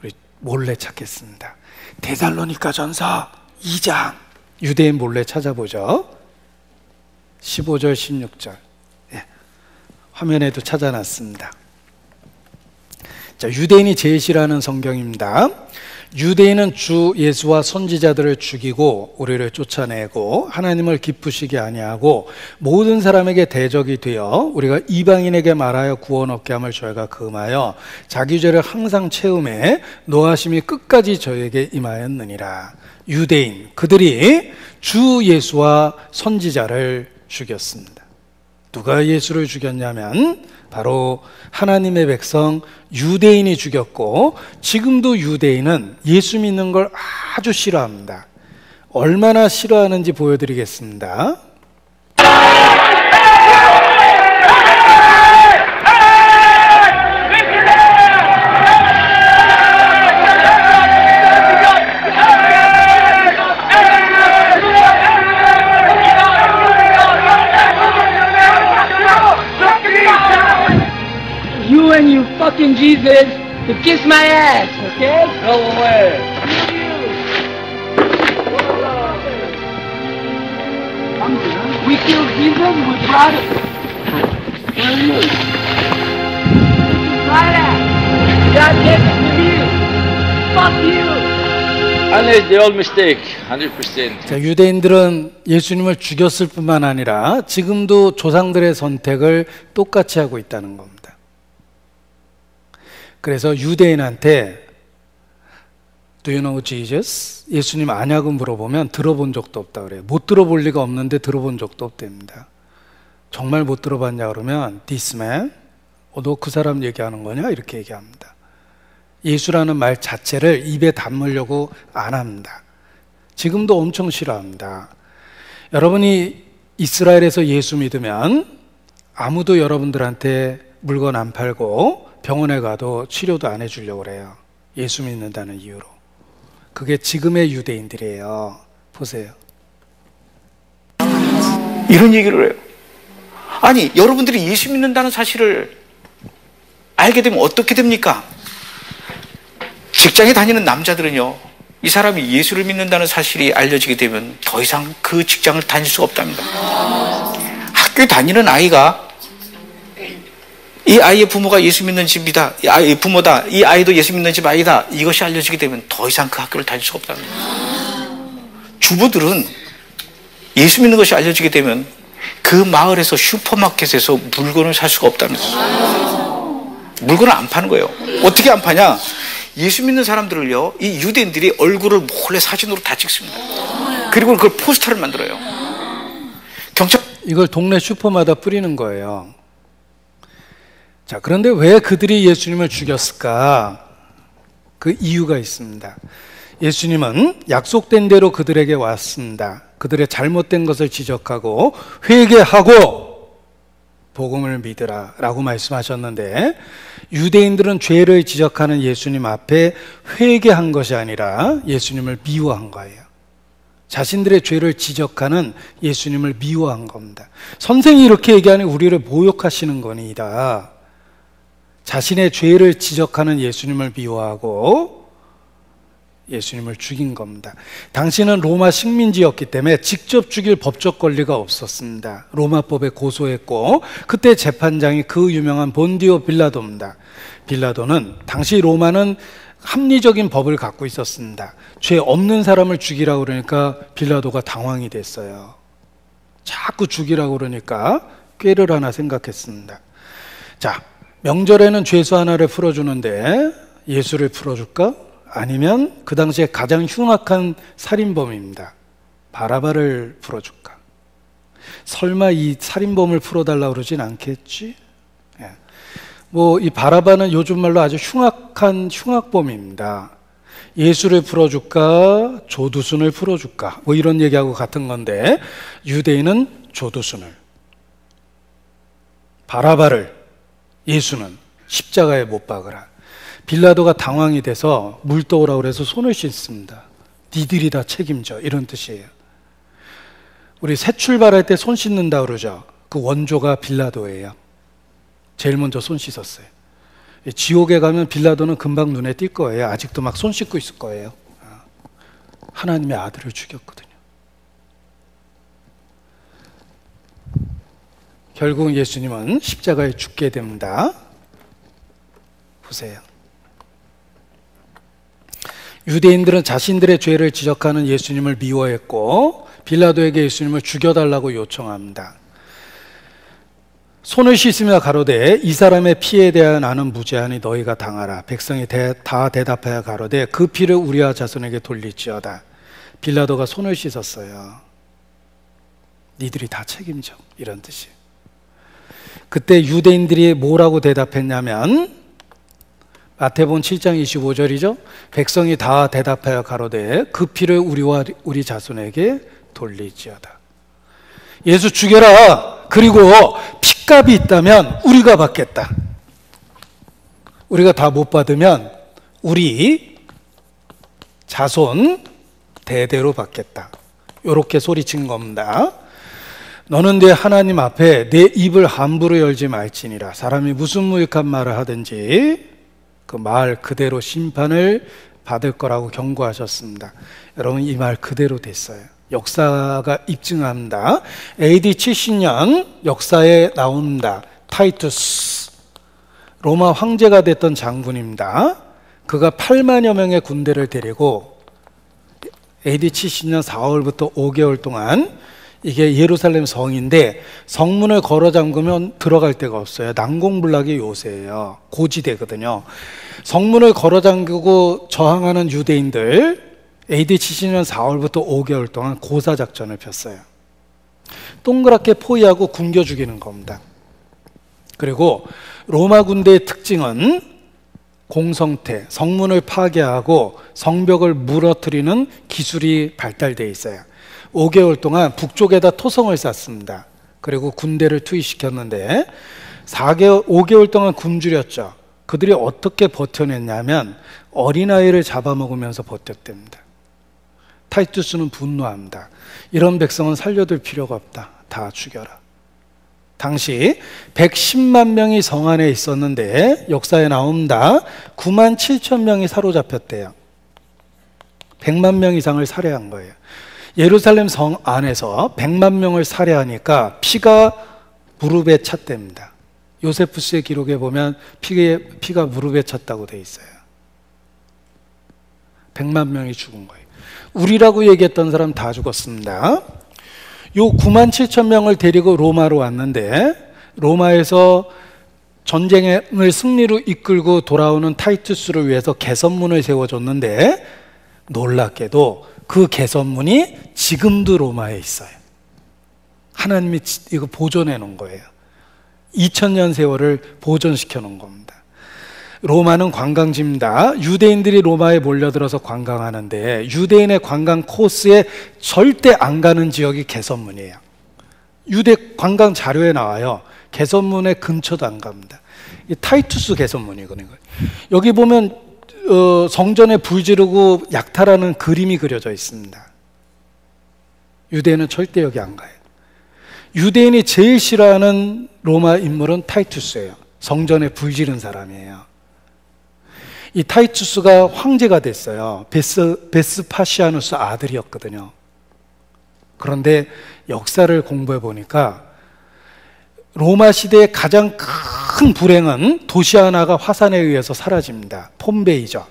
[SPEAKER 1] 우리 몰래 찾겠습니다. 데살로니가 전서 2장. 유대인 몰래 찾아보죠. 15절 16절. 예. 화면에도 찾아놨습니다. 자, 유대인이 제일 싫어하는 성경입니다. 유대인은 주 예수와 선지자들을 죽이고 우리를 쫓아내고 하나님을 기쁘시게 아니하고 모든 사람에게 대적이 되어 우리가 이방인에게 말하여 구원 얻게 함을 저희가 금하여 자기 죄를 항상 채우매 노하심이 끝까지 저에게 임하였느니라. 유대인, 그들이 주 예수와 선지자를 죽였습니다. 누가 예수를 죽였냐면 바로 하나님의 백성 유대인이 죽였고, 지금도 유대인은 예수 믿는 걸 아주 싫어합니다. 얼마나 싫어하는지 보여드리겠습니다.
[SPEAKER 10] You and you fucking Jesus to kiss my ass, okay? Go away. We killed Jesus, we brought it. Where are you? Try that. God gave it to you. Fuck you.
[SPEAKER 11] Unless they all mistake, 100%.
[SPEAKER 1] 자, 유대인들은 예수님을 죽였을 뿐만 아니라 지금도 조상들의 선택을 똑같이 하고 있다는 겁니다. 그래서 유대인한테 Do you know Jesus? 예수님 아냐고 물어보면 들어본 적도 없다 그래요. 못 들어볼 리가 없는데 들어본 적도 없답니다. 정말 못 들어봤냐 그러면 This man? 너 그 사람 얘기하는 거냐? 이렇게 얘기합니다. 예수라는 말 자체를 입에 담으려고 안 합니다. 지금도 엄청 싫어합니다. 여러분이 이스라엘에서 예수 믿으면 아무도 여러분들한테 물건 안 팔고 병원에 가도 치료도 안 해주려고 그래요. 예수 믿는다는 이유로. 그게 지금의 유대인들이에요. 보세요.
[SPEAKER 12] 이런 얘기를 해요. 아니, 여러분들이 예수 믿는다는 사실을 알게 되면 어떻게 됩니까? 직장에 다니는 남자들은요, 이 사람이 예수를 믿는다는 사실이 알려지게 되면 더 이상 그 직장을 다닐 수가 없답니다. 학교에 다니는 아이가 이 아이의 부모가 예수 믿는 집이다, 이 아이의 부모다, 이 아이도 예수 믿는 집 아이다, 이것이 알려지게 되면 더 이상 그 학교를 다닐 수가 없답니다. 주부들은 예수 믿는 것이 알려지게 되면 그 마을에서 슈퍼마켓에서 물건을 살 수가 없답니다. 물건을 안 파는 거예요. 어떻게 안 파냐? 예수 믿는 사람들을요, 이 유대인들이 얼굴을 몰래 사진으로 다 찍습니다. 그리고 그걸 포스터를 만들어요.
[SPEAKER 1] 이걸 동네 슈퍼마다 뿌리는 거예요. 자, 그런데 왜 그들이 예수님을 죽였을까? 그 이유가 있습니다. 예수님은 약속된 대로 그들에게 왔습니다. 그들의 잘못된 것을 지적하고 회개하고 복음을 믿으라 라고 말씀하셨는데, 유대인들은 죄를 지적하는 예수님 앞에 회개한 것이 아니라 예수님을 미워한 거예요. 자신들의 죄를 지적하는 예수님을 미워한 겁니다. 선생이 이렇게 얘기하니 우리를 모욕하시는 거니이다. 자신의 죄를 지적하는 예수님을 미워하고 예수님을 죽인 겁니다. 당시는 로마 식민지였기 때문에 직접 죽일 법적 권리가 없었습니다. 로마법에 고소했고, 그때 재판장이 그 유명한 본디오 빌라도입니다. 빌라도는 당시 로마는 합리적인 법을 갖고 있었습니다. 죄 없는 사람을 죽이라고 그러니까 빌라도가 당황이 됐어요. 자꾸 죽이라고 그러니까 꾀를 하나 생각했습니다. 자, 명절에는 죄수 하나를 풀어주는데 예수를 풀어줄까? 아니면 그 당시에 가장 흉악한 살인범입니다. 바라바를 풀어줄까? 설마 이 살인범을 풀어달라고 그러진 않겠지? 뭐 이 바라바는 요즘 말로 아주 흉악한 흉악범입니다. 예수를 풀어줄까? 조두순을 풀어줄까? 뭐 이런 얘기하고 같은 건데, 유대인은 조두순을, 바라바를, 예수는 십자가에 못 박으라. 빌라도가 당황이 돼서 물 떠오라고 그래서 손을 씻습니다. 니들이 다 책임져, 이런 뜻이에요. 우리 새 출발할 때 손 씻는다 그러죠. 그 원조가 빌라도예요. 제일 먼저 손 씻었어요. 지옥에 가면 빌라도는 금방 눈에 띌 거예요. 아직도 막 손 씻고 있을 거예요. 하나님의 아들을 죽였거든요. 결국 예수님은 십자가에 죽게 됩니다. 보세요. 유대인들은 자신들의 죄를 지적하는 예수님을 미워했고, 빌라도에게 예수님을 죽여달라고 요청합니다. 손을 씻으며 가로되 이 사람의 피에 대하여 나는 무죄하니 너희가 당하라. 백성이 다 대답하여 가로되 그 피를 우리와 자손에게 돌릴지어다. 빌라도가 손을 씻었어요. 니들이 다 책임져, 이런 뜻이에요. 그때 유대인들이 뭐라고 대답했냐면, 마태복음 7장 25절이죠. 백성이 다 대답하여 가로되 그 피를 우리와 우리 자손에게 돌릴지어다. 예수 죽여라. 그리고 핏값이 있다면 우리가 받겠다. 우리가 다 못 받으면 우리 자손 대대로 받겠다. 이렇게 소리친 겁니다. 너는 내 하나님 앞에 내 입을 함부로 열지 말지니라. 사람이 무슨 무익한 말을 하든지 그 말 그대로 심판을 받을 거라고 경고하셨습니다. 여러분, 이 말 그대로 됐어요. 역사가 입증합니다. AD 70년 역사에 나옵니다. 타이투스, 로마 황제가 됐던 장군입니다. 그가 8만여 명의 군대를 데리고 AD 70년 4월부터 5개월 동안, 이게 예루살렘 성인데 성문을 걸어 잠그면 들어갈 데가 없어요. 난공불락의 요새예요. 고지대거든요. 성문을 걸어 잠그고 저항하는 유대인들, AD 70년 4월부터 5개월 동안 고사작전을 폈어요. 동그랗게 포위하고 굶겨 죽이는 겁니다. 그리고 로마 군대의 특징은 공성태, 성문을 파괴하고 성벽을 무너뜨리는 기술이 발달되어 있어요. 5개월 동안 북쪽에다 토성을 쌌습니다. 그리고 군대를 투입시켰는데 5개월 동안 굶주렸죠. 그들이 어떻게 버텨냈냐면 어린아이를 잡아먹으면서 버텼답니다. 타이투스는 분노합니다. 이런 백성은 살려둘 필요가 없다. 다 죽여라. 당시 110만 명이 성 안에 있었는데 역사에 나옵니다. 9만 7천 명이 사로잡혔대요. 100만 명 이상을 살해한 거예요. 예루살렘 성 안에서 100만 명을 살해하니까 피가 무릎에 찼답니다. 요세푸스의 기록에 보면 피가 무릎에 찼다고 돼 있어요. 100만 명이 죽은 거예요. 우리라고 얘기했던 사람 다 죽었습니다. 요 9만 7천 명을 데리고 로마로 왔는데, 로마에서 전쟁을 승리로 이끌고 돌아오는 타이투스를 위해서 개선문을 세워줬는데, 놀랍게도 그 개선문이 지금도 로마에 있어요. 하나님이 이거 보존해 놓은 거예요. 2000년 세월을 보존시켜 놓은 겁니다. 로마는 관광지입니다. 유대인들이 로마에 몰려들어서 관광하는데 유대인의 관광 코스에 절대 안 가는 지역이 개선문이에요. 유대 관광 자료에 나와요. 개선문의 근처도 안 갑니다. 이 타이투스 개선문이거든요. 여기 보면 성전에 불 지르고 약탈하는 그림이 그려져 있습니다. 유대인은 절대 여기 안 가요. 유대인이 제일 싫어하는 로마 인물은 타이투스예요. 성전에 불 지른 사람이에요. 이 타이투스가 황제가 됐어요. 베스파시아누스 아들이었거든요. 그런데 역사를 공부해 보니까 로마 시대의 가장 큰 불행은 도시 하나가 화산에 의해서 사라집니다. 폼베이죠.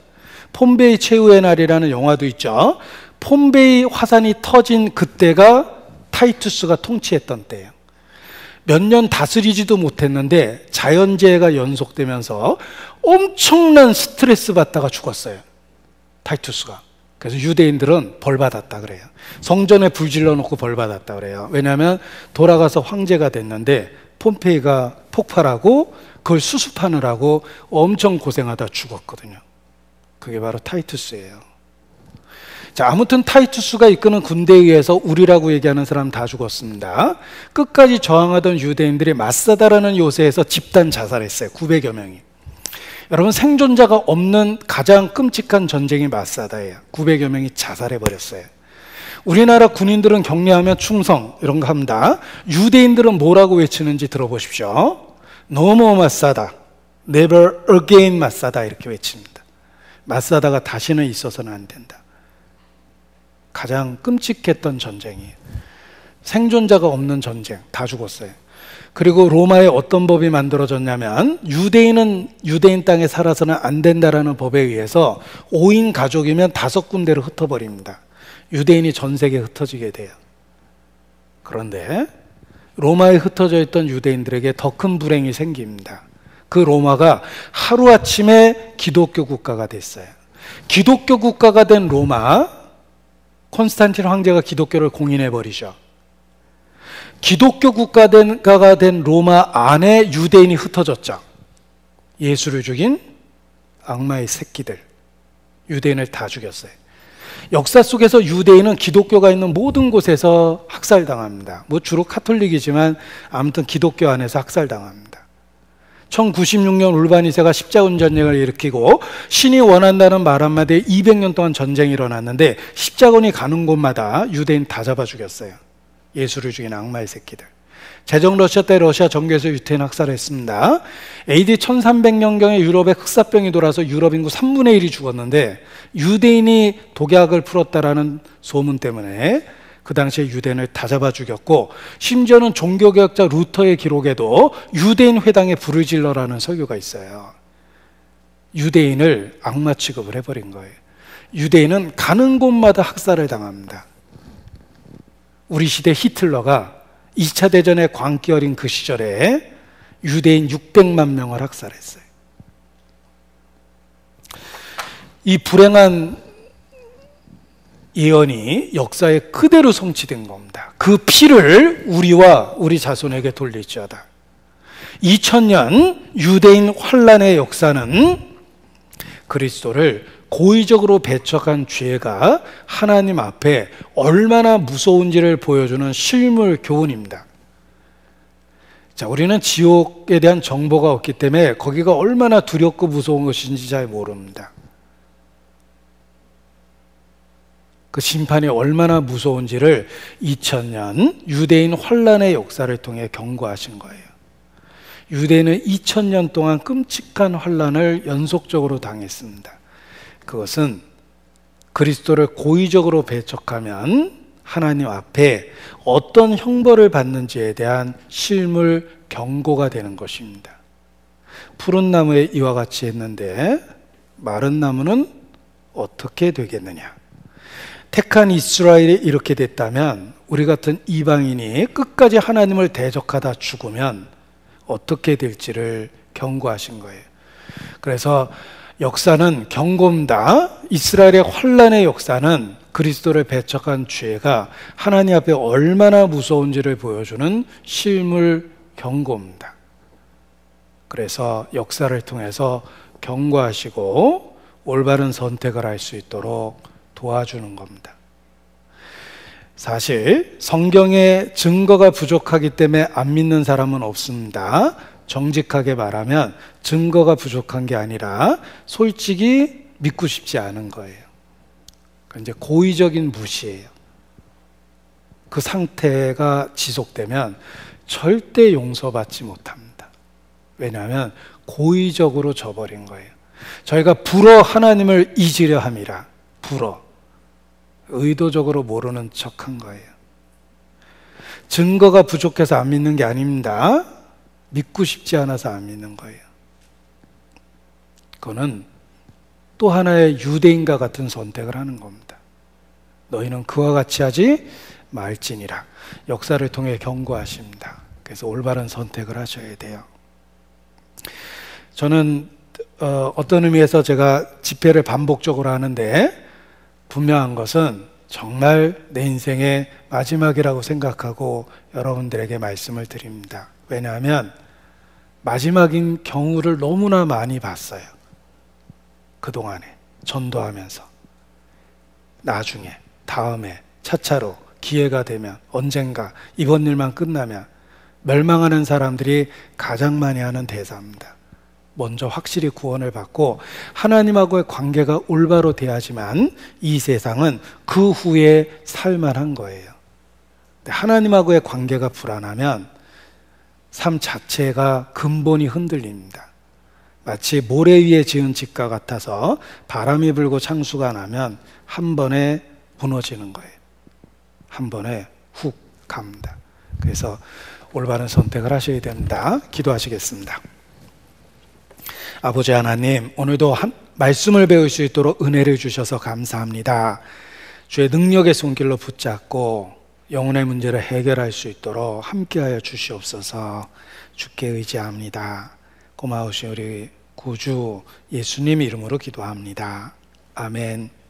[SPEAKER 1] 폼베이 최후의 날이라는 영화도 있죠. 폼베이 화산이 터진 그때가 타이투스가 통치했던 때예요. 몇 년 다스리지도 못했는데 자연재해가 연속되면서 엄청난 스트레스 받다가 죽었어요. 타이투스가. 그래서 유대인들은 벌 받았다 그래요. 성전에 불 질러 놓고 벌 받았다 그래요. 왜냐하면 돌아가서 황제가 됐는데 폼페이가 폭발하고 그걸 수습하느라고 엄청 고생하다 죽었거든요. 그게 바로 타이투스예요. 자, 아무튼 타이투스가 이끄는 군대에 의해서 우리라고 얘기하는 사람 다 죽었습니다. 끝까지 저항하던 유대인들이 마사다라는 요새에서 집단 자살했어요. 900여 명이. 여러분, 생존자가 없는 가장 끔찍한 전쟁이 마사다예요. 900여 명이 자살해버렸어요. 우리나라 군인들은 격려하면 충성 이런 거 합니다. 유대인들은 뭐라고 외치는지 들어보십시오. No more 마사다, never again 마사다 이렇게 외칩니다. 마사다가 다시는 있어서는 안 된다. 가장 끔찍했던 전쟁이에요. 생존자가 없는 전쟁, 다 죽었어요. 그리고 로마에 어떤 법이 만들어졌냐면 유대인은 유대인 땅에 살아서는 안 된다라는 법에 의해서 5인 가족이면 5군데로 흩어버립니다. 유대인이 전 세계에 흩어지게 돼요. 그런데 로마에 흩어져 있던 유대인들에게 더 큰 불행이 생깁니다. 그 로마가 하루아침에 기독교 국가가 됐어요. 기독교 국가가 된 로마, 콘스탄틴 황제가 기독교를 공인해버리죠. 기독교 국가가 된 로마 안에 유대인이 흩어졌죠. 예수를 죽인 악마의 새끼들, 유대인을 다 죽였어요. 역사 속에서 유대인은 기독교가 있는 모든 곳에서 학살당합니다. 뭐 주로 카톨릭이지만 아무튼 기독교 안에서 학살당합니다. 1096년 울반 2세가 십자군 전쟁을 일으키고 신이 원한다는 말 한마디에 200년 동안 전쟁이 일어났는데 십자군이 가는 곳마다 유대인 다 잡아 죽였어요. 예수를 죽인 악마의 새끼들. 제정 러시아 때 러시아 정교에서 유태인 학살했습니다. AD 1300년경에 유럽에 흑사병이 돌아서 유럽 인구 3분의 1이 죽었는데 유대인이 독약을 풀었다라는 소문 때문에 그 당시에 유대인을 다 잡아 죽였고, 심지어는 종교개혁자 루터의 기록에도 유대인 회당에 불을 질러라는 설교가 있어요. 유대인을 악마 취급을 해버린 거예요. 유대인은 가는 곳마다 학살을 당합니다. 우리 시대 히틀러가 2차 대전에 광기 어린 그 시절에 유대인 600만 명을 학살했어요. 이 불행한 예언이 역사에 그대로 성취된 겁니다. 그 피를 우리와 우리 자손에게 돌릴지어다. 2000년 유대인 환란의 역사는 그리스도를 고의적으로 배척한 죄가 하나님 앞에 얼마나 무서운지를 보여주는 실물 교훈입니다. 자, 우리는 지옥에 대한 정보가 없기 때문에 거기가 얼마나 두렵고 무서운 것인지 잘 모릅니다. 그 심판이 얼마나 무서운지를 2000년 유대인 환란의 역사를 통해 경고하신 거예요. 유대인은 2000년 동안 끔찍한 환란을 연속적으로 당했습니다. 그것은 그리스도를 고의적으로 배척하면 하나님 앞에 어떤 형벌을 받는지에 대한 실물 경고가 되는 것입니다. 푸른 나무에 이와 같이 했는데 마른 나무는 어떻게 되겠느냐? 택한 이스라엘이 이렇게 됐다면 우리 같은 이방인이 끝까지 하나님을 대적하다 죽으면 어떻게 될지를 경고하신 거예요. 그래서 역사는 경고입니다. 이스라엘의 환란의 역사는 그리스도를 배척한 죄가 하나님 앞에 얼마나 무서운지를 보여주는 실물 경고입니다. 그래서 역사를 통해서 경고하시고 올바른 선택을 할 수 있도록 도와주는 겁니다. 사실 성경에 증거가 부족하기 때문에 안 믿는 사람은 없습니다. 정직하게 말하면 증거가 부족한 게 아니라 솔직히 믿고 싶지 않은 거예요. 이제 고의적인 무시예요. 그 상태가 지속되면 절대 용서받지 못합니다. 왜냐하면 고의적으로 져버린 거예요. 저희가 불어 하나님을 잊으려 함이라. 불어. 의도적으로 모르는 척한 거예요. 증거가 부족해서 안 믿는 게 아닙니다. 믿고 싶지 않아서 안 믿는 거예요. 그거는 또 하나의 유대인과 같은 선택을 하는 겁니다. 너희는 그와 같이 하지 말지니라. 역사를 통해 경고하십니다. 그래서 올바른 선택을 하셔야 돼요. 저는 어떤 의미에서 제가 집회를 반복적으로 하는데 분명한 것은 정말 내 인생의 마지막이라고 생각하고 여러분들에게 말씀을 드립니다. 왜냐하면 마지막인 경우를 너무나 많이 봤어요. 그동안에 전도하면서 나중에 다음에 차차로 기회가 되면 언젠가 이번 일만 끝나면 멸망하는 사람들이 가장 많이 하는 대사입니다. 먼저 확실히 구원을 받고 하나님하고의 관계가 올바로 돼야지만 이 세상은 그 후에 살만한 거예요. 하나님하고의 관계가 불안하면 삶 자체가 근본이 흔들립니다. 마치 모래 위에 지은 집과 같아서 바람이 불고 창수가 나면 한 번에 무너지는 거예요. 한 번에 훅 갑니다. 그래서 올바른 선택을 하셔야 됩니다. 기도하시겠습니다. 아버지 하나님, 오늘도 말씀을 배울 수 있도록 은혜를 주셔서 감사합니다. 주의 능력의 손길로 붙잡고 영혼의 문제를 해결할 수 있도록 함께하여 주시옵소서. 주께 의지합니다. 고마우신 우리 구주 예수님 이름으로 기도합니다. 아멘.